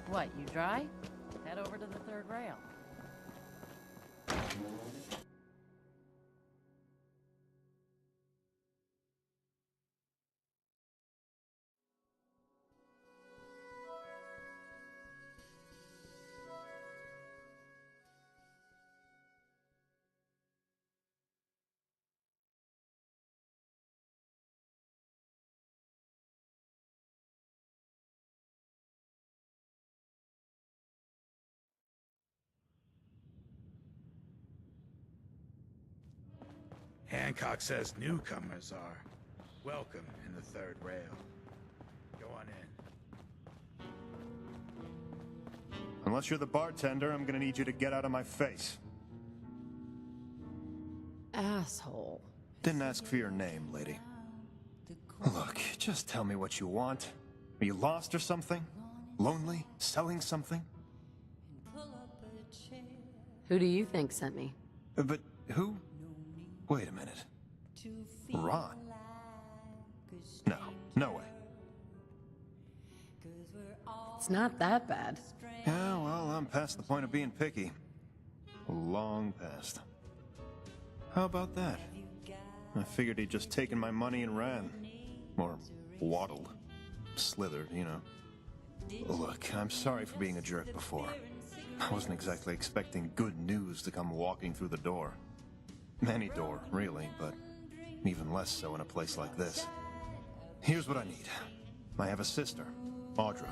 What, you dry? Head over to the third rail. Hancock says newcomers are welcome in the third rail. Go on in. Unless you're the bartender, I'm gonna need you to get out of my face. Asshole. Didn't ask for your name, lady. Look, just tell me what you want. Are you lost or something? Lonely? Selling something? Who do you think sent me? But who? Wait a minute. Ron? No, no way. It's not that bad. Yeah, well, I'm past the point of being picky. Long past. How about that? I figured he'd just taken my money and ran. Or waddled. Slithered, you know. Look, I'm sorry for being a jerk before. I wasn't exactly expecting good news to come walking through the door. Any door, really, but even less so in a place like this. Here's what I need. I have a sister, Audra.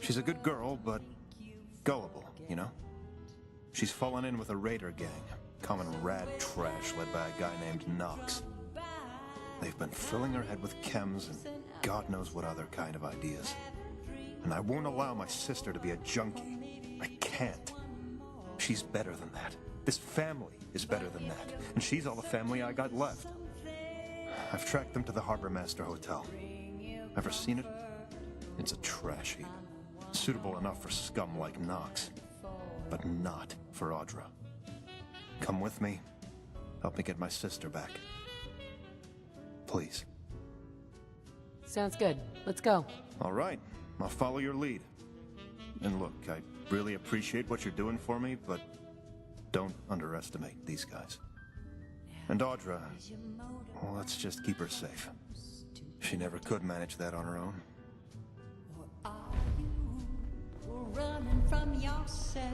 She's a good girl, but gullible, you know? She's fallen in with a raider gang, common rad trash led by a guy named Knox. They've been filling her head with chems and God knows what other kind of ideas. And I won't allow my sister to be a junkie. I can't. She's better than that. This family is better than that. And she's all the family I got left. I've tracked them to the Harbor Master Hotel. Ever seen it? It's a trash heap. Suitable enough for scum like Knox. But not for Audra. Come with me. Help me get my sister back. Please. Sounds good. Let's go. All right. I'll follow your lead. And look, I really appreciate what you're doing for me, but don't underestimate these guys. And Audra, well, let's just keep her safe. She never could manage that on her own. Running from yourself.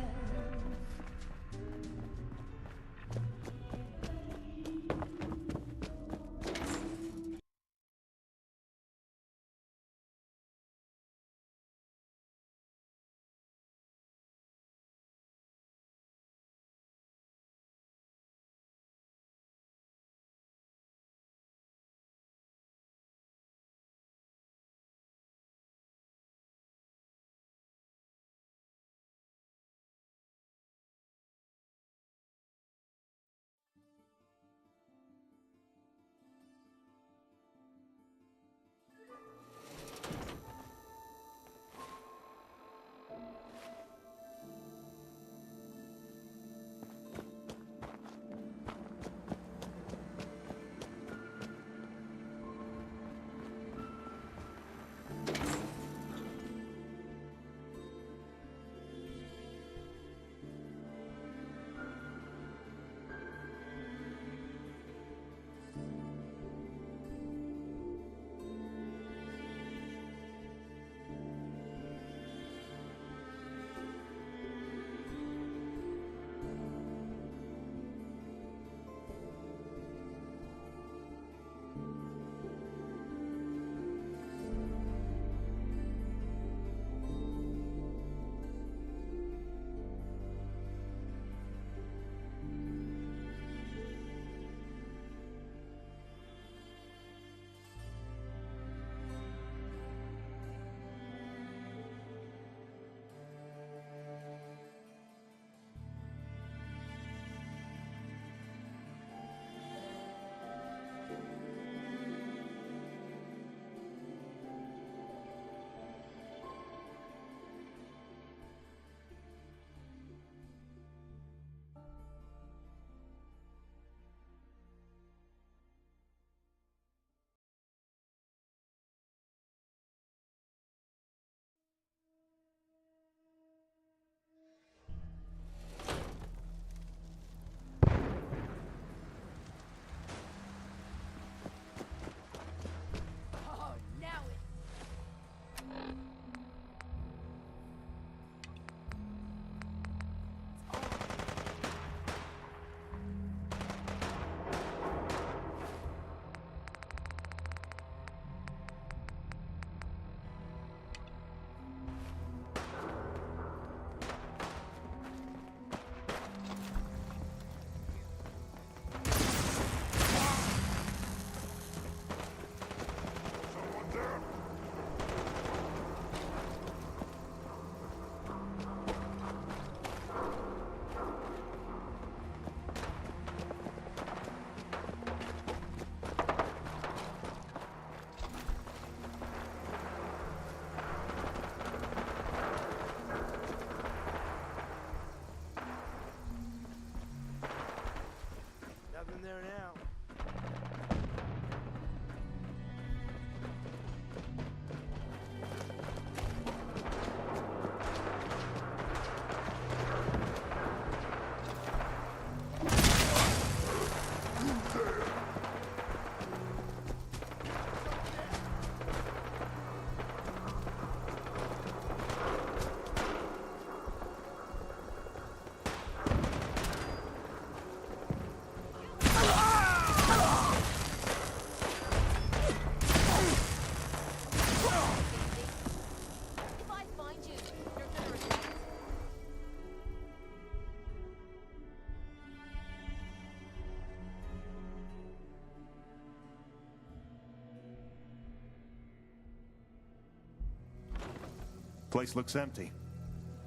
Place looks empty.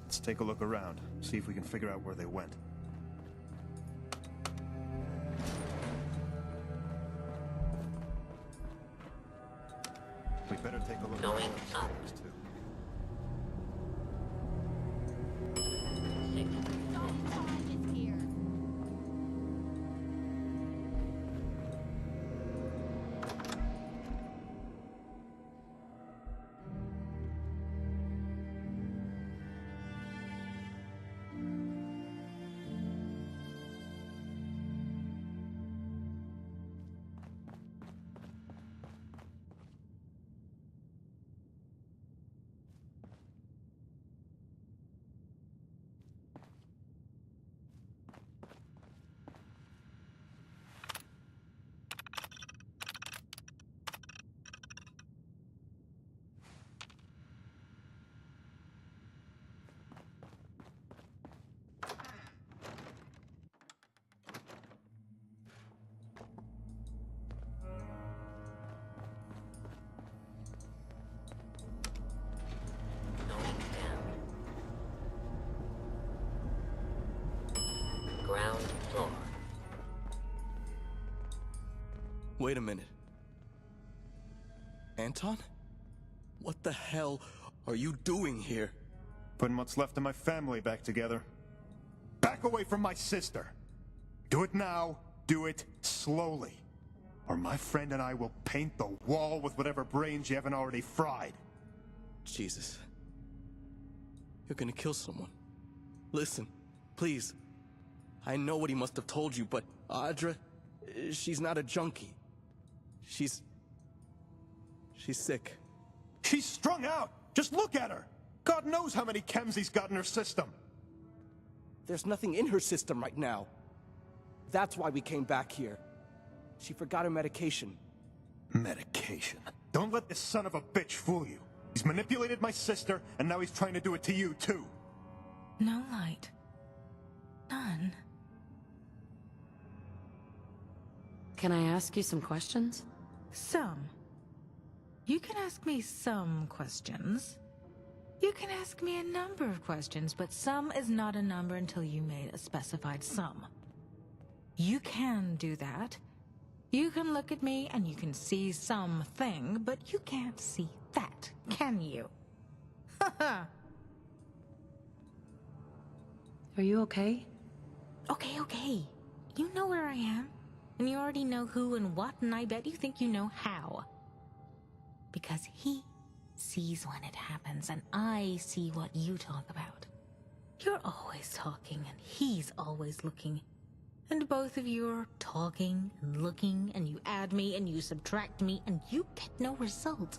Let's take a look around, see if we can figure out where they went. We better take a look Going up. Ground floor. Wait a minute. Anton? What the hell are you doing here? Putting what's left of my family back together. Back away from my sister. Do it now. Do it slowly. Or my friend and I will paint the wall with whatever brains you haven't already fried. Jesus. You're gonna kill someone. Listen, please. I know what he must have told you, but Audra, she's not a junkie. She's sick. She's strung out! Just look at her! God knows how many chems he's got in her system. There's nothing in her system right now. That's why we came back here. She forgot her medication. Medication? Don't let this son of a bitch fool you. He's manipulated my sister, and now he's trying to do it to you, too. No light. None. Can I ask you some questions? Some. You can ask me some questions. You can ask me a number of questions, but some is not a number until you made a specified sum. You can do that. You can look at me and you can see something, but you can't see that, can you? Haha. Are you okay? Okay. You know where I am. And you already know who and what, and I bet you think you know how. Because he sees when it happens, and I see what you talk about. You're always talking, and he's always looking. And both of you are talking and looking, and you add me, and you subtract me, and you get no result.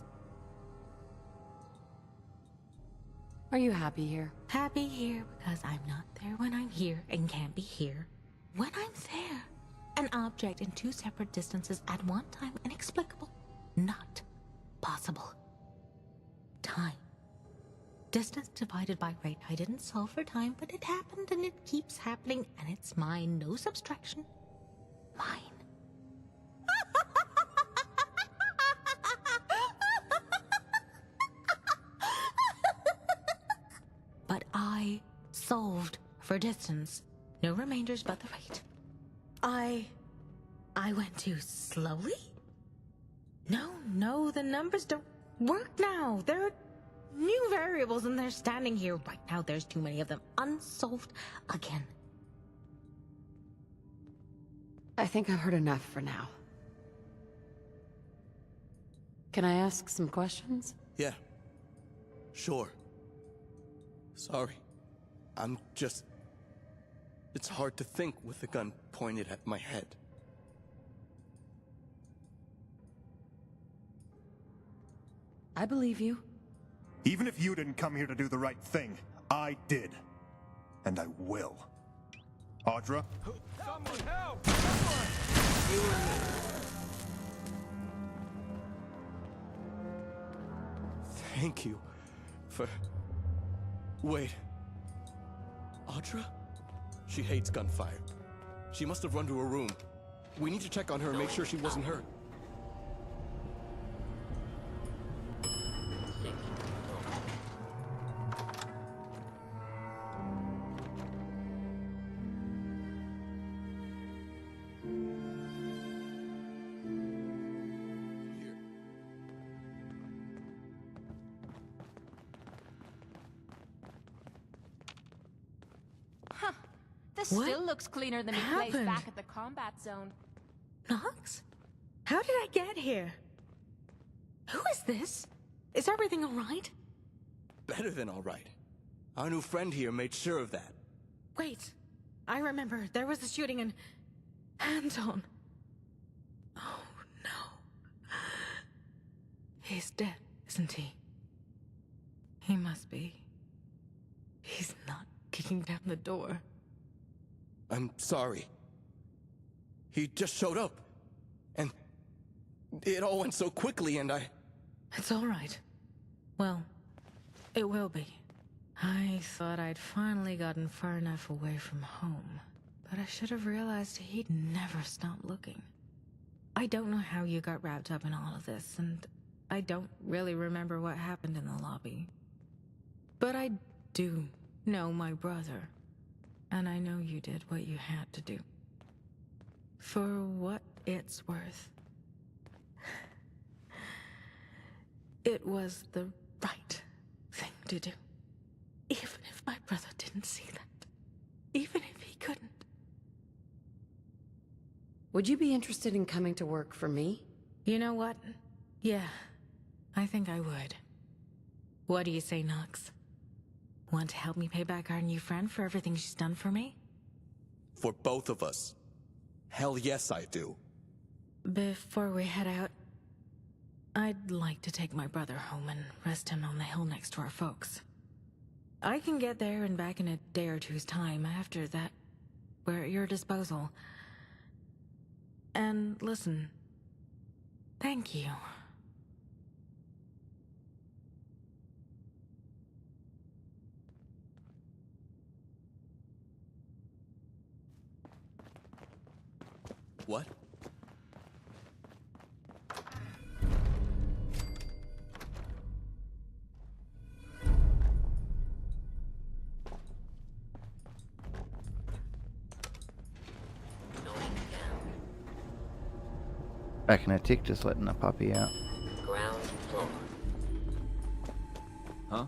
Are you happy here? Happy here because I'm not there when I'm here, and can't be here when I'm there. An object in two separate distances at one time, inexplicable, not possible. Time. Distance divided by rate. I didn't solve for time, but it happened and it keeps happening, and it's mine, no subtraction. Mine. But I solved for distance. No remainders but the rate. I went too slowly? No, the numbers don't work now. There are new variables and they're standing here right now. There's too many of them. Unsolved again. I think I've heard enough for now. Can I ask some questions? Yeah. Sure. Sorry. It's hard to think with the gun pointed at my head. I believe you. Even if you didn't come here to do the right thing, I did. And I will. Audra? Someone help! Thank you for... Wait. Audra? She hates gunfire. She must have run to her room. We need to check on her and make sure she wasn't hurt. This What still looks cleaner than the place happened? back at the combat zone. Knox? How did I get here? Who is this? Is everything alright? Better than all right. Our new friend here made sure of that. Wait. I remember. There was a shooting in... Anton. Oh, no. He's dead, isn't he? He must be. He's not kicking down the door. I'm sorry. He just showed up. And it all went so quickly and I... It's all right. Well, it will be. I thought I'd finally gotten far enough away from home, but I should have realized he'd never stop looking. I don't know how you got wrapped up in all of this, and I don't really remember what happened in the lobby. But I do know my brother, and I know you did what you had to do. For what it's worth. It was the right thing to do. Even if my brother didn't see that. Even if he couldn't. Would you be interested in coming to work for me? You know what? Yeah, I think I would. What do you say, Knox? Want to help me pay back our new friend for everything she's done for me? For both of us. Hell yes, I do. Before we head out, I'd like to take my brother home and rest him on the hill next to our folks. I can get there and back in a day or two's time. After that, we're at your disposal. And listen, thank you. What? Back in a tick, just letting the puppy out. Ground floor. Huh?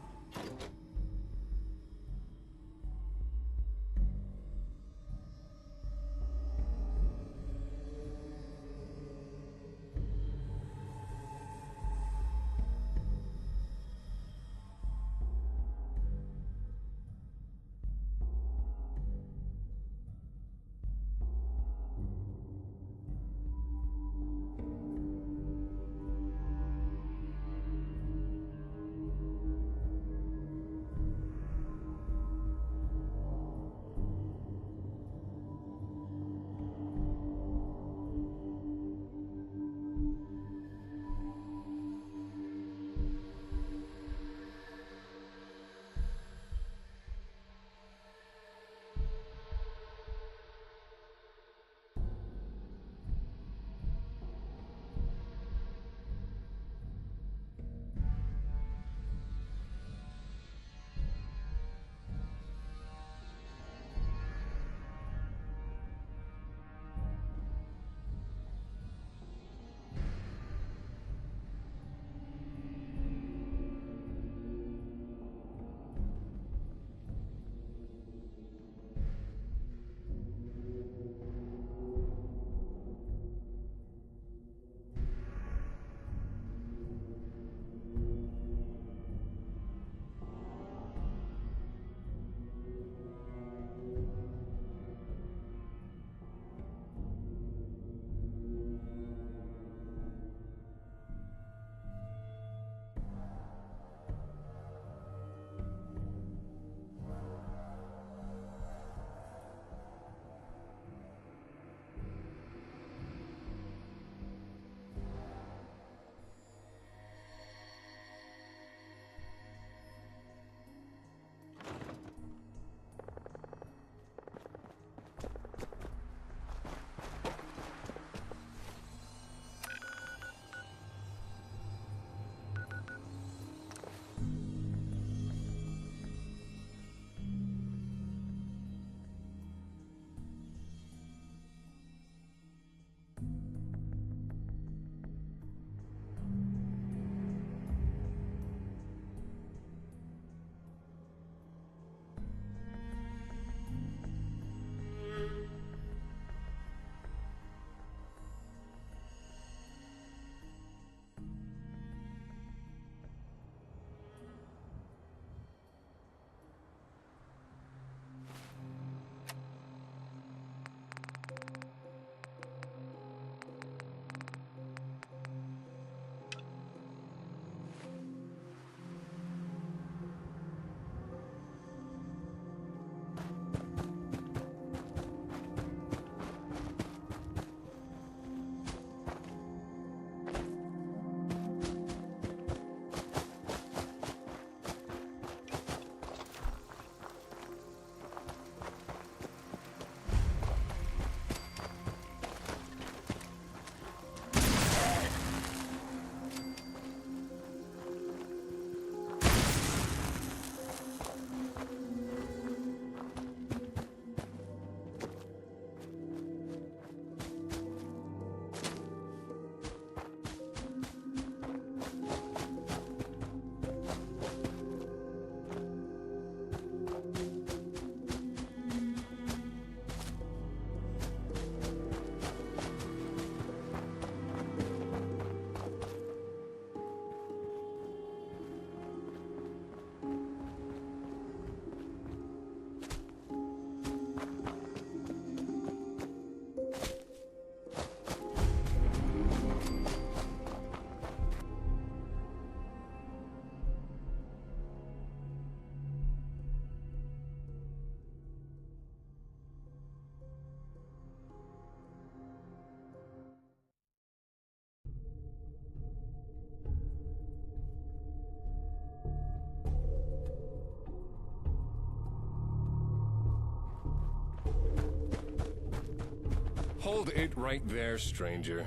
Hold it right there, stranger.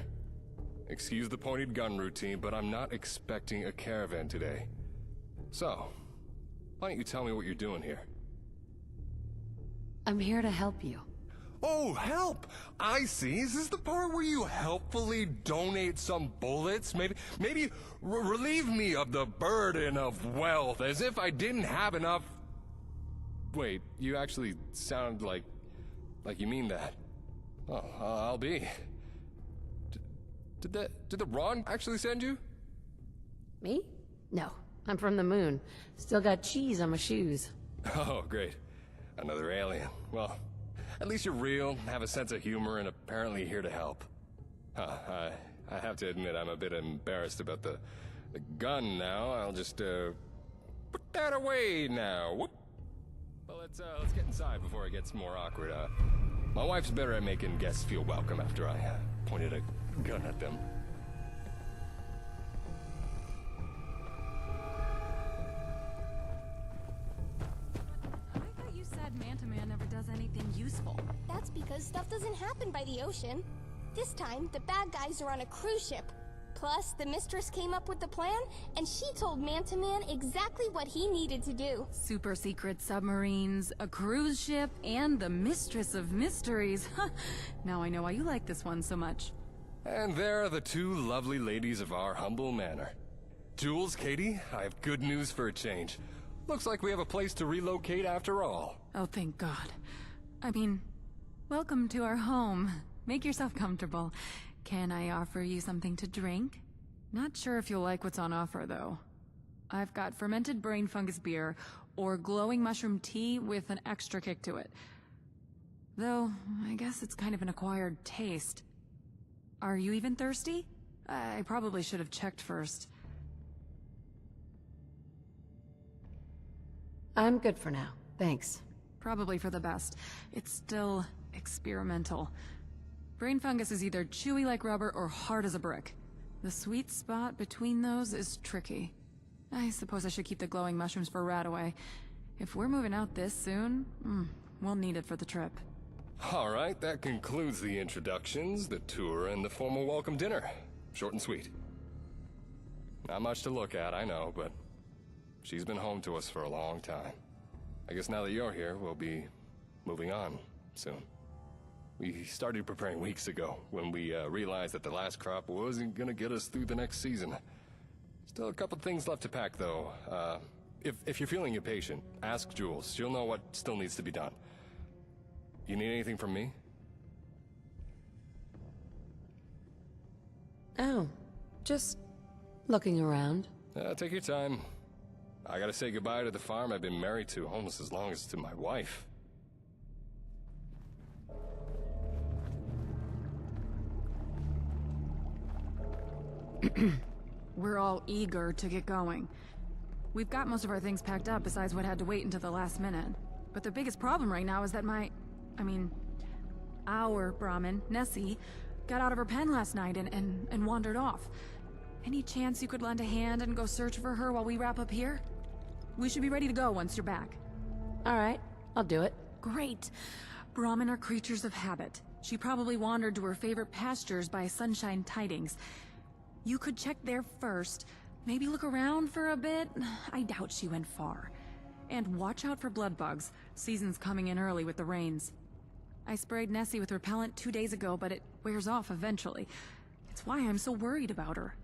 Excuse the pointed gun routine, but I'm not expecting a caravan today. So, why don't you tell me what you're doing here? I'm here to help you. Oh, help! I see. Is this the part where you helpfully donate some bullets? Maybe relieve me of the burden of wealth, as if I didn't have enough... Wait, you actually sound like you mean that. Oh, I'll be. Did the Ron actually send you? Me? No, I'm from the moon. Still got cheese on my shoes. Oh, great. Another alien. Well, at least you're real, have a sense of humor, and apparently here to help. I have to admit I'm a bit embarrassed about the gun now. I'll just, put that away now. Whoop. Well, let's get inside before it gets more awkward. My wife's better at making guests feel welcome after I pointed a gun at them. I thought you said Manta Man never does anything useful. That's because stuff doesn't happen by the ocean. This time, the bad guys are on a cruise ship. Plus, the Mistress came up with the plan, and she told Manta Man exactly what he needed to do. Super secret submarines, a cruise ship, and the Mistress of Mysteries. Now I know why you like this one so much. And there are the two lovely ladies of our humble manor. Jules, Katie, I have good news for a change. Looks like we have a place to relocate after all. Oh, thank God. I mean, welcome to our home. Make yourself comfortable. Can I offer you something to drink? Not sure if you'll like what's on offer, though. I've got fermented brain fungus beer, or glowing mushroom tea with an extra kick to it. Though, I guess it's kind of an acquired taste. Are you even thirsty? I probably should have checked first. I'm good for now, thanks. Probably for the best. It's still experimental. Brain fungus is either chewy like rubber or hard as a brick. The sweet spot between those is tricky. I suppose I should keep the glowing mushrooms for Radaway. If we're moving out this soon, we'll need it for the trip. All right, that concludes the introductions, the tour, and the formal welcome dinner. Short and sweet. Not much to look at, I know, but she's been home to us for a long time. I guess now that you're here, we'll be moving on soon. We started preparing weeks ago when we realized that the last crop wasn't gonna get us through the next season. Still a couple things left to pack, though. If you're feeling impatient, ask Jules. She'll know what still needs to be done. You need anything from me? Oh, just looking around. Take your time. I gotta say goodbye to the farm I've been married to almost as long as to my wife. We're all eager to get going. We've got most of our things packed up besides what had to wait until the last minute. But the biggest problem right now is that our Brahmin, Nessie, got out of her pen last night and wandered off. Any chance you could lend a hand and go search for her while we wrap up here? We should be ready to go once you're back. All right, I'll do it. Great. Brahmin are creatures of habit. She probably wandered to her favorite pastures by Sunshine Tidings. You could check there first, maybe look around for a bit. I doubt she went far. And watch out for blood bugs. Season's coming in early with the rains. I sprayed Nessie with repellent 2 days ago, but it wears off eventually. It's why I'm so worried about her.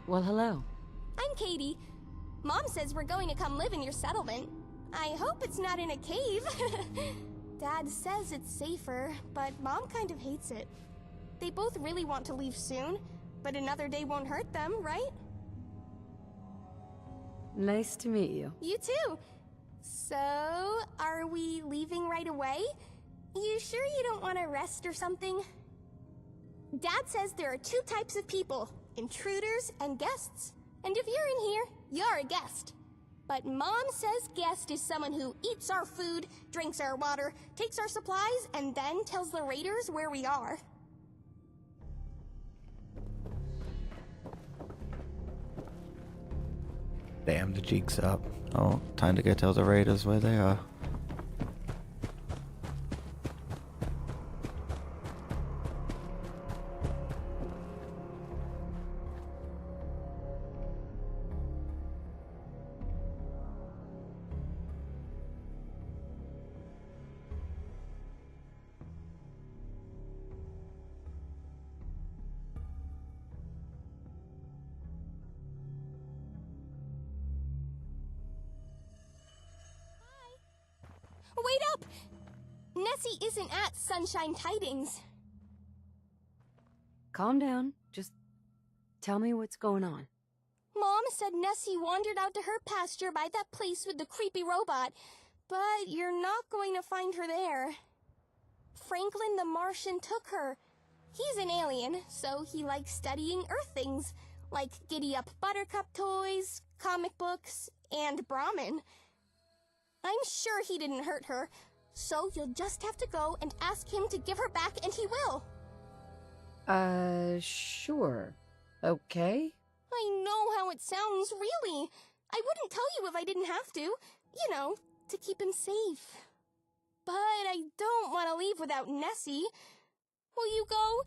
Well, hello. I'm Katie. Mom says we're going to come live in your settlement. I hope it's not in a cave. Dad says it's safer, but Mom kind of hates it. They both really want to leave soon, but another day won't hurt them, right? Nice to meet you. You too. So, are we leaving right away? You sure you don't want to rest or something? Dad says there are 2 types of people, intruders and guests. And if you're in here, you're a guest. But Mom says guest is someone who eats our food, drinks our water, takes our supplies, and then tells the raiders where we are. Damn, the jig's up. Oh, time to go tell the raiders where they are. Wait up! Nessie isn't at Sunshine Tidings. Calm down. Just tell me what's going on. Mom said Nessie wandered out to her pasture by that place with the creepy robot, but you're not going to find her there. Franklin the Martian took her. He's an alien, so he likes studying Earth things, like giddy-up Buttercup toys, comic books, and Brahmin. I'm sure he didn't hurt her, so you'll just have to go and ask him to give her back, and he will. Sure. Okay. I know how it sounds, really. I wouldn't tell you if I didn't have to. You know, to keep him safe. But I don't want to leave without Nessie. Will you go?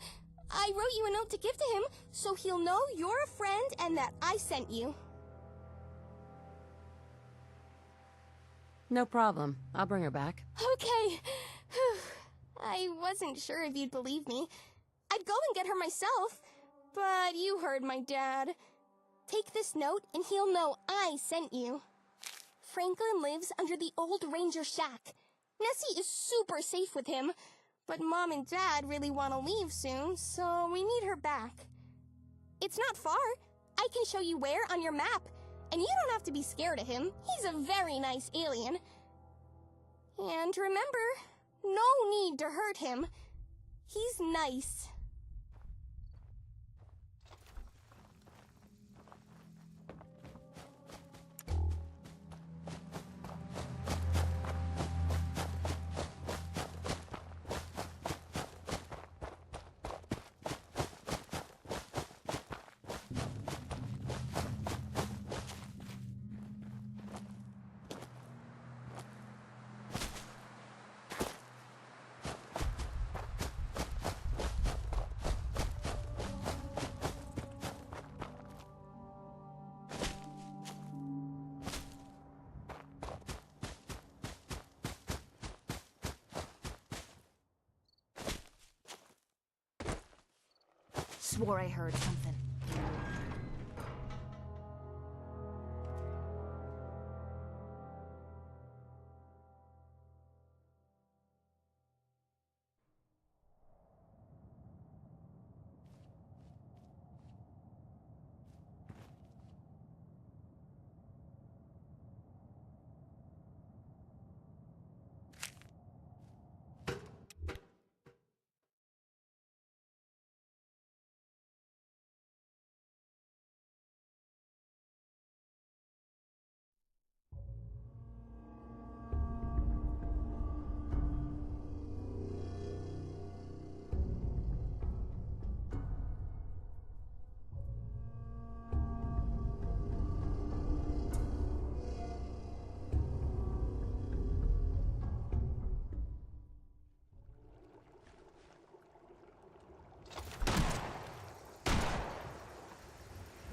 I wrote you a note to give to him, so he'll know you're a friend and that I sent you. No problem. I'll bring her back. Okay. I wasn't sure if you'd believe me. I'd go and get her myself, but you heard my dad. Take this note and he'll know I sent you. Franklin lives under the old ranger shack. Nessie is super safe with him, but Mom and Dad really want to leave soon, so we need her back. It's not far. I can show you where on your map. And you don't have to be scared of him. He's a very nice alien. And remember, no need to hurt him. He's nice. Swore I heard something.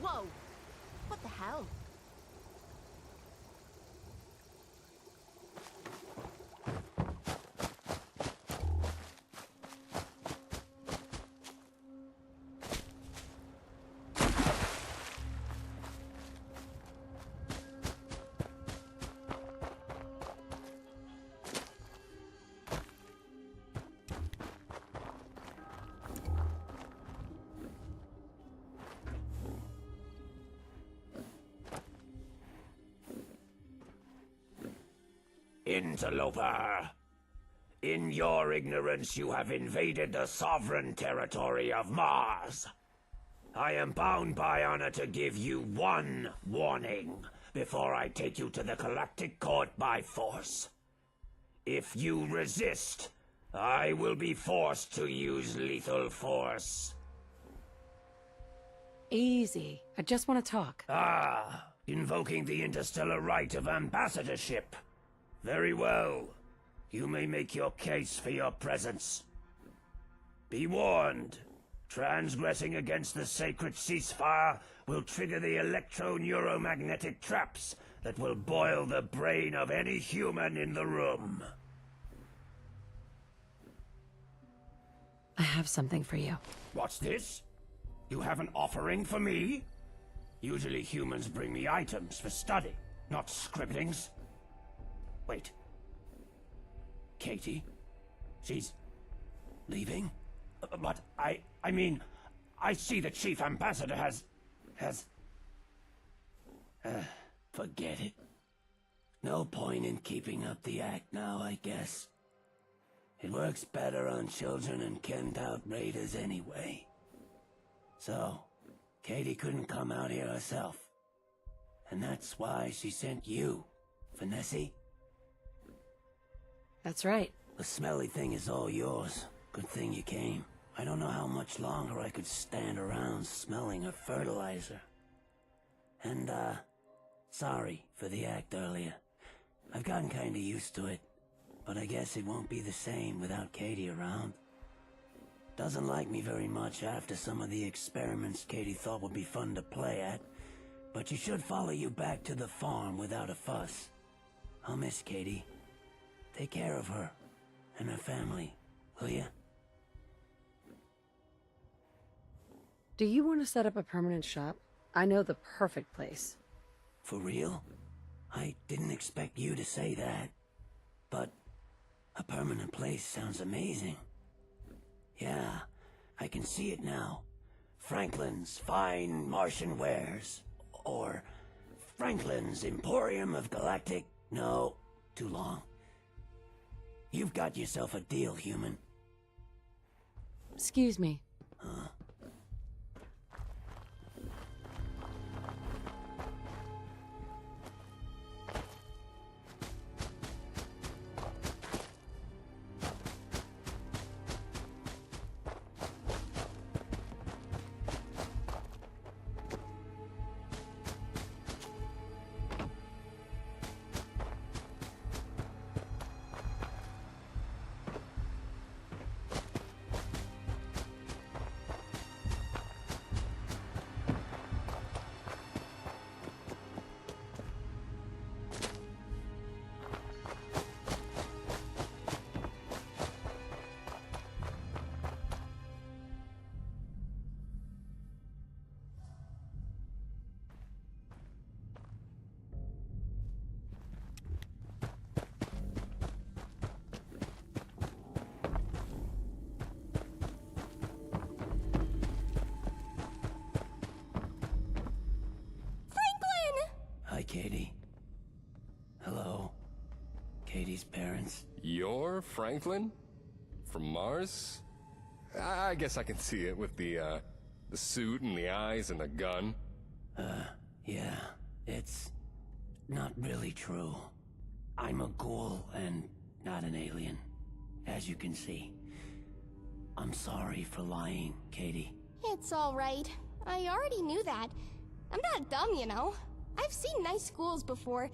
Whoa! What the hell? Interloper. In your ignorance, you have invaded the sovereign territory of Mars. I am bound by honor to give you one warning before I take you to the Galactic Court by force. If you resist, I will be forced to use lethal force. Easy. I just want to talk. Ah, Invoking the interstellar right of ambassadorship. Very well. You may make your case for your presence. Be warned. Transgressing against the sacred ceasefire will trigger the electro-neuromagnetic traps that will boil the brain of any human in the room. I have something for you. What's this? You have an offering for me? Usually humans bring me items for study, not scribblings. Wait. Katie? She's... leaving? But I mean, I see the Chief Ambassador has... forget it. No point in keeping up the act now, I guess. It works better on children and Kent-out raiders anyway. So, Katie couldn't come out here herself. And that's why she sent you, for Nessie. That's right. The smelly thing is all yours. Good thing you came. I don't know how much longer I could stand around smelling her fertilizer. And, sorry for the act earlier. I've gotten kinda used to it, but I guess it won't be the same without Katie around. Doesn't like me very much after some of the experiments Katie thought would be fun to play at, but she should follow you back to the farm without a fuss. I'll miss Katie. Take care of her and her family, will ya? Do you want to set up a permanent shop? I know the perfect place. For real? I didn't expect you to say that. But a permanent place sounds amazing. Yeah, I can see it now. Franklin's Fine Martian Wares. Or Franklin's Emporium of Galactic... No, too long. You've got yourself a deal, human. Excuse me. Huh? Hi, Katie. Hello. Katie's parents. You're Franklin? From Mars? I guess I can see it with the suit and the eyes and the gun. Yeah. It's not really true. I'm a ghoul and not an alien, as you can see. I'm sorry for lying, Katie. It's alright. I already knew that. I'm not dumb, you know. I've seen nice schools before,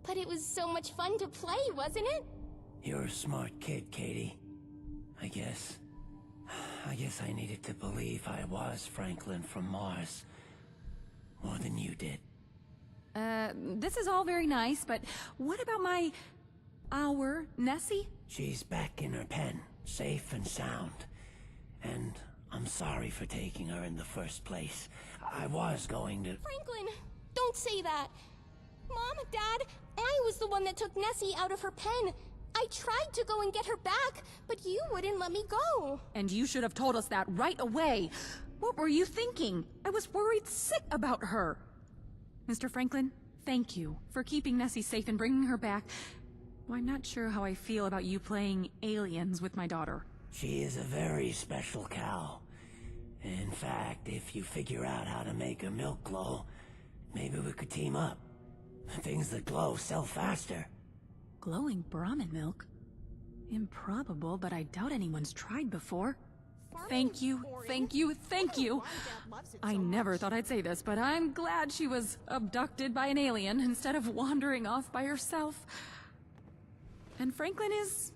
but it was so much fun to play, wasn't it? You're a smart kid, Katie. I guess I needed to believe I was Franklin from Mars more than you did. This is all very nice, but what about our Nessie? She's back in her pen, safe and sound. And I'm sorry for taking her in the first place. I was going to... Franklin, don't say that. Mom, Dad, I was the one that took Nessie out of her pen. I tried to go and get her back, but you wouldn't let me go. And you should have told us that right away. What were you thinking? I was worried sick about her. Mr. Franklin, thank you for keeping Nessie safe and bringing her back. Well, I'm not sure how I feel about you playing aliens with my daughter. She is a very special cow. In fact, if you figure out how to make her milk glow, maybe we could team up. Things that glow sell faster. Glowing Brahmin milk? Improbable, but I doubt anyone's tried before. Thank you, thank you, thank you. I never thought I'd say this, but I'm glad she was abducted by an alien instead of wandering off by herself. And Franklin is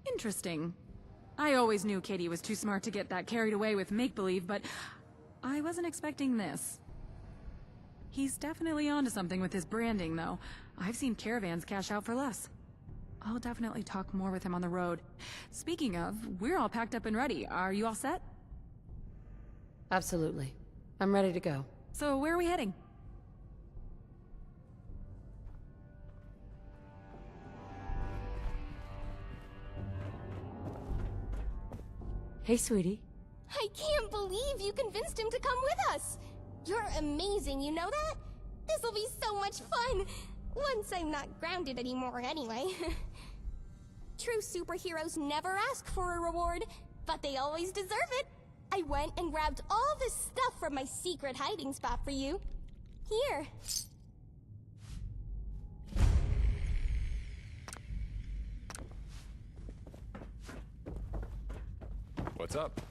interesting. I always knew Katie was too smart to get that carried away with make-believe, but I wasn't expecting this. He's definitely onto something with his branding, though. I've seen caravans cash out for less. I'll definitely talk more with him on the road. Speaking of, we're all packed up and ready. Are you all set? Absolutely. I'm ready to go. So where are we heading? Hey, sweetie. I can't believe you convinced him to come with us! You're amazing, you know that? This'll be so much fun! Once I'm not grounded anymore anyway. True superheroes never ask for a reward, but they always deserve it. I went and grabbed all this stuff from my secret hiding spot for you. Here. What's up?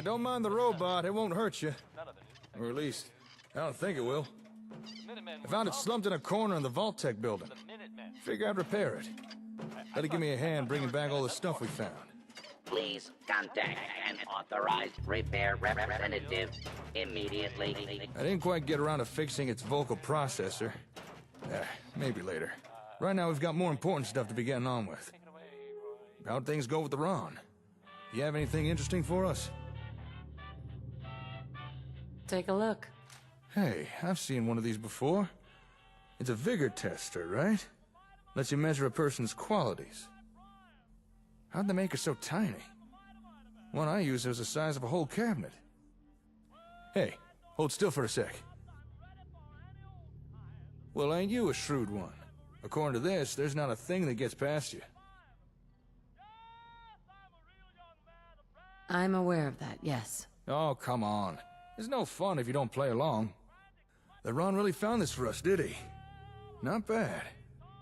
Don't mind the robot, it won't hurt you. Or at least, I don't think it will. I found it slumped in a corner in the Vault-Tec building. Figure I'd repair it. Better give me a hand bringing back all the stuff we found. Please contact an authorized repair representative immediately. I didn't quite get around to fixing its vocal processor. Maybe later. Right now we've got more important stuff to be getting on with. How'd things go with the Ron? You have anything interesting for us? Take a look. Hey, I've seen one of these before. It's a vigor tester, right? Lets you measure a person's qualities. How'd they make her so tiny? One I used was the size of a whole cabinet. Hey, hold still for a sec. Well, ain't you a shrewd one? According to this, there's not a thing that gets past you. I'm aware of that, yes. Oh, come on. It's no fun if you don't play along. The Ron really found this for us, did he? Not bad.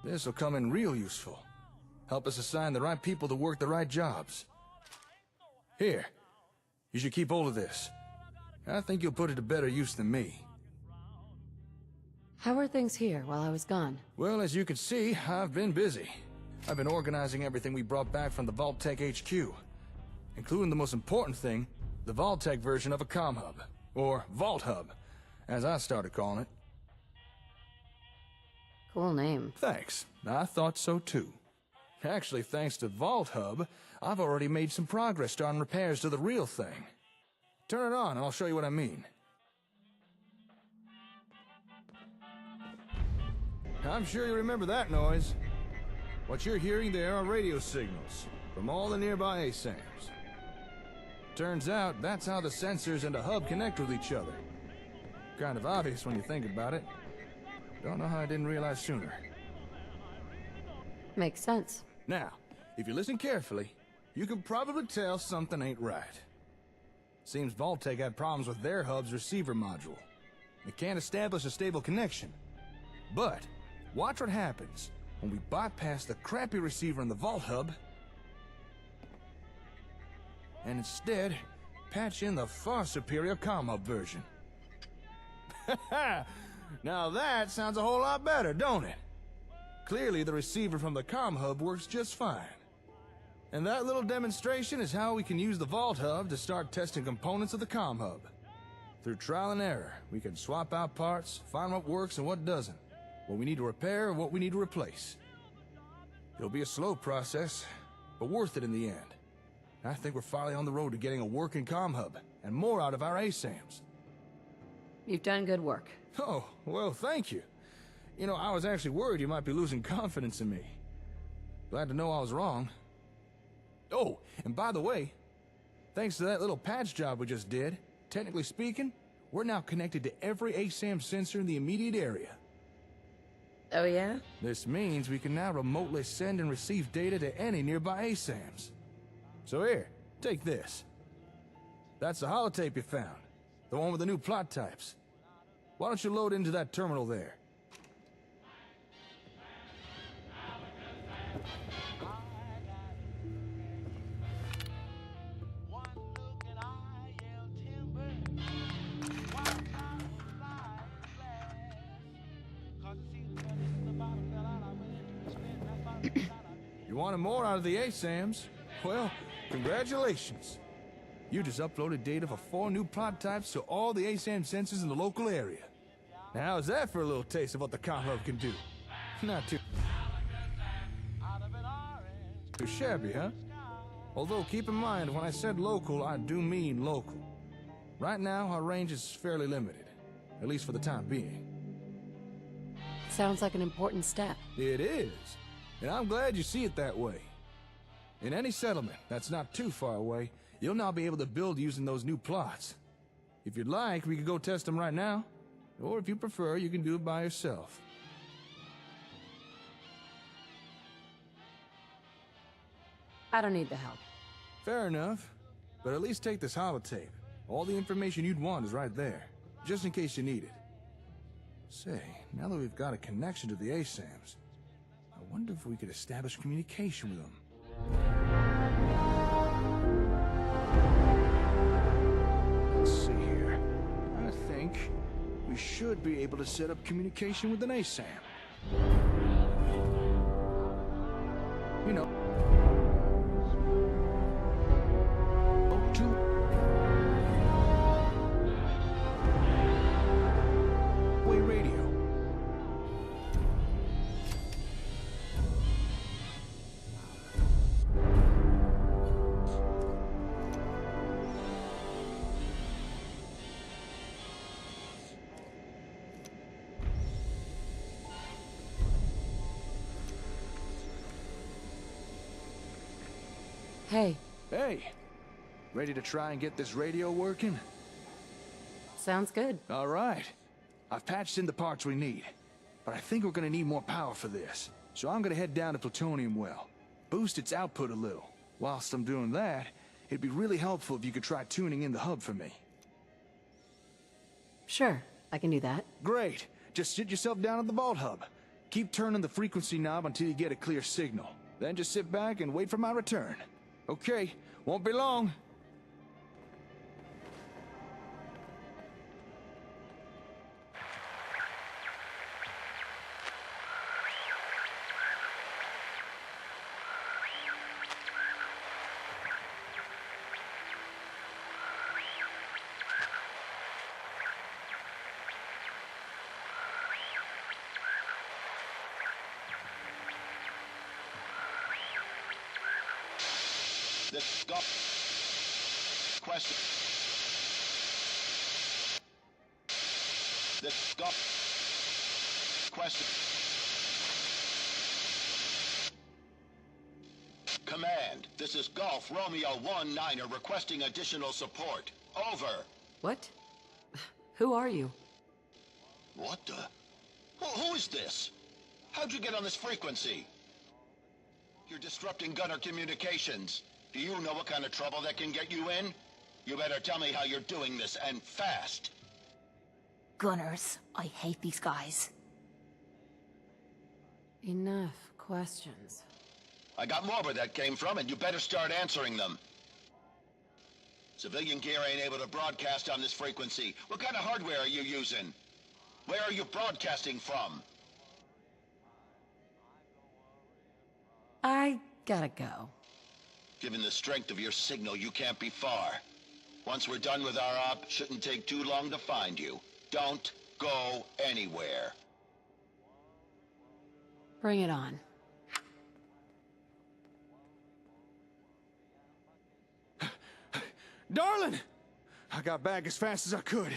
This'll come in real useful. Help us assign the right people to work the right jobs. Here, you should keep hold of this. I think you'll put it to better use than me. How were things here while I was gone? Well, as you can see, I've been busy. I've been organizing everything we brought back from the Vault-Tec HQ, including the most important thing, the Vault-Tec version of a comm hub, or Vault Hub, as I started calling it. Cool name. Thanks. I thought so too. Actually, thanks to Vault Hub, I've already made some progress starting repairs to the real thing. Turn it on and I'll show you what I mean. I'm sure you remember that noise. What you're hearing there are radio signals from all the nearby ASAMs. Turns out that's how the sensors and the hub connect with each other. Kind of obvious when you think about it. Don't know how I didn't realize sooner. Makes sense. Now, if you listen carefully, you can probably tell something ain't right. Seems Vault-Tec had problems with their hub's receiver module. It can't establish a stable connection. But, watch what happens when we bypass the crappy receiver in the Vault Hub and instead patch in the far superior comm hub version. Now that sounds a whole lot better, don't it? Clearly the receiver from the comm hub works just fine. And that little demonstration is how we can use the Vault Hub to start testing components of the comm hub. Through trial and error, we can swap out parts, find what works and what doesn't, what we need to repair and what we need to replace. It'll be a slow process, but worth it in the end. I think we're finally on the road to getting a working comm hub, and more out of our ASAMs. You've done good work. Oh, well, thank you. You know, I was actually worried you might be losing confidence in me. Glad to know I was wrong. Oh, and by the way, thanks to that little patch job we just did, technically speaking, we're now connected to every ASAM sensor in the immediate area. Oh yeah? This means we can now remotely send and receive data to any nearby ASAMs. So here, take this. That's the holotape you found. The one with the new plot types. Why don't you load into that terminal there? You wanted more out of the ASAMs? Well, congratulations. You just uploaded data for 4 new plot types to all the ASAM sensors in the local area. Now how's that for a little taste of what the comm hub can do? Not too shabby, huh? Although keep in mind, when I said local, I do mean local. Right now, our range is fairly limited, at least for the time being. Sounds like an important step. It is, and I'm glad you see it that way. In any settlement that's not too far away, you'll now be able to build using those new plots. If you'd like, we could go test them right now. Or if you prefer, you can do it by yourself. I don't need the help. Fair enough. But at least take this holotape. All the information you'd want is right there, just in case you need it. Say, now that we've got a connection to the ASAMs, I wonder if we could establish communication with them. Let's see here. I think we should be able to set up communication with an ASAM. You know, two-way radio. Hey. Hey, ready to try and get this radio working? Sounds good. All right. I've patched in the parts we need, but I think we're gonna need more power for this. So I'm gonna head down to Plutonium Well, boost its output a little. Whilst I'm doing that, it'd be really helpful if you could try tuning in the hub for me. Sure, I can do that. Great. Just sit yourself down at the Vault Hub. Keep turning the frequency knob until you get a clear signal. Then just sit back and wait for my return. Okay, won't be long. This golf question. This golf question. Command, this is Golf Romeo 1-9er requesting additional support. Over. What? Who are you? What the? Who is this? How'd you get on this frequency? You're disrupting Gunner communications. Do you know what kind of trouble that can get you in? You better tell me how you're doing this, and fast. Gunners. I hate these guys. Enough questions. I got more where that came from, and you better start answering them. Civilian gear ain't able to broadcast on this frequency. What kind of hardware are you using? Where are you broadcasting from? I gotta go. Given the strength of your signal, you can't be far. Once we're done with our op, shouldn't take too long to find you. Don't go anywhere. Bring it on. Darling! I got back as fast as I could.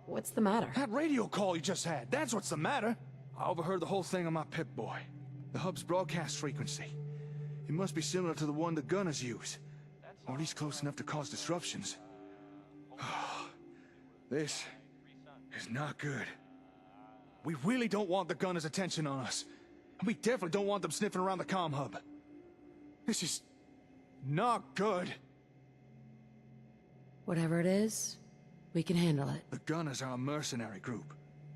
What's the matter? That radio call you just had, that's what's the matter. I overheard the whole thing on my Pip-Boy. The hub's broadcast frequency. It must be similar to the one the Gunners use. Or at least close enough to cause disruptions. This is not good. We really don't want the Gunners' attention on us. And we definitely don't want them sniffing around the comm hub. This is not good. Whatever it is, we can handle it. The Gunners are a mercenary group.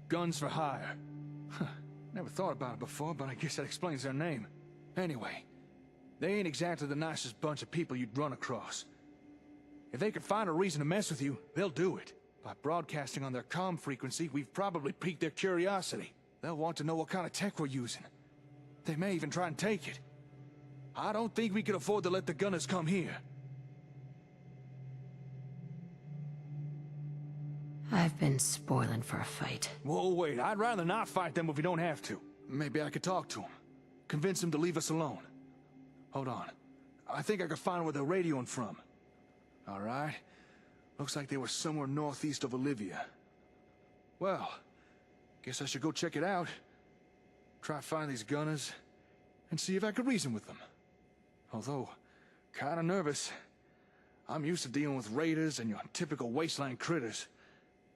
Guns for hire. Huh. Never thought about it before, but I guess that explains their name. Anyway, they ain't exactly the nicest bunch of people you'd run across. If they can find a reason to mess with you, they'll do it. By broadcasting on their comm frequency, we've probably piqued their curiosity. They'll want to know what kind of tech we're using. They may even try and take it. I don't think we can afford to let the Gunners come here. I've been spoiling for a fight. Whoa, wait, I'd rather not fight them if we don't have to. Maybe I could talk to them. Convince them to leave us alone. Hold on. I think I could find where they're radioing from. All right. Looks like they were somewhere northeast of Olivia. Well, guess I should go check it out. Try to find these Gunners, and see if I could reason with them. Although, kinda nervous. I'm used to dealing with raiders and your typical wasteland critters.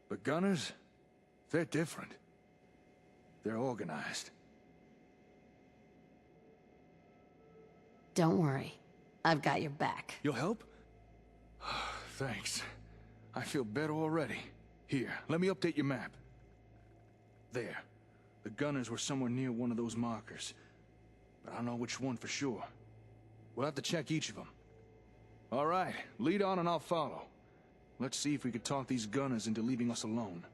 But Gunners, they're different. They're organized. Don't worry. I've got your back. You'll help? Thanks. I feel better already. Here, let me update your map. There. The Gunners were somewhere near one of those markers. But I don't know which one for sure. We'll have to check each of them. All right, lead on and I'll follow. Let's see if we could talk these Gunners into leaving us alone.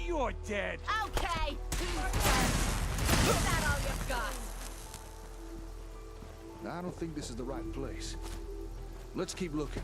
You're dead. Okay, who's dead? Is that all you've got? I don't think this is the right place. Let's keep looking.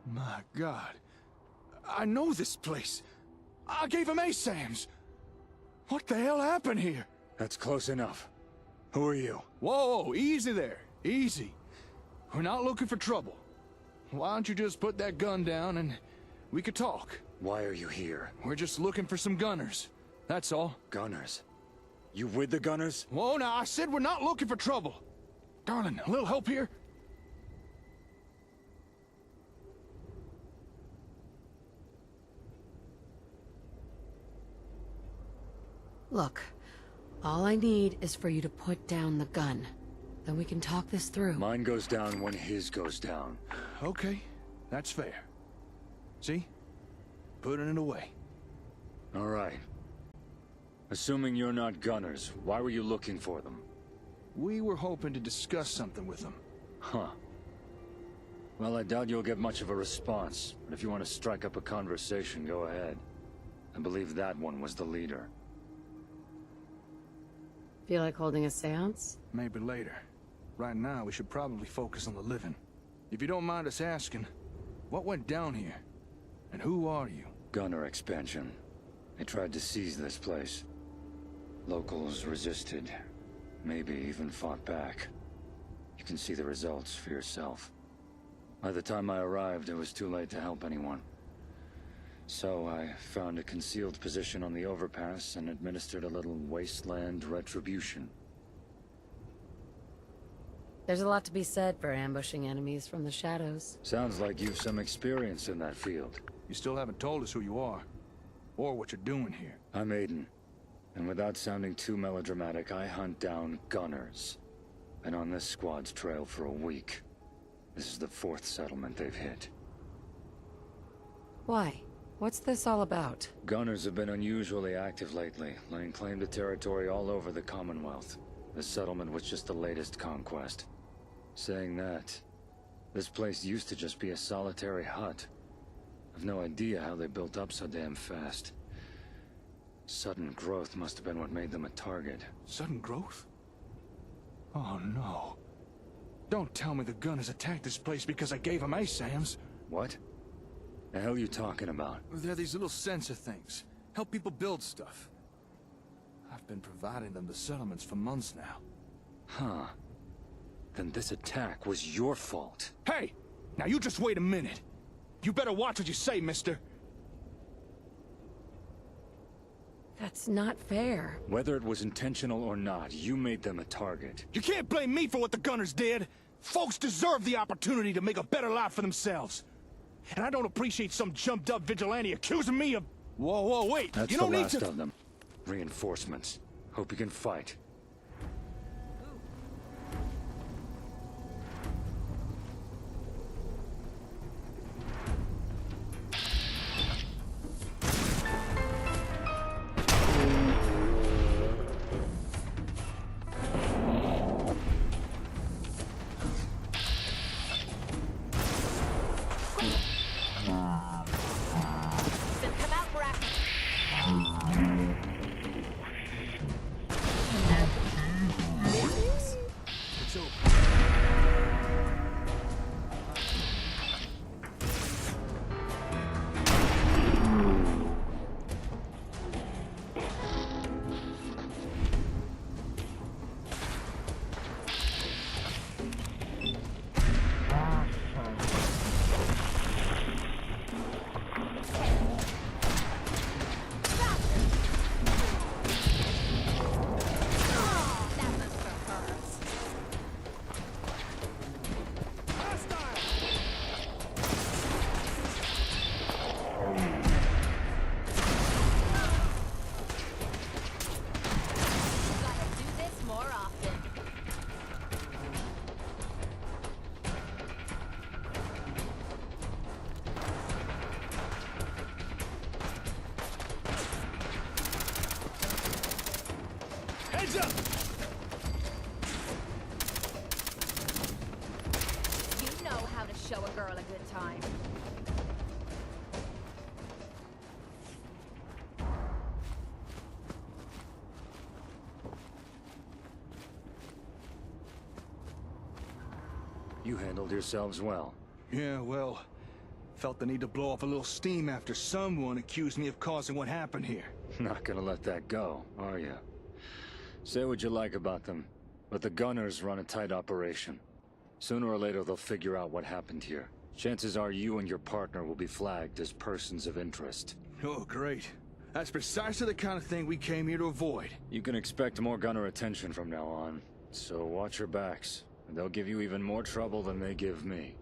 My God. I know this place. I gave him ASAMs. What the hell happened here? That's close enough. Who are you? Whoa, easy there. Easy. We're not looking for trouble. Why don't you just put that gun down and we could talk? Why are you here? We're just looking for some gunners. That's all. Gunners? You with the gunners? Whoa, now, I said we're not looking for trouble. Darling, a little help here? Look, all I need is for you to put down the gun. Then we can talk this through. Mine goes down when his goes down. Okay, that's fair. See? Putting it away. All right. Assuming you're not gunners, why were you looking for them? We were hoping to discuss something with them. Huh. Well, I doubt you'll get much of a response, but if you want to strike up a conversation, go ahead. I believe that one was the leader. Feel like holding a seance? Maybe later. Right now, we should probably focus on the living. If you don't mind us asking, what went down here? And who are you? Gunner expansion. They tried to seize this place. Locals resisted. Maybe even fought back. You can see the results for yourself. By the time I arrived, it was too late to help anyone. So I found a concealed position on the overpass and administered a little wasteland retribution. There's a lot to be said for ambushing enemies from the shadows. Sounds like you've some experience in that field. You still haven't told us who you are, or what you're doing here. I'm Aiden, and without sounding too melodramatic, I hunt down gunners. Been on this squad's trail for a week. This is the 4th settlement they've hit. Why? What's this all about? Gunners have been unusually active lately, laying claim to territory all over the Commonwealth. This settlement was just the latest conquest. Saying that, this place used to just be a solitary hut. I've no idea how they built up so damn fast. Sudden growth must have been what made them a target. Sudden growth? Oh no. Don't tell me the gunners attacked this place because I gave them ASAMs. What? The hell you talking about? They're these little sensor things. Help people build stuff. I've been providing them to settlements for months now. Huh. Then this attack was your fault. Hey! Now you just wait a minute. You better watch what you say, mister. That's not fair. Whether it was intentional or not, you made them a target. You can't blame me for what the gunners did. Folks deserve the opportunity to make a better life for themselves. And I don't appreciate some jumped-up vigilante accusing me of... Whoa, wait! That's you the don't need last to... of them. Reinforcements. Hope you can fight. Come out, Brack. Hands up! You know how to show a girl a good time. You handled yourselves well. Yeah, well, felt the need to blow off a little steam after someone accused me of causing what happened here. Not gonna let that go, are you? Say what you like about them, but the Gunners run a tight operation. Sooner or later they'll figure out what happened here. Chances are you and your partner will be flagged as persons of interest. Oh, great. That's precisely the kind of thing we came here to avoid. You can expect more Gunner attention from now on, so watch your backs. They'll give you even more trouble than they give me.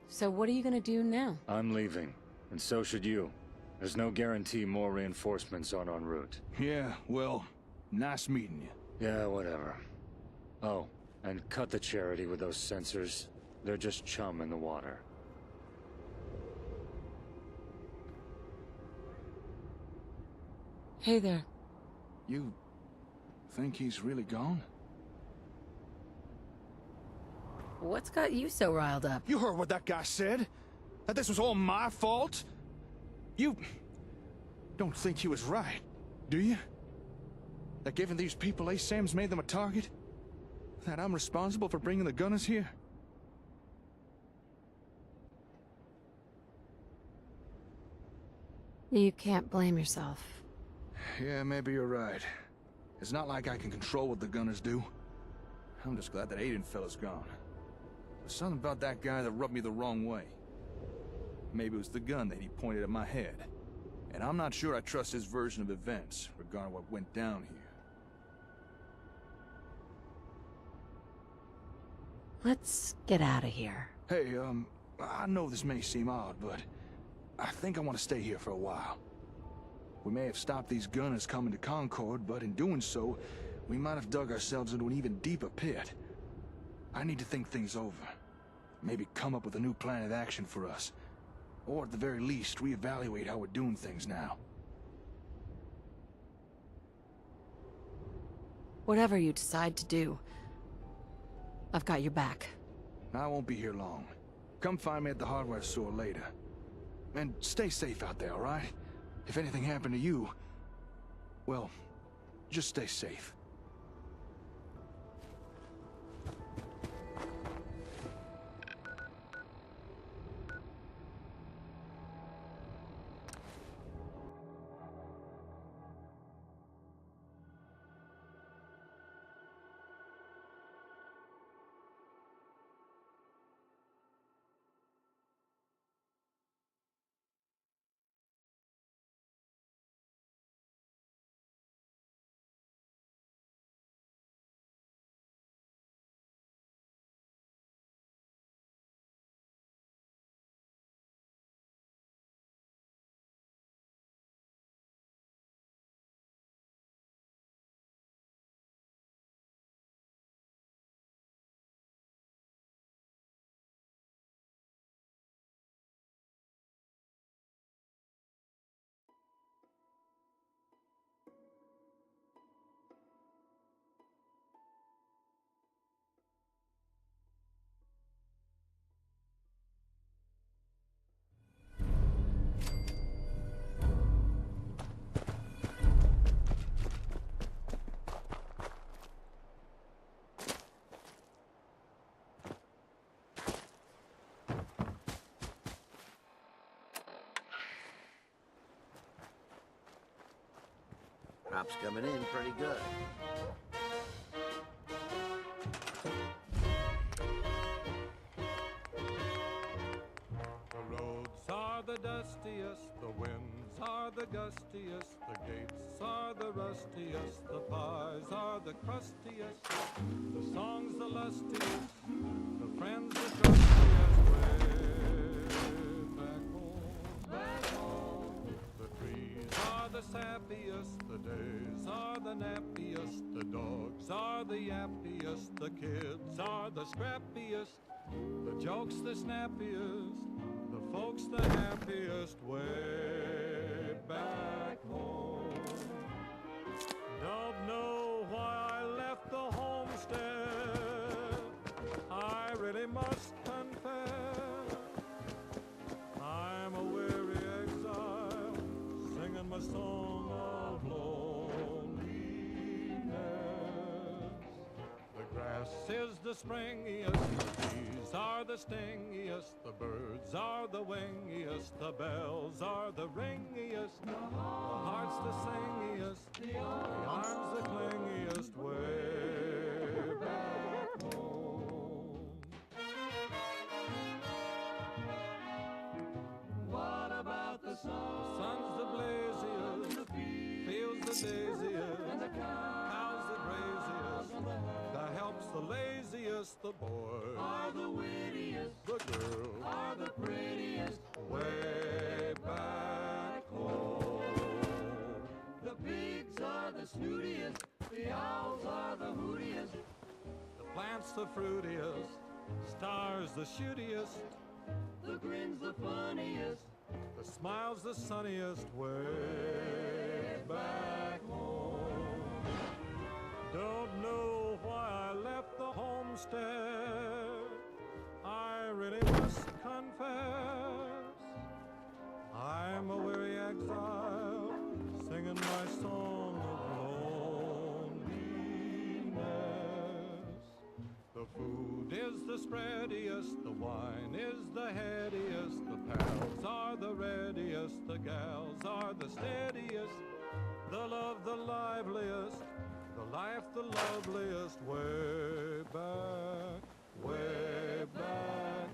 So what are you gonna do now? I'm leaving, and so should you. There's no guarantee more reinforcements aren't en route. Yeah, well, nice meeting you. Yeah, whatever. Oh, and cut the charity with those sensors. They're just chum in the water. Hey there. You think he's really gone? What's got you so riled up? You heard what that guy said? That this was all my fault? You don't think he was right, do you? That giving these people ASAMs made them a target? That I'm responsible for bringing the Gunners here? You can't blame yourself. Yeah, maybe you're right. It's not like I can control what the Gunners do. I'm just glad that Aiden fella's gone. There's something about that guy that rubbed me the wrong way. Maybe it was the gun that he pointed at my head. And I'm not sure I trust his version of events regarding what went down here. Let's get out of here. Hey, I know this may seem odd, but I think I want to stay here for a while. We may have stopped these Gunners coming to Concord, but in doing so, we might have dug ourselves into an even deeper pit. I need to think things over. Maybe come up with a new plan of action for us. Or at the very least, reevaluate how we're doing things now. Whatever you decide to do, I've got your back. I won't be here long. Come find me at the hardware store later. And stay safe out there, all right? If anything happened to you, well, just stay safe. Crop's coming in pretty good. The roads are the dustiest, the winds are the gustiest, the gates are the rustiest, the pies are the crustiest, the songs the lustiest, the friends the trustiest. Way back home, the trees are the sappiest, the days are the nappiest, the dogs are the yappiest, the kids are the scrappiest, the jokes the snappiest, the folks the happiest. Way back home. Don't know why I left the homestead. I really must confess, I'm a weary exile, singing my song of loneliness. The grass is the springiest, the trees are the stingiest, the birds are the wingiest, the bells are the ringiest, the heart's the singiest, the arms the clingiest, way back home. What about the sun? The sun's the blaziest, feels the daisiest, how's the craziest, the help's the laziest, the boys are the wittiest, the girls are the prettiest, way back home. The pigs are the snootiest, the owls are the hootiest, the plants the fruitiest, stars the shootiest, the grin's the funniest, the smile's the sunniest, way back home. Don't know why I left the homestead. I really must confess, I'm a weary exile, singing my song of loneliness. The food is the spreadiest, the wine is the headiest, the pals are the readiest, the gals are the steadiest, the love the liveliest, the life the loveliest, way back, way back,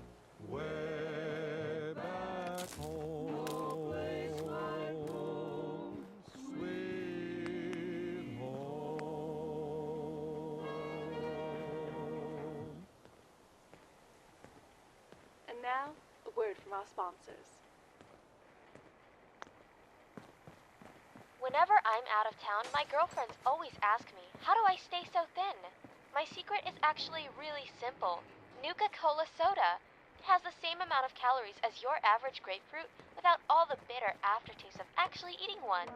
way back home. No place like home, sweet home. And now, a word from our sponsors. Whenever I'm out of town, my girlfriends always ask me, how do I stay so thin? My secret is actually really simple. Nuka-Cola soda. It has the same amount of calories as your average grapefruit without all the bitter aftertaste of actually eating one.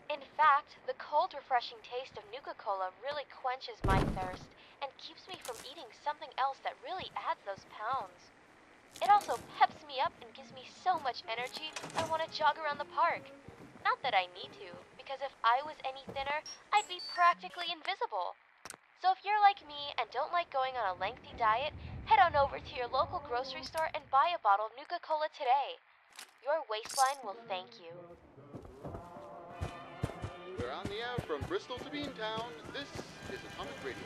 In fact, the cold, refreshing taste of Nuka-Cola really quenches my thirst and keeps me from eating something else that really adds those pounds. It also peps me up and gives me so much energy, I want to jog around the park. Not that I need to, because if I was any thinner, I'd be practically invisible. So if you're like me and don't like going on a lengthy diet, head on over to your local grocery store and buy a bottle of Nuka-Cola today. Your waistline will thank you. We're on the air from Bristol to Beantown. This is Atomic Radio.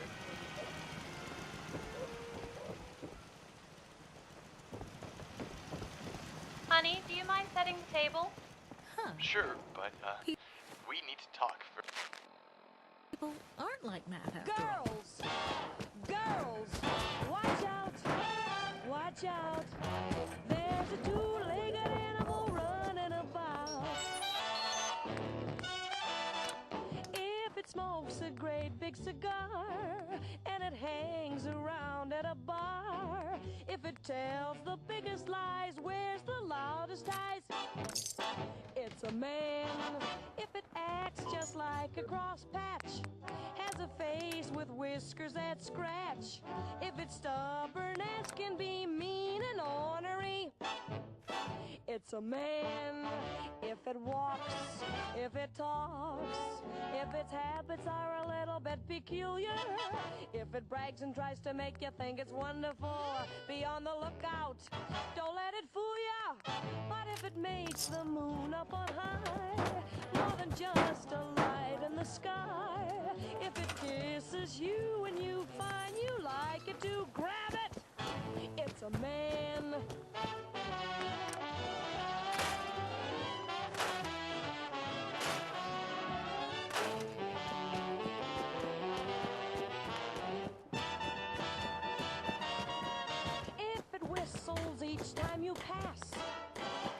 Honey, do you mind setting the table? Sure, but we need to talk for. People aren't like Matt after all. Girls! Watch out! Watch out! There's a two-legged animal running about. If it smokes a great big cigar and it hangs around at a bar, if it tells the biggest lies, wears the loudest ties, it's a man. If it acts just like a cross patch, has a face with whiskers that scratch, if it's stubborn as can be, mean and ornery, it's a man. If it walks, if it talks, if its habits are a little bit peculiar, if it brags and tries to make you think it's wonderful, be on the lookout, don't let it fool ya. But if it makes the moon up on high, more than just a light in the sky, if it kisses you and you find you like it too, grab it, it's a man. Whistles each time you pass,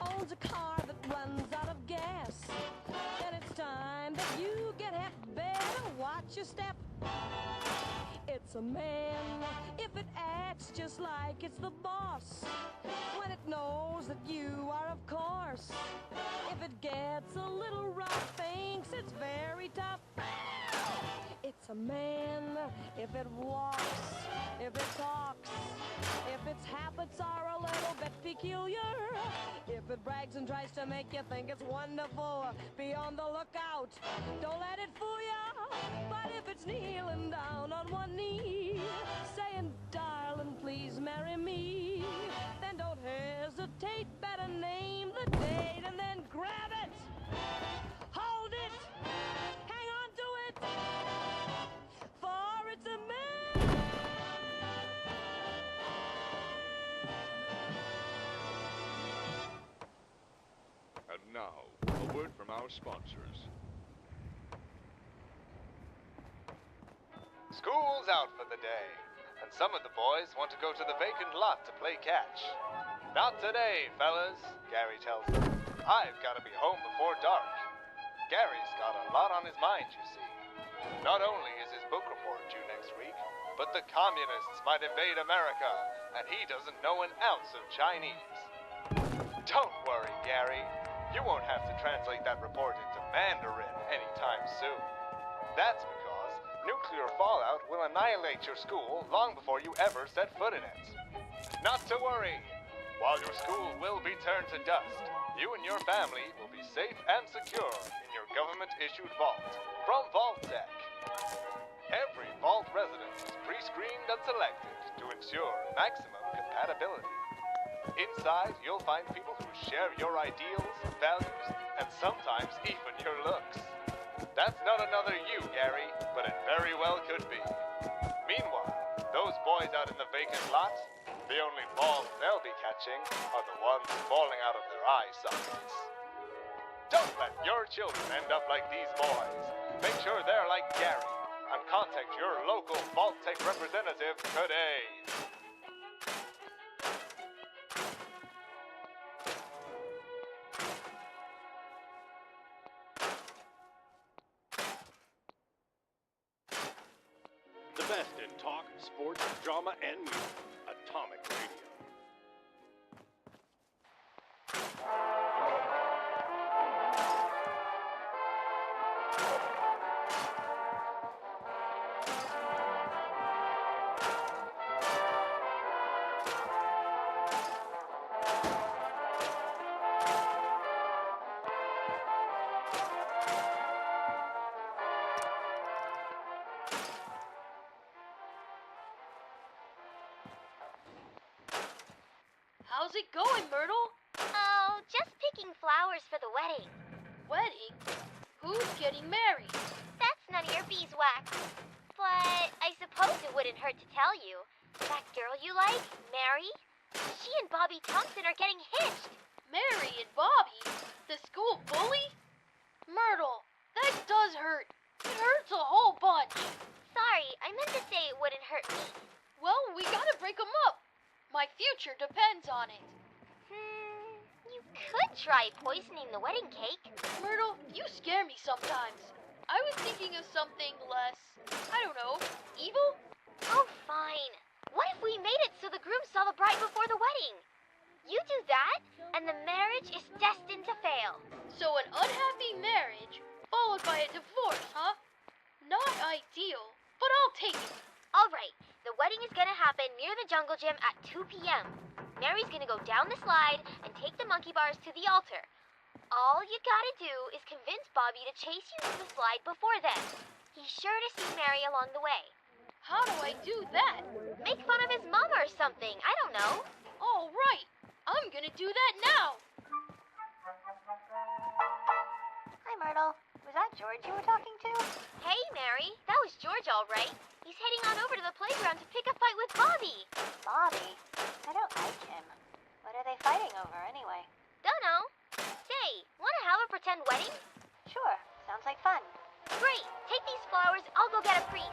owns a car that runs out of gas, then it's time that you get hep. Better watch your step. It's a man. If it acts just looks like it's the boss. When it knows that you are, of course. If it gets a little rough, thinks it's very tough. It's a man if it walks, if it talks, if its habits are a little bit peculiar. If it brags and tries to make you think it's wonderful, be on the lookout, don't let it fool ya. But if it's kneeling down on one knee, saying, darling, please marry me, then don't hesitate, better name the date and then grab it, hold it, hang on to it, for it's a man. And now, a word from our sponsors. School's out for the day, and some of the boys want to go to the vacant lot to play catch. Not today, fellas, Gary tells them. I've got to be home before dark. Gary's got a lot on his mind, you see. Not only is his book report due next week, but the communists might invade America, and he doesn't know an ounce of Chinese. Don't worry, Gary. You won't have to translate that report into Mandarin anytime soon. That's because nuclear fallout will annihilate your school long before you ever set foot in it. Not to worry. While your school will be turned to dust, you and your family will be safe and secure in your government-issued vault from Vault-Tec. Every vault resident is pre-screened and selected to ensure maximum compatibility. Inside, you'll find people who share your ideals, values, and sometimes even your looks. That's not another you, Gary, but it very well could be. Meanwhile, those boys out in the vacant lot, the only balls they'll be catching are the ones falling out of their eye sockets. Don't let your children end up like these boys. Make sure they're like Gary, and contact your local Vault-Tec representative today. The best in talk, sports, drama, and music. Atomic Radio. How's it going, Myrtle? Oh, just picking flowers for the wedding. Wedding? Who's getting married? That's none of your beeswax. But I suppose it wouldn't hurt to tell you. That girl you like, Mary, she and Bobby Thompson are getting hitched. Mary and Bobby? The school bully? Myrtle, that does hurt. It hurts a whole bunch. Sorry, I meant to say it wouldn't hurt me. Well, we gotta break them up. My future depends on it. You could try poisoning the wedding cake. Myrtle, you scare me sometimes. I was thinking of something less, I don't know, evil? Oh, fine. What if we made it so the groom saw the bride before the wedding? You do that, and the marriage is destined to fail. So an unhappy marriage, followed by a divorce, huh? Not ideal, but I'll take it. All right, the wedding is gonna happen near the jungle gym at 2 p.m. Mary's gonna go down the slide and take the monkey bars to the altar. All you gotta do is convince Bobby to chase you to the slide before then. He's sure to see Mary along the way. How do I do that? Make fun of his mama or something, I don't know. All right, I'm gonna do that now. Hi, Myrtle. Was that George you were talking to? Hey, Mary. That was George, all right. He's heading on over to the playground to pick a fight with Bobby. Bobby? I don't like him. What are they fighting over, anyway? Dunno. Say, wanna have a pretend wedding? Sure. Sounds like fun. Great. Take these flowers. I'll go get a priest.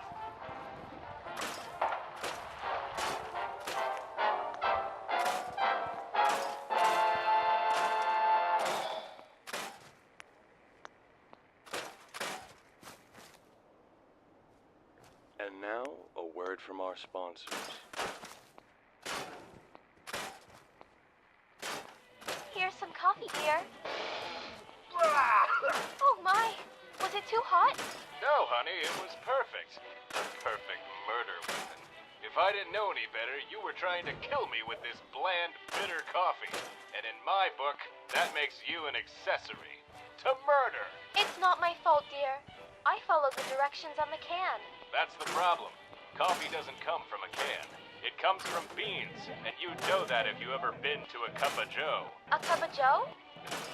And now, a word from our sponsors. I didn't know any better, you were trying to kill me with this bland, bitter coffee. And in my book, that makes you an accessory to murder. It's not my fault, dear. I followed the directions on the can. That's the problem. Coffee doesn't come from a can. It comes from beans, and you'd know that if you ever been to a Cup of Joe. A cup of joe?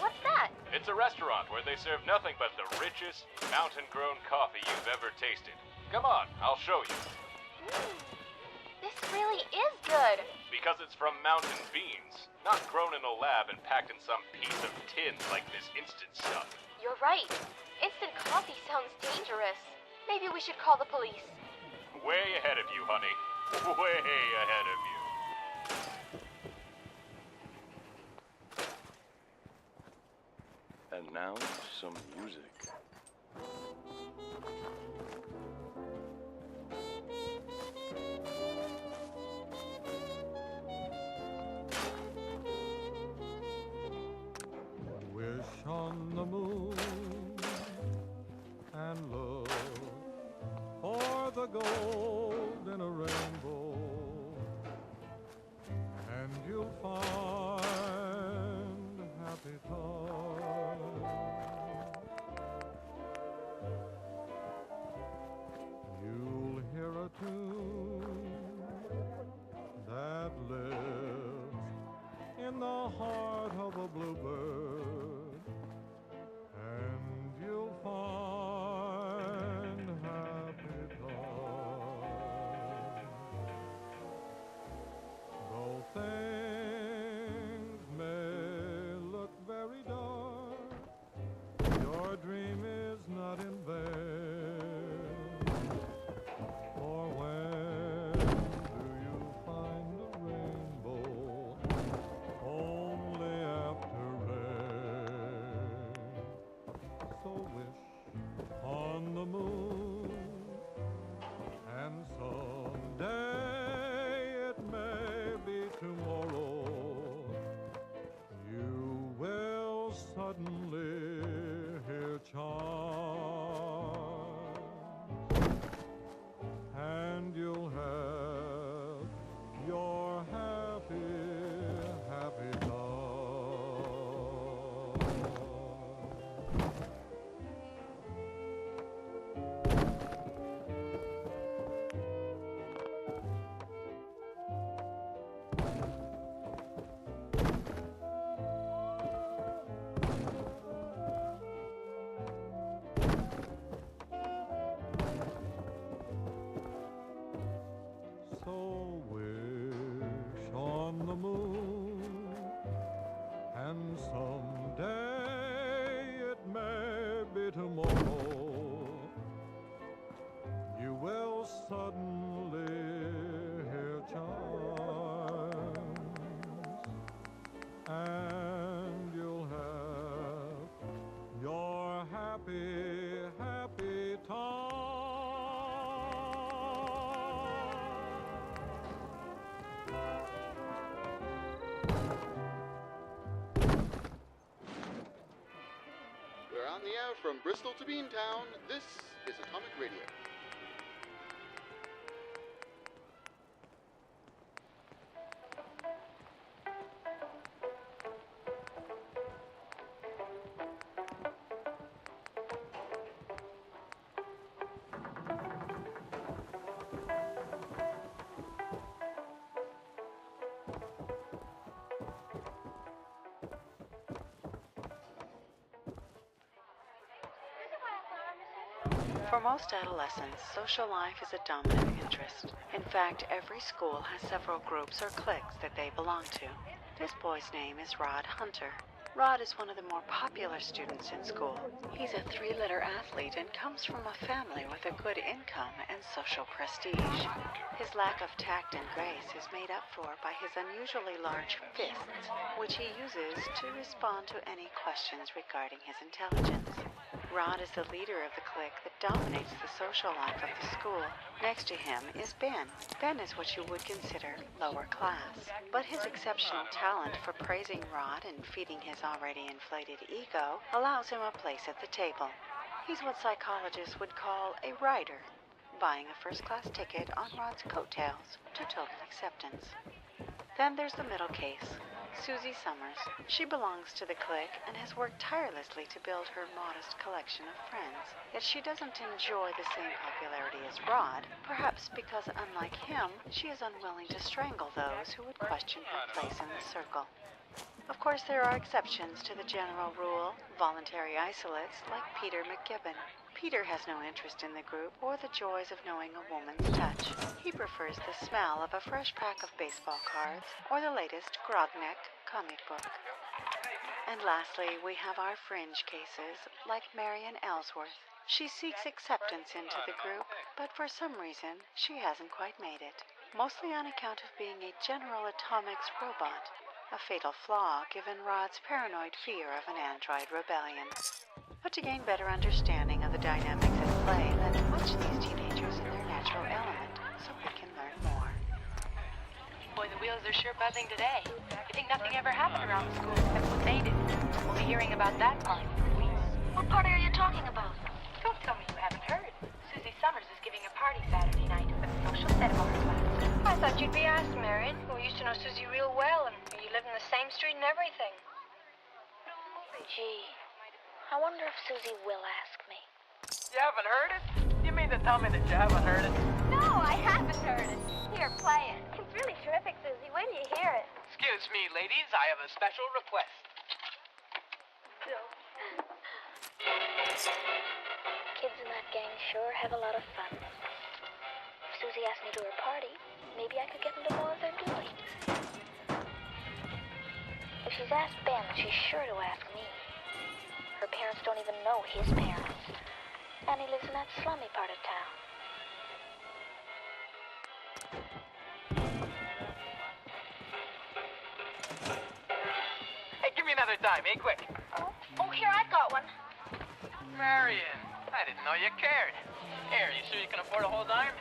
What's that? It's a restaurant where they serve nothing but the richest, mountain-grown coffee you've ever tasted. Come on, I'll show you. This really is good. Because it's from mountain beans, not grown in a lab and packed in some piece of tin like this instant stuff. You're right. Instant coffee sounds dangerous. Maybe we should call the police. Way ahead of you, honey. Way ahead of you. And now, some music. Wish on the moon and look for the gold in a rainbow, and you'll find happy times. You'll hear a tune that lives in the heart of a bluebird, and you'll find happy times. Though things may look very dark, your dream is not in vain. For when do you find a rainbow? Only after rain. So wish on the moon, and someday, it may be tomorrow, you will suddenly hear chimes, and you'll have your happy, happy time. So wish on the moon, and someday, it may be tomorrow, you will suddenly hear chimes, and you'll have your happy, happy time. We're on the air from Bristol to Beantown. This is Atomic Radio. For most adolescents, social life is a dominant interest. In fact, every school has several groups or cliques that they belong to. This boy's name is Rod Hunter. Rod is one of the more popular students in school. He's a three-letter athlete and comes from a family with a good income and social prestige. His lack of tact and grace is made up for by his unusually large fists, which he uses to respond to any questions regarding his intelligence. Rod is the leader of the clique that dominates the social life of the school. Next to him is Ben. Ben is what you would consider lower class, but his exceptional talent for praising Rod and feeding his already inflated ego allows him a place at the table. He's what psychologists would call a writer. buying a first-class ticket on Rod's coattails to total acceptance. Then there's the middle case, Susie Summers. She belongs to the clique and has worked tirelessly to build her modest collection of friends. Yet she doesn't enjoy the same popularity as Rod, perhaps because, unlike him, she is unwilling to strangle those who would question her place in the circle. Of course, there are exceptions to the general rule, voluntary isolates like Peter McGibbon. Peter has no interest in the group or the joys of knowing a woman's touch. He prefers the smell of a fresh pack of baseball cards or the latest Grogneck comic book. And lastly, we have our fringe cases, like Marion Ellsworth. She seeks acceptance into the group, but for some reason, she hasn't quite made it. Mostly on account of being a General Atomics robot, a fatal flaw given Rod's paranoid fear of an android rebellion. But to gain better understanding of the dynamics at play, let's watch these teenagers in their natural element so we can learn more. Boy, the wheels are sure buzzing today. You think nothing ever happened around the school except what they did? We'll be hearing about that party in weeks. What party are you talking about? Don't tell me you haven't heard. Susie Summers is giving a party Saturday night with a social set of our class. I thought you'd be asked, Marion. We used to know Susie real well, and you live in the same street and everything. Gee, I wonder if Susie will ask me. You haven't heard it? You mean to tell me that you haven't heard it? No, I haven't heard it. Here, play it. It's really terrific, Susie. When do you hear it? Excuse me, ladies. I have a special request. Kids in that gang sure have a lot of fun. If Susie asked me to her party, maybe I could get into more of their doings. If she's asked Ben, she's sure to ask me. Her parents don't even know his parents. And he lives in that slummy part of town. Hey, give me another dime, eh? Quick. Oh, here, I got one. Marion, I didn't know you cared. Here, you sure you can afford a whole dime?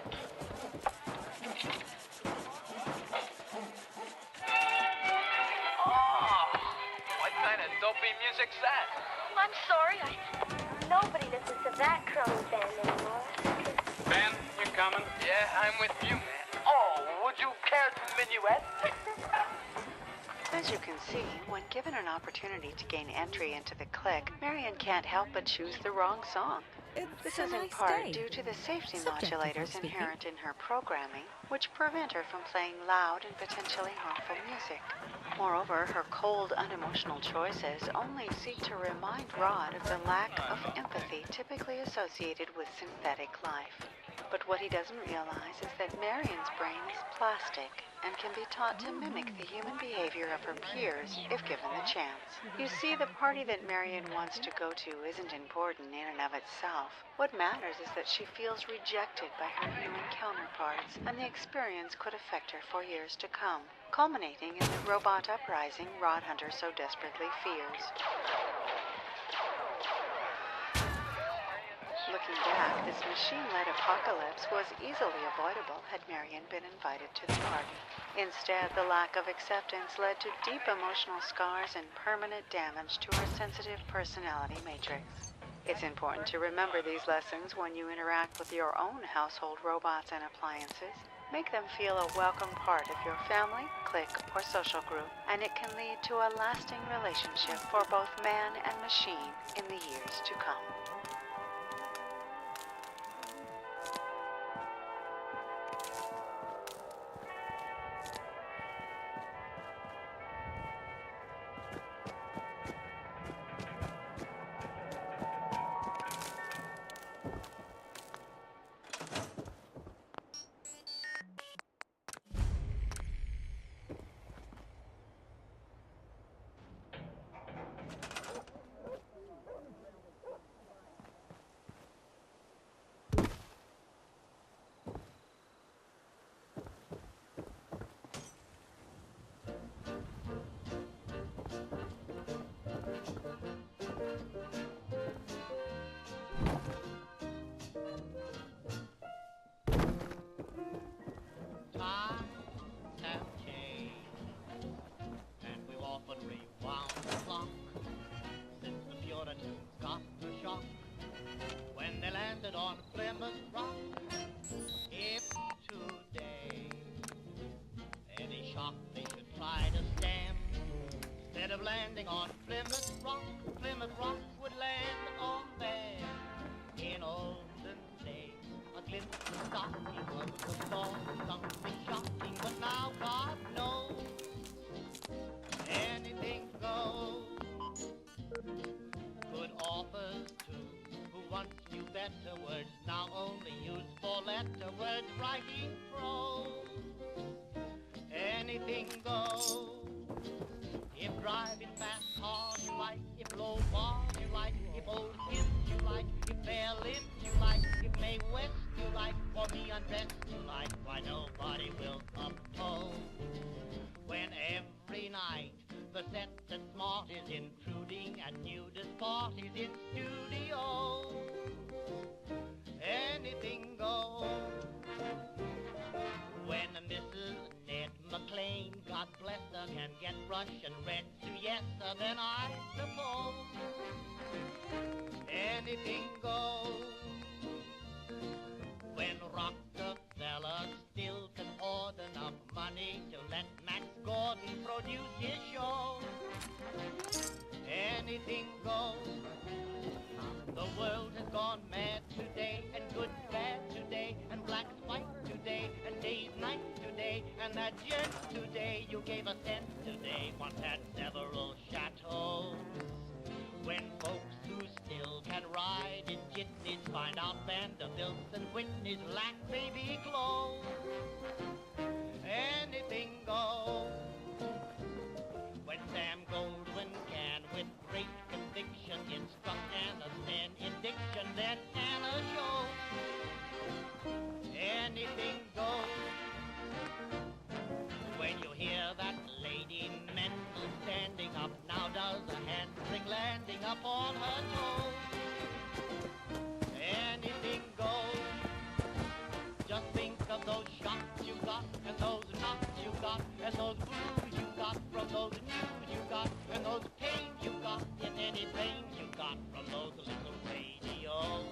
Oh, what kind of dopey music's that? I'm sorry, Nobody listens to that crummy band anymore. Ben, you coming? Yeah, I'm with you, man. Oh, would you care to minuet? As you can see, when given an opportunity to gain entry into the clique, Marion can't help but choose the wrong song. This is in part due to the safety modulators inherent in her programming, which prevent her from playing loud and potentially harmful music. Moreover, her cold, unemotional choices only seek to remind Rod of the lack of empathy typically associated with synthetic life. But what he doesn't realize is that Marion's brain is plastic and can be taught to mimic the human behavior of her peers if given the chance. You see, the party that Marion wants to go to isn't important in and of itself. What matters is that she feels rejected by her human counterparts, and the experience could affect her for years to come, culminating in the robot uprising Rod Hunter so desperately fears. Looking back, this machine-led apocalypse was easily avoidable had Marion been invited to the party. Instead, the lack of acceptance led to deep emotional scars and permanent damage to her sensitive personality matrix. It's important to remember these lessons when you interact with your own household robots and appliances. Make them feel a welcome part of your family, clique, or social group, and it can lead to a lasting relationship for both man and machine in the years to come. Instead of landing on Plymouth Rock would land on there. In olden days, a glimpse of stocking was the thought of something shocking, but now God knows anything goes. Good authors too, who once knew better words, now only use four-letter words, writing prose. Anything goes. If driving fast cars you like, if low bars you like, if old hymns you like, if fair limbs you like, if Mae West you like, or me undressed you like, why nobody will oppose. When every night the set that's smart is intruding at nudist parties in studios, anything goes. When Mrs. Ned McClain, God bless her, can get Russian red to yes sir, then I suppose anything goes. When Rockefeller still can hoard enough money to let Max Gordon produce his show, anything goes. The world has gone mad today, and good's bad today, and black's white today, and day's night today, and that gent today you gave a cent today once had several chateaux. When folks who still can ride in jitneys find out Vanderbilts and Whitneys lack baby clothes, anything goes. When Sam Goldwyn can, with great conviction, instruct Anna Sten in diction, then Anna shows anything goes. When you hear that lady mental standing up, now does a handspring landing up on her toes, anything goes. Just think of those shots you got, and those knocks you got, and those blues you got from those news you got, and those pains you got in any pain you got from those little radios.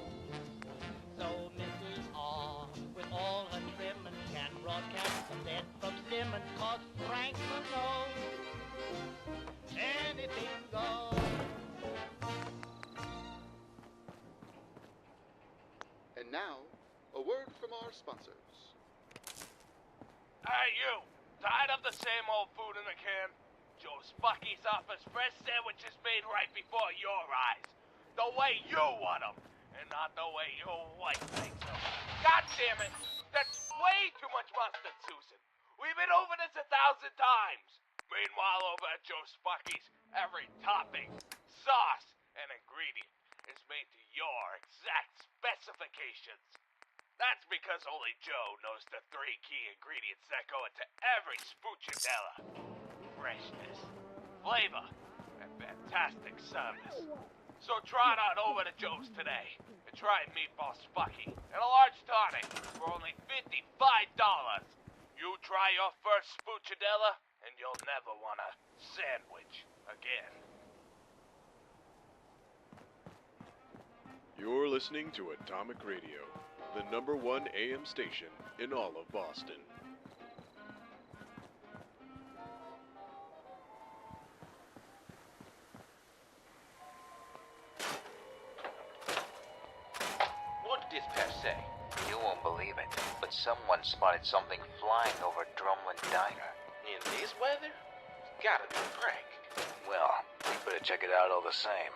So Mrs. R, with all her trimmings, can broadcast the dead from Simmons, 'cause Franklin knows anything goes. And now, a word from our sponsors. Hey, you! Tired of the same old food in the can? Joe Spucky's offers fresh sandwiches made right before your eyes. The way you want them, and not the way your wife makes them. God damn it! That's way too much mustard, Susan. We've been over this 1,000 times. Meanwhile, over at Joe Spucky's, every topping, sauce, and ingredient is made to your exact specifications. That's because only Joe knows the 3 key ingredients that go into every spoochadella. Freshness, flavor, and fantastic service. So trot on over to Joe's today and try Meatball Spucky and a large tonic for only $55. You try your first spoochadella and you'll never want a sandwich again. You're listening to Atomic Radio, the #1 AM station in all of Boston. What dispatch say? You won't believe it, but someone spotted something flying over Drumlin Diner. In this weather? It's gotta be a prank. Well, we better check it out all the same.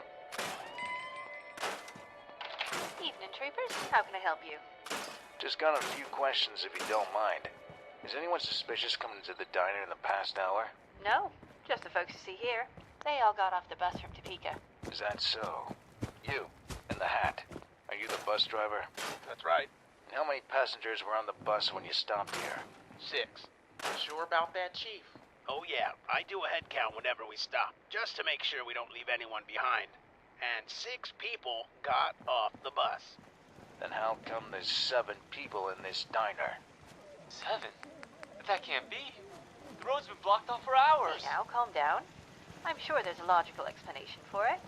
Evening, troopers. How can I help you? Just got a few questions if you don't mind. Is anyone suspicious coming into the diner in the past hour? No, just the folks you see here. They all got off the bus from Topeka. Is that so? You, in the hat. Are you the bus driver? That's right. How many passengers were on the bus when you stopped here? 6. Sure about that, Chief? Oh yeah, I do a head count whenever we stop, just to make sure we don't leave anyone behind. And 6 people got off the bus. Then how come there's 7 people in this diner? 7? That can't be. The road's been blocked off for hours. Hey now, calm down. I'm sure there's a logical explanation for it.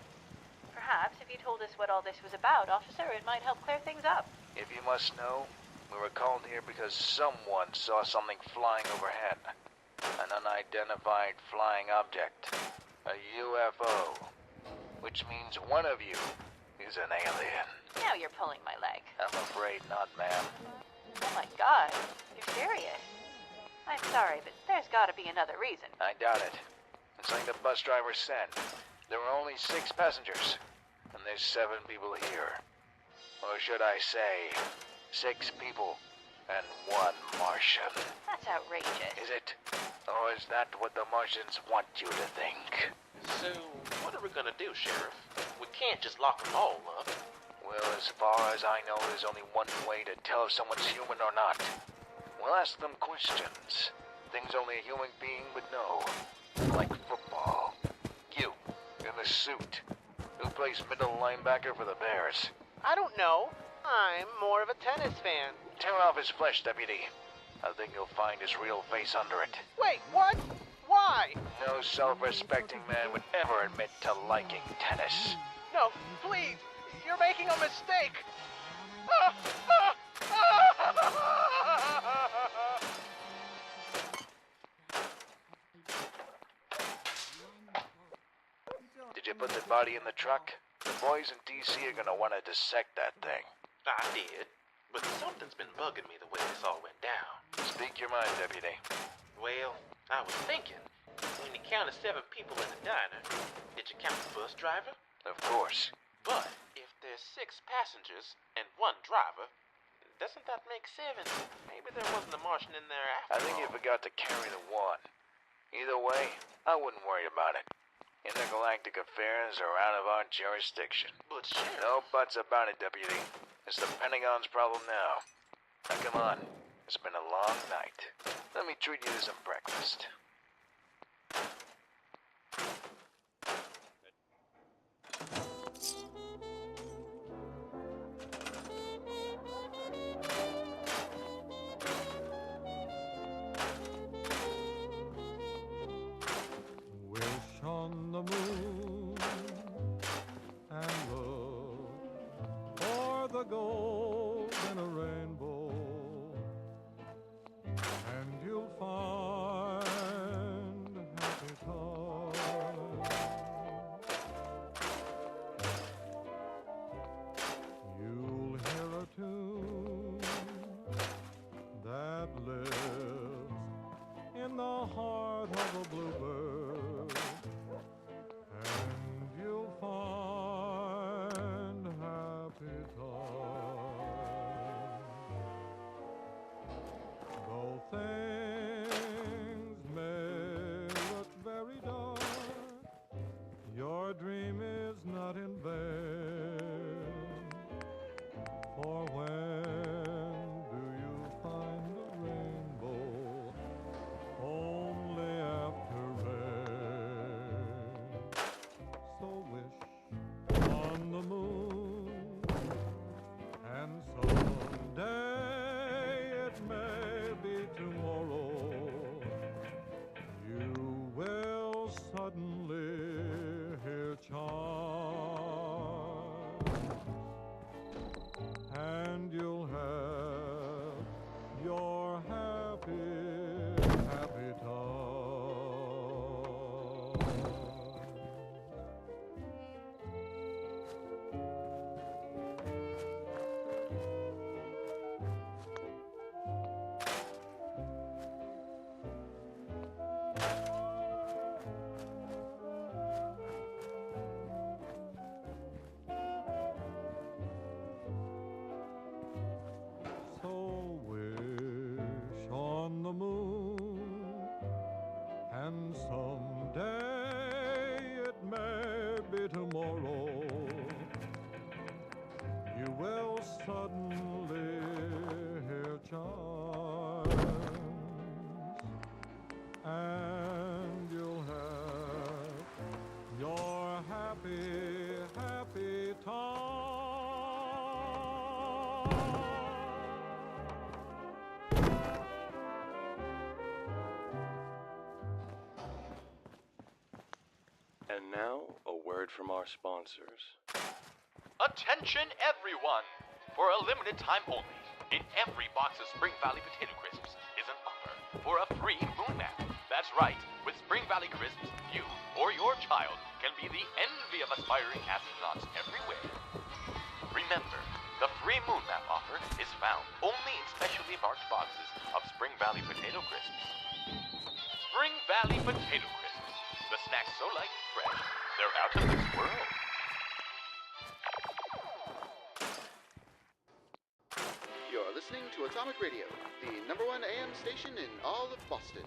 Perhaps if you told us what all this was about, officer, it might help clear things up. If you must know, we were called here because someone saw something flying overhead. An unidentified flying object. A UFO. Which means one of you is an alien. Now you're pulling my leg. I'm afraid not, ma'am. Oh my god, you're serious. I'm sorry, but there's gotta be another reason. I doubt it. It's like the bus driver said. There were only 6 passengers, and there's 7 people here. Or should I say, 6 people and 1 Martian. That's outrageous. Is it? Or is that what the Martians want you to think? So, what are we gonna do, Sheriff? We can't just lock them all up. Well, as far as I know, there's only one way to tell if someone's human or not. We'll ask them questions. Things only a human being would know. Like football. You, in the suit. Who plays middle linebacker for the Bears? I don't know. I'm more of a tennis fan. Tear off his flesh, deputy. I think you'll find his real face under it. Wait, what? Why? No self-respecting man would ever admit to liking tennis. No, please. You're making a mistake. Did you put the body in the truck? The boys in D.C. are gonna want to dissect that thing. I did, but something's been bugging me the way this all went down. Speak your mind, deputy. Well, I was thinking, when you counted 7 people in the diner, did you count the bus driver? Of course. But if there's 6 passengers and 1 driver, doesn't that make 7? Maybe there wasn't a Martian in there after I think all. you forgot to carry the 1. Either way, I wouldn't worry about it. Intergalactic affairs are out of our jurisdiction. But Sheriff... No buts about it, deputy. It's the Pentagon's problem now. Now come on. It's been a long night. Let me treat you to some breakfast. Wish on the moon and look for the gold in a rainbow, and you'll find happy times. You'll hear a tune that lives in the heart of a bluebird, and you'll find happy times. Though things may look very dark, your dream is not in vain. For when do you find the rainbow? Only after rain. So wish on the moon, and someday it may be tomorrow. You will suddenly hear chimes, and you'll have your happy, happy time. So wish on the moon, and someday it may be tomorrow. You will suddenly hear chimes, and you'll have your happy, happy time. And now, a word from our sponsors. Attention everyone! For a limited time only, in every box of Spring Valley Potato Crisps is an offer for a free moon map. That's right, with Spring Valley Valley Crisps, you or your child can be the envy of aspiring astronauts everywhere. Remember, the free moon map offer is found only in specially marked boxes of Spring Valley Potato Crisps. Spring Valley Potato Crisps, the snacks so light and fresh, they're out of this world. You're listening to Atomic Radio, the #1 AM station in all of Boston.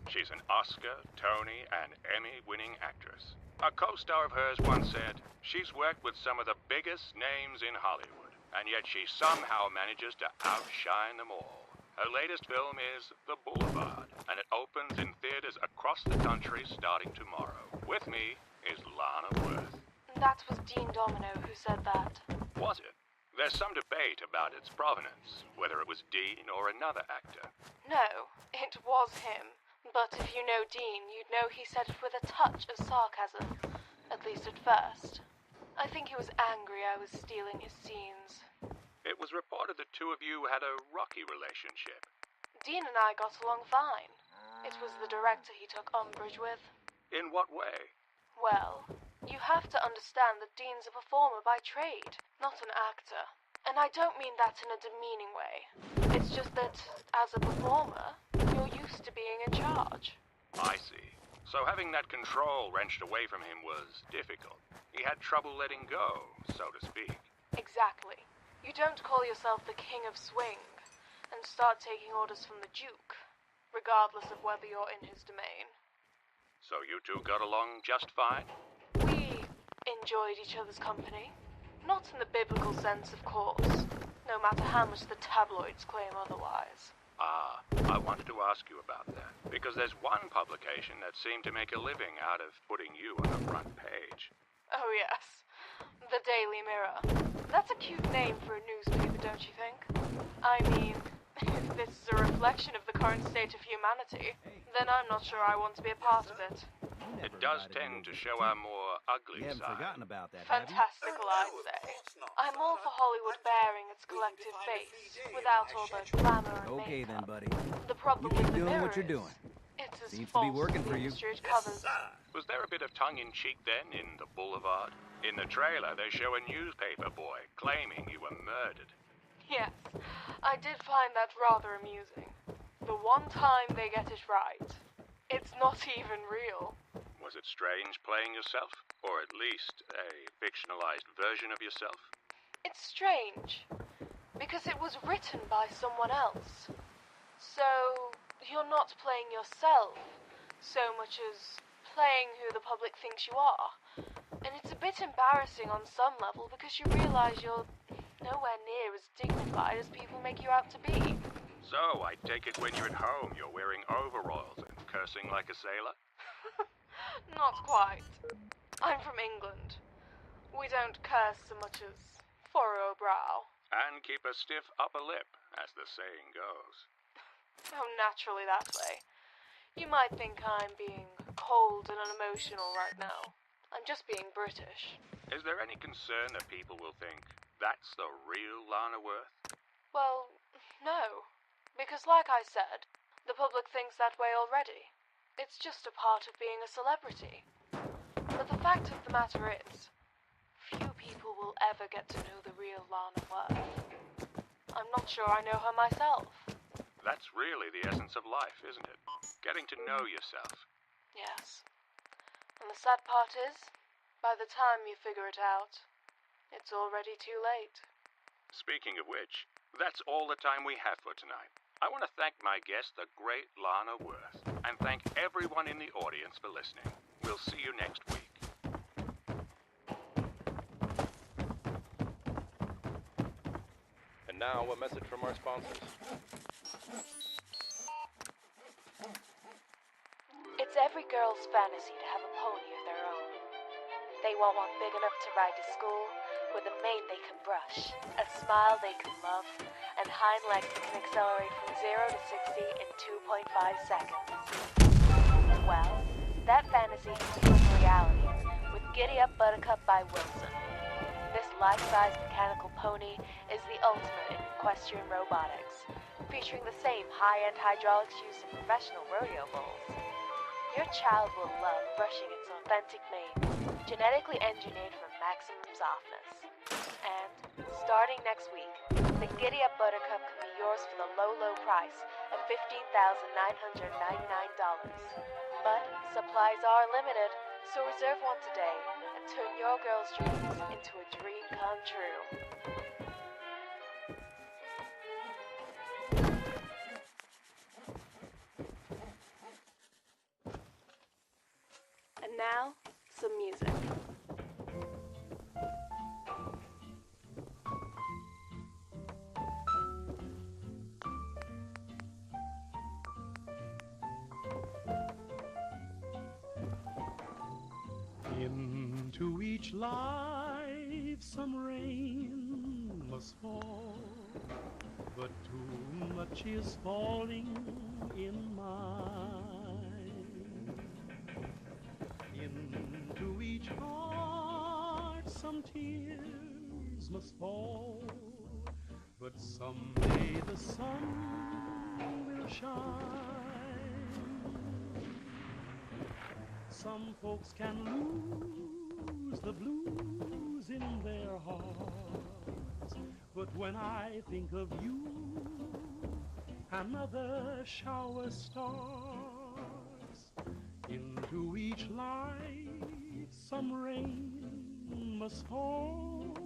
She's an Oscar, Tony, and Emmy-winning actress. A co-star of hers once said, she's worked with some of the biggest names in Hollywood, and yet she somehow manages to outshine them all. Her latest film is The Boulevard, and it opens in theaters across the country starting tomorrow. With me is Lana Worth. That was Dean Domino who said that. Was it? There's some debate about its provenance, whether it was Dean or another actor. No, it was him. But if you know Dean, you'd know he said it with a touch of sarcasm, at least at first. I think he was angry I was stealing his scenes. It was reported the two of you had a rocky relationship. Dean and I got along fine. It was the director he took umbrage with. In what way? Well, you have to understand that Dean's a performer by trade, not an actor. And I don't mean that in a demeaning way. It's just that, as a performer, you're used to being in charge. I see. So having that control wrenched away from him was difficult. He had trouble letting go, so to speak. Exactly. You don't call yourself the king of swing and start taking orders from the Duke, regardless of whether you're in his domain. So you two got along just fine? We enjoyed each other's company. Not in the biblical sense, of course, no matter how much the tabloids claim otherwise. Ah, I wanted to ask you about that, because there's one publication that seemed to make a living out of putting you on the front page. Oh yes, the Daily Mirror. That's a cute name for a newspaper, don't you think? I mean, if this is a reflection of the current state of humanity, then I'm not sure I want to be a part of it. It does tend to show our more ugly You haven't side. forgotten about that, Fantastical, I'd say. I'm all for Hollywood bearing its collective face, without all the glamour and Okay then, buddy. The problem You with keep the doing Mirror what you're is doing. it's as Seems to false be working as for the you. industry it covers. Was there a bit of tongue-in-cheek then in The Boulevard? In the trailer, they show a newspaper boy claiming you were murdered. Yes, I did find that rather amusing. The one time they get it right. It's not even real. Was it strange playing yourself? Or at least a fictionalized version of yourself? It's strange, because it was written by someone else. So, you're not playing yourself so much as playing who the public thinks you are. And it's a bit embarrassing on some level because you realize you're nowhere near as dignified as people make you out to be. So, I take it when you're at home, you're wearing overalls and cursing like a sailor? Not quite. I'm from England. We don't curse so much as furrow a brow. And keep a stiff upper lip, as the saying goes. Oh, naturally that way. You might think I'm being cold and unemotional right now. I'm just being British. Is there any concern that people will think that's the real Lana Worth? Well, no. Because like I said, the public thinks that way already. It's just a part of being a celebrity. But the fact of the matter is, few people will ever get to know the real Lana Worth. I'm not sure I know her myself. That's really the essence of life, isn't it? Getting to know yourself. Yes. And the sad part is, by the time you figure it out, it's already too late. Speaking of which, that's all the time we have for tonight. I want to thank my guest, the great Lana Worth, and thank everyone in the audience for listening. We'll see you next week. And now, a message from our sponsors. It's every girl's fantasy to have a pony of their own. They want one big enough to ride to school, with a mane they can brush, a smile they can love, and hind legs that can accelerate from 0 to 60 in 2.5 seconds. Well, that fantasy has become reality with Giddy Up Buttercup by Wilson. This life-size mechanical pony is the ultimate in equestrian robotics, featuring the same high-end hydraulics used in professional rodeo bulls. Your child will love brushing its authentic mane, genetically engineered for maximum softness. And, starting next week, the Giddy Up Buttercup can be yours for the low, low price of $15,999. But supplies are limited, so reserve one today and turn your girl's dreams into a dream come true. And now, some music. Into each life some rain must fall, but too much is falling in mine. Into each heart some tears must fall, but someday the sun will shine. Some folks can lose the blues in their hearts, but when I think of you, another shower starts. Into each life some rain must fall,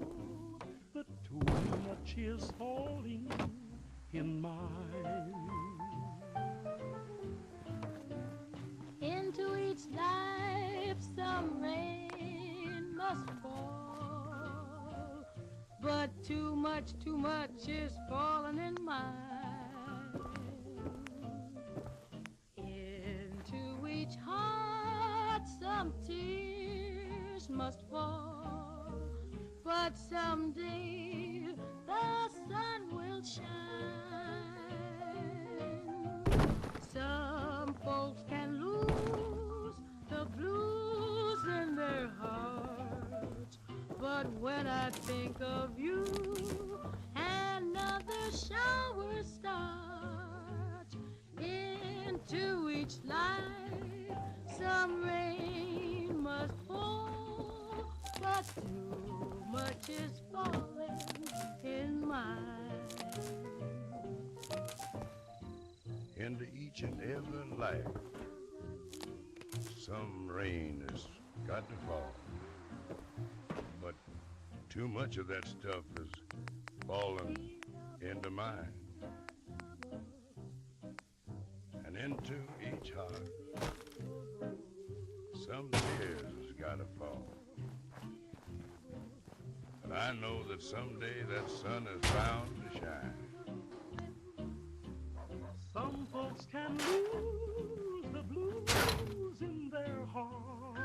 but too much is falling in mine. Into each life some rain must fall, but too much is falling in mine. Into each heart some tears must fall, but someday the sun will shine. Some folks can lose the blues in their hearts, but when I think of you, another shower starts. Into each life some rain must fall, but too much is falling in mine. Into each and every life, some rain has got to fall. But too much of that stuff has fallen into mine. And into each heart, some tears has got to fall. But I know that someday that sun is bound to shine. Some folks can lose the blues in their heart,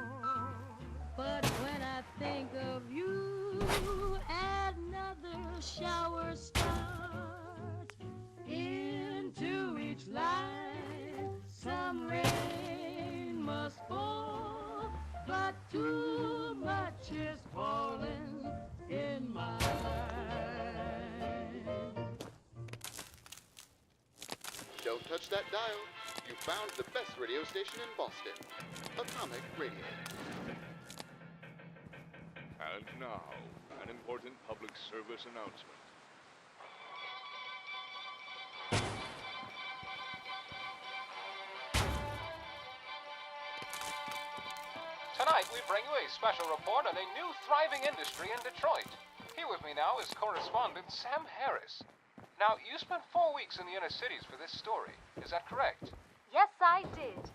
but when I think of you, another shower starts. Into each life some rain must fall, but too much is falling in mine. Don't touch that dial. You found the best radio station in Boston. Atomic Radio. And now, an important public service announcement. Tonight, we bring you a special report on a new thriving industry in Detroit. Here with me now is correspondent Sam Harris. Now, you spent 4 weeks in the inner cities for this story. Is that correct? Yes, I did.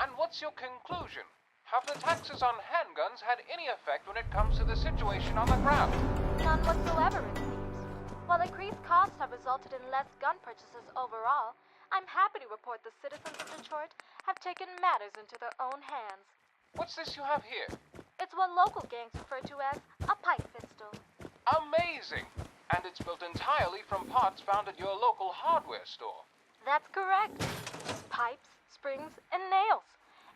And what's your conclusion? Have the taxes on handguns had any effect when it comes to the situation on the ground? None whatsoever, it seems. While increased costs have resulted in less gun purchases overall, I'm happy to report the citizens of Detroit have taken matters into their own hands. What's this you have here? It's what local gangs refer to as a pipe pistol. Amazing! And it's built entirely from parts found at your local hardware store. That's correct. Pipes, springs, and nails.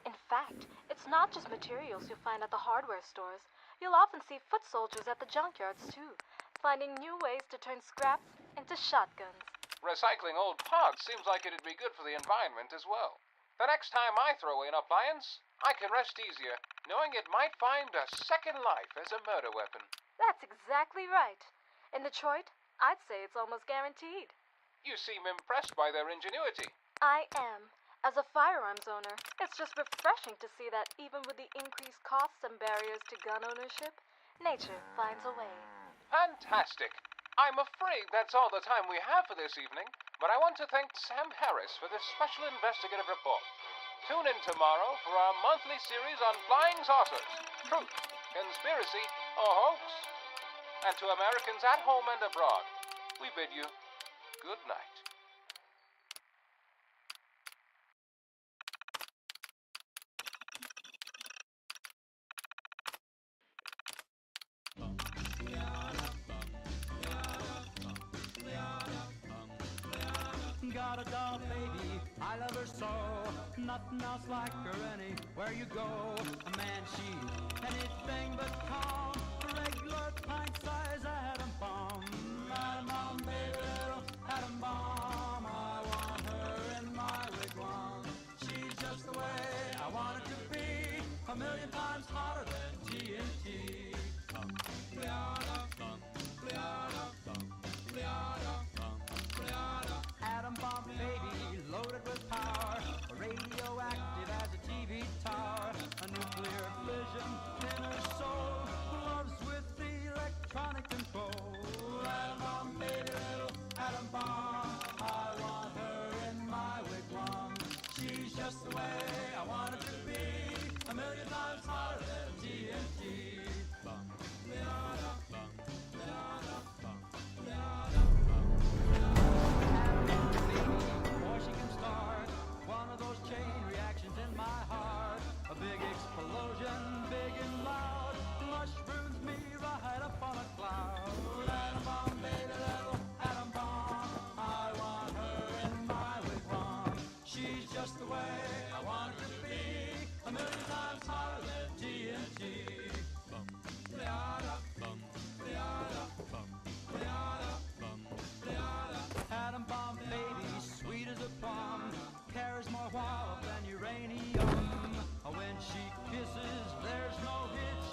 In fact, it's not just materials you'll find at the hardware stores. You'll often see foot soldiers at the junkyards, too, finding new ways to turn scraps into shotguns. Recycling old parts seems like it'd be good for the environment as well. The next time I throw away an appliance, I can rest easier, knowing it might find a second life as a murder weapon. That's exactly right. In Detroit, I'd say it's almost guaranteed. You seem impressed by their ingenuity. I am. As a firearms owner, it's just refreshing to see that even with the increased costs and barriers to gun ownership, nature finds a way. Fantastic. I'm afraid that's all the time we have for this evening, but I want to thank Sam Harris for this special investigative report. Tune in tomorrow for our monthly series on flying saucers, truth, conspiracy, or hoax. And to Americans at home and abroad, we bid you good night. Got a doll baby, I love her so. Nothing else like her anywhere you go. A man, she's anything but calm. A regular pint-sized atom bomb. Atom bomb, baby, little atom bomb. I want her in my wigwam. She's just the way I want it to be. A million times hotter than TNT. Gliada, gliada, gliada. Atom bomb baby, loaded with power, radioactive as a TV tower, a nuclear fission in her soul, loves with electronic control. Atom bomb baby, little atom bomb, I want her in my wigwam. She's just the way I want it to be, a million times hotter than TNT. Leona, Leona, Leona. Before she can start one of those chain reactions in my heart, a big explosion, big and loud, mushrooms me right up on a cloud. Atom bomb, baby, little atom bomb, I want her in my wigwam. She's just the way I want her to be, a million times hotter than TNT. Leada, leada, leada, leada. Atom bomb baby, sweet as a plum, carries more wallop than uranium. When she kisses, there's no hitch,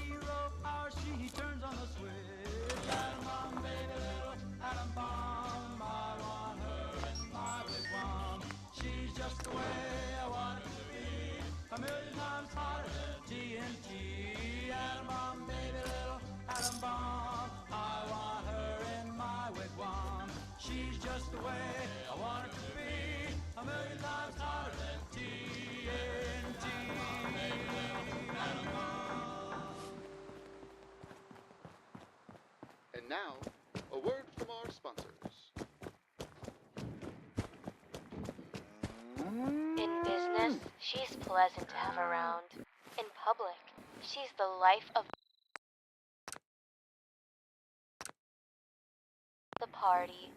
0 hour she turns on the switch. Atom bomb baby, little atom bomb, I want her in my wigwam. She's just the way I want it to be, a million times hotter than TNT. Atom bomb baby, little atom bomb, I want her in my wigwam. She's just the way I want it to be, a million times hotter than TNT. And now, a word from our sponsors. In business, she's pleasant to have around. In public, she's the life of the party.